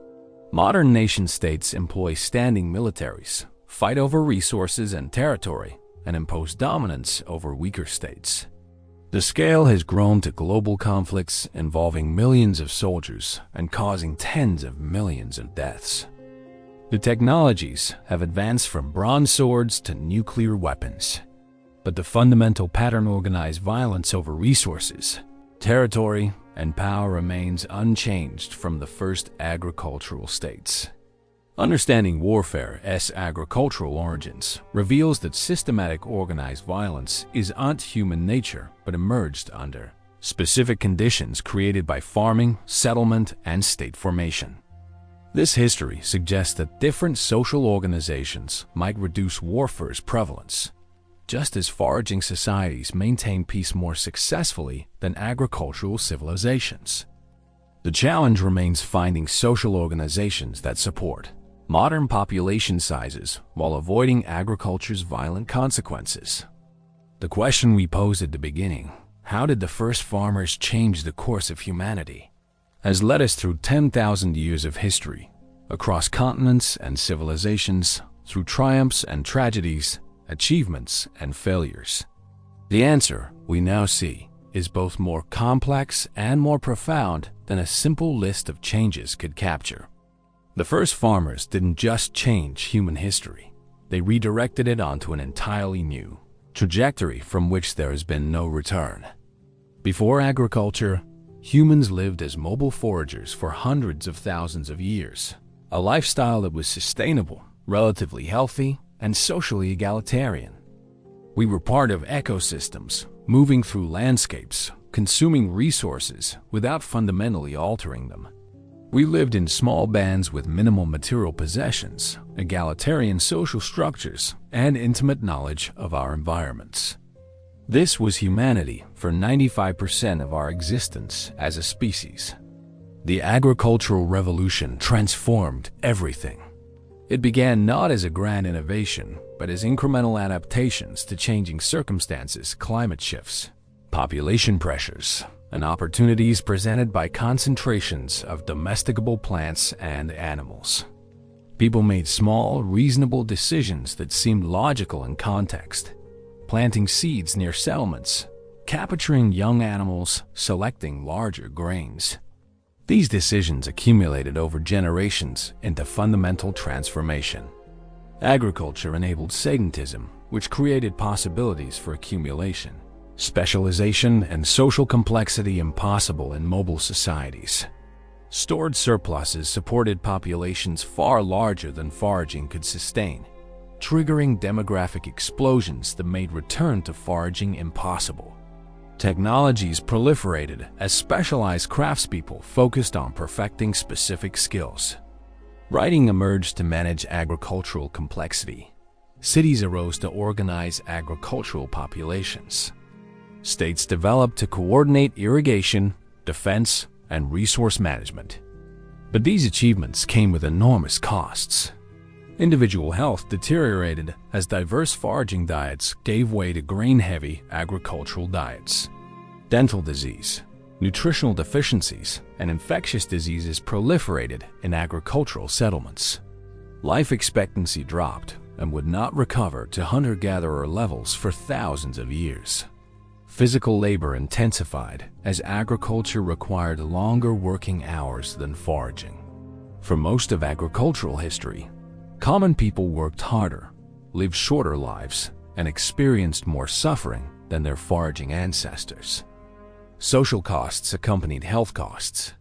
Modern nation-states employ standing militaries, fight over resources and territory, and impose dominance over weaker states. The scale has grown to global conflicts involving millions of soldiers and causing tens of millions of deaths. The technologies have advanced from bronze swords to nuclear weapons, but the fundamental pattern, organized violence over resources, territory, and power, remains unchanged from the first agricultural states. Understanding warfare's agricultural origins reveals that systematic organized violence is not human nature but emerged under specific conditions created by farming, settlement, and state formation. This history suggests that different social organizations might reduce warfare's prevalence, just as foraging societies maintain peace more successfully than agricultural civilizations. The challenge remains finding social organizations that support modern population sizes while avoiding agriculture's violent consequences. The question we posed at the beginning, how did the first farmers change the course of humanity, has led us through 10,000 years of history, across continents and civilizations, through triumphs and tragedies, achievements and failures. The answer, we now see, is both more complex and more profound than a simple list of changes could capture. The first farmers didn't just change human history, they redirected it onto an entirely new trajectory from which there has been no return. Before agriculture, humans lived as mobile foragers for hundreds of thousands of years, a lifestyle that was sustainable, relatively healthy, and socially egalitarian. We were part of ecosystems, moving through landscapes, consuming resources without fundamentally altering them. We lived in small bands with minimal material possessions, egalitarian social structures, and intimate knowledge of our environments. This was humanity for 95% of our existence as a species. The agricultural revolution transformed everything. It began not as a grand innovation, but as incremental adaptations to changing circumstances, climate shifts, population pressures, and opportunities presented by concentrations of domesticable plants and animals. People made small, reasonable decisions that seemed logical in context, planting seeds near settlements, capturing young animals, selecting larger grains. These decisions accumulated over generations into fundamental transformation. Agriculture enabled sedentism, which created possibilities for accumulation, specialization, and social complexity impossible in mobile societies. Stored surpluses supported populations far larger than foraging could sustain, triggering demographic explosions that made return to foraging impossible. Technologies proliferated as specialized craftspeople focused on perfecting specific skills. Writing emerged to manage agricultural complexity. Cities arose to organize agricultural populations. States developed to coordinate irrigation, defense, and resource management. But these achievements came with enormous costs. Individual health deteriorated as diverse foraging diets gave way to grain-heavy agricultural diets. Dental disease, nutritional deficiencies, and infectious diseases proliferated in agricultural settlements. Life expectancy dropped and would not recover to hunter-gatherer levels for thousands of years. Physical labor intensified as agriculture required longer working hours than foraging. For most of agricultural history, common people worked harder, lived shorter lives, and experienced more suffering than their foraging ancestors. Social costs accompanied health costs.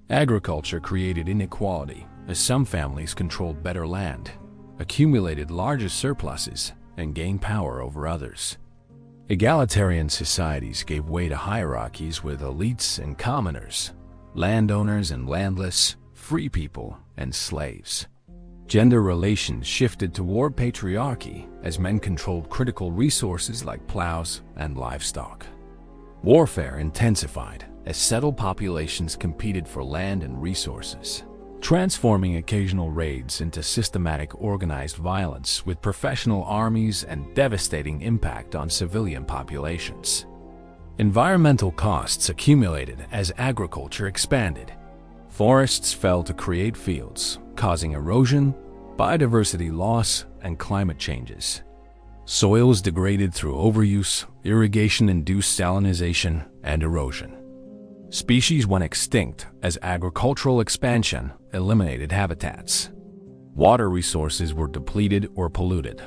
Agriculture created inequality as some families controlled better land, accumulated larger surpluses, and gained power over others. Egalitarian societies gave way to hierarchies with elites and commoners, landowners and landless, free people and slaves. Gender relations shifted toward patriarchy as men controlled critical resources like plows and livestock. Warfare intensified as settled populations competed for land and resources, transforming occasional raids into systematic organized violence with professional armies and devastating impact on civilian populations. Environmental costs accumulated as agriculture expanded. Forests fell to create fields, causing erosion, biodiversity loss, and climate changes. Soils degraded through overuse, irrigation-induced salinization, and erosion. Species went extinct as agricultural expansion eliminated habitats. Water resources were depleted or polluted.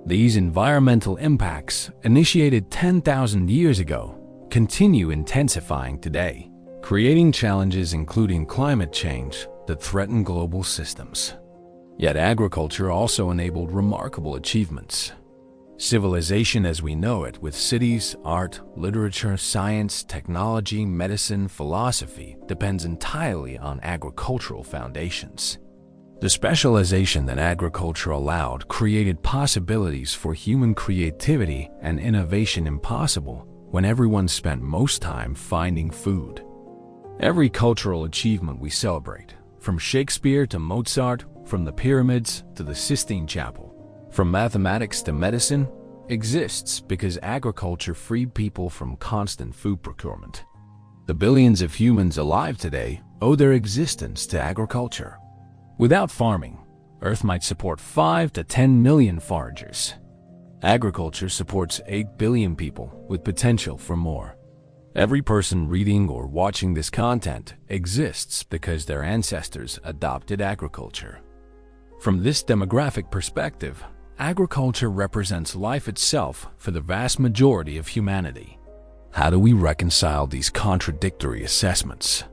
These environmental impacts, initiated 10,000 years ago, continue intensifying today, creating challenges including climate change that threaten global systems. Yet agriculture also enabled remarkable achievements. Civilization as we know it, with cities, art, literature, science, technology, medicine, philosophy, depends entirely on agricultural foundations. The specialization that agriculture allowed created possibilities for human creativity and innovation impossible when everyone spent most time finding food. Every cultural achievement we celebrate, from Shakespeare to Mozart, from the pyramids to the Sistine Chapel, from mathematics to medicine, exists because agriculture freed people from constant food procurement. The billions of humans alive today owe their existence to agriculture. Without farming, Earth might support 5 to 10 million foragers. Agriculture supports 8 billion people with potential for more. Every person reading or watching this content exists because their ancestors adopted agriculture. From this demographic perspective, agriculture represents life itself for the vast majority of humanity. How do we reconcile these contradictory assessments?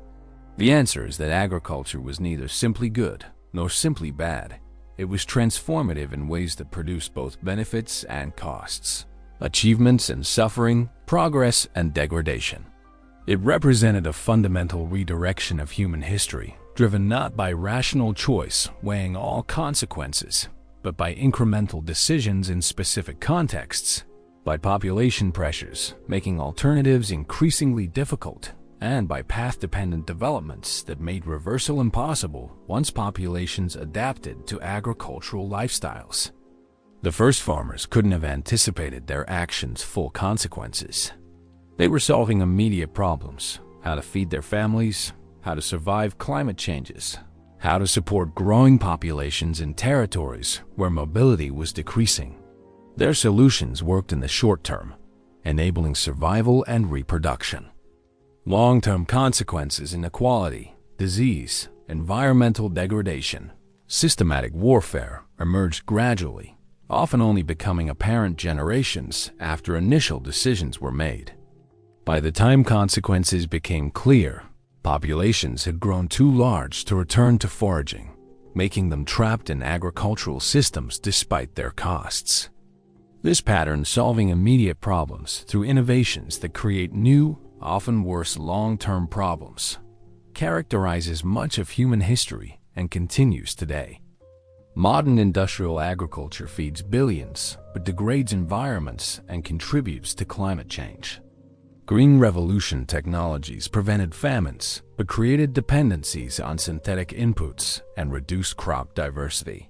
The answer is that agriculture was neither simply good nor simply bad. It was transformative in ways that produced both benefits and costs, achievements and suffering, progress and degradation. It represented a fundamental redirection of human history, driven not by rational choice weighing all consequences, but by incremental decisions in specific contexts. by population pressures making alternatives increasingly difficult, and by path-dependent developments that made reversal impossible once populations adapted to agricultural lifestyles. The first farmers couldn't have anticipated their actions' full consequences. They were solving immediate problems: how to feed their families, how to survive climate changes, how to support growing populations in territories where mobility was decreasing. Their solutions worked in the short term, enabling survival and reproduction. Long-term consequences: inequality, disease, environmental degradation, systematic warfare emerged gradually, often only becoming apparent generations after initial decisions were made. By the time consequences became clear, populations had grown too large to return to foraging, making them trapped in agricultural systems despite their costs. This pattern, solving immediate problems through innovations that create new, often worse long-term problems, characterizes much of human history and continues today. Modern industrial agriculture feeds billions, but degrades environments and contributes to climate change. Green revolution technologies prevented famines, but created dependencies on synthetic inputs and reduced crop diversity.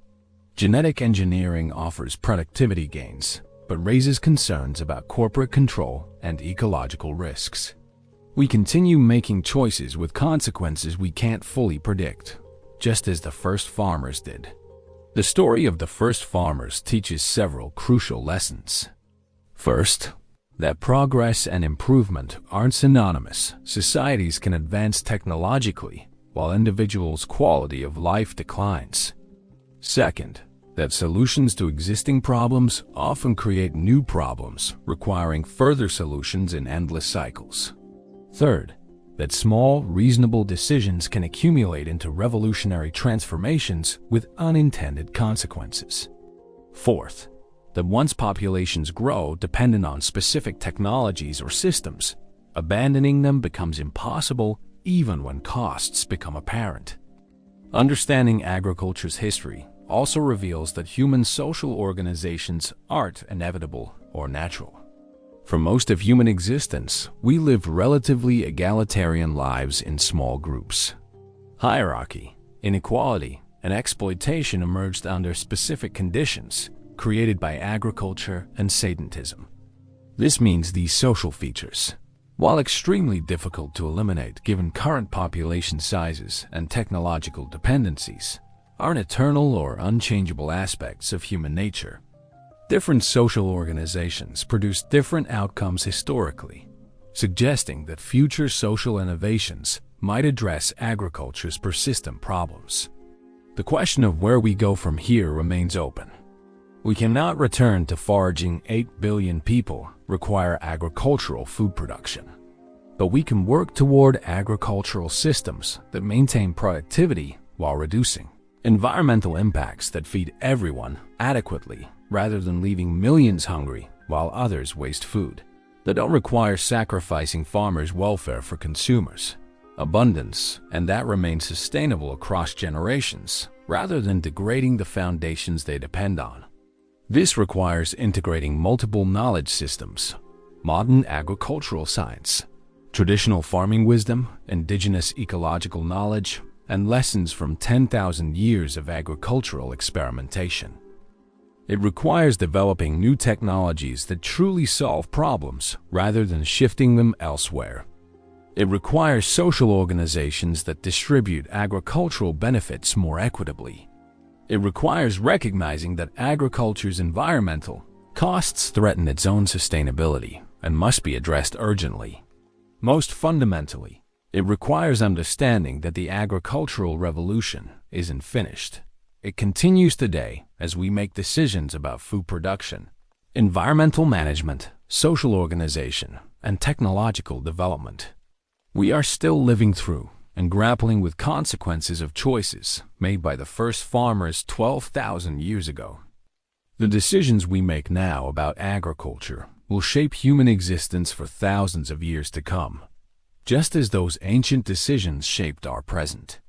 Genetic engineering offers productivity gains, but raises concerns about corporate control and ecological risks. We continue making choices with consequences we can't fully predict, just as the first farmers did. The story of the first farmers teaches several crucial lessons. First, that progress and improvement aren't synonymous. Societies can advance technologically, while individuals' quality of life declines. Second, that solutions to existing problems often create new problems, requiring further solutions in endless cycles. Third, that small, reasonable decisions can accumulate into revolutionary transformations with unintended consequences. Fourth, that once populations grow dependent on specific technologies or systems, abandoning them becomes impossible even when costs become apparent. Understanding agriculture's history also reveals that human social organizations aren't inevitable or natural. For most of human existence, we lived relatively egalitarian lives in small groups. Hierarchy, inequality, and exploitation emerged under specific conditions created by agriculture and sadism. This means these social features, while extremely difficult to eliminate given current population sizes and technological dependencies, aren't eternal or unchangeable aspects of human nature. Different social organizations produce different outcomes historically, suggesting that future social innovations might address agriculture's persistent problems. The question of where we go from here remains open. We cannot return to foraging 8 billion people require agricultural food production. But we can work toward agricultural systems that maintain productivity while reducing environmental impacts that feed everyone adequately rather than leaving millions hungry while others waste food. That don't require sacrificing farmers' welfare for consumers' abundance, and that remains sustainable across generations rather than degrading the foundations they depend on. This requires integrating multiple knowledge systems: modern agricultural science, traditional farming wisdom, indigenous ecological knowledge, and lessons from 10,000 years of agricultural experimentation. It requires developing new technologies that truly solve problems rather than shifting them elsewhere. It requires social organizations that distribute agricultural benefits more equitably. It requires recognizing that agriculture's environmental costs threaten its own sustainability and must be addressed urgently. Most fundamentally, it requires understanding that the agricultural revolution isn't finished. It continues today as we make decisions about food production, environmental management, social organization, and technological development. We are still living through and grappling with consequences of choices made by the first farmers 12,000 years ago. The decisions we make now about agriculture will shape human existence for thousands of years to come, just as those ancient decisions shaped our present.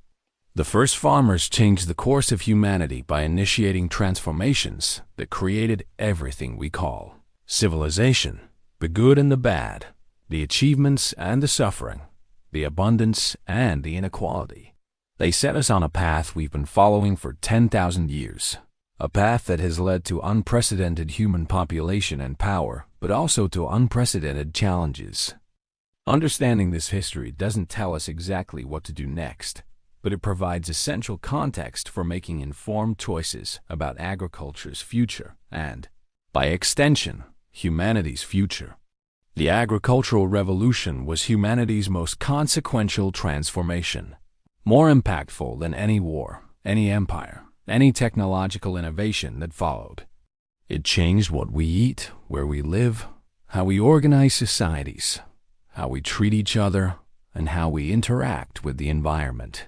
The first farmers changed the course of humanity by initiating transformations that created everything we call Civilization, the good and the bad, the achievements and the suffering, the abundance and the inequality. They set us on a path we've been following for 10,000 years, a path that has led to unprecedented human population and power, but also to unprecedented challenges. Understanding this history doesn't tell us exactly what to do next, but it provides essential context for making informed choices about agriculture's future and, by extension, humanity's future. The agricultural revolution was humanity's most consequential transformation, more impactful than any war, any empire, any technological innovation that followed. It changed what we eat, where we live, how we organize societies, how we treat each other, and how we interact with the environment.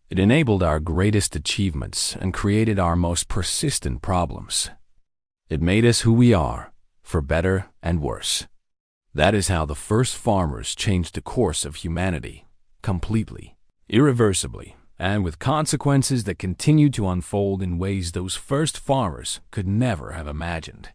It enabled our greatest achievements and created our most persistent problems. It made us who we are, for better and worse. That is how the first farmers changed the course of humanity, completely, irreversibly, and with consequences that continue to unfold in ways those first farmers could never have imagined.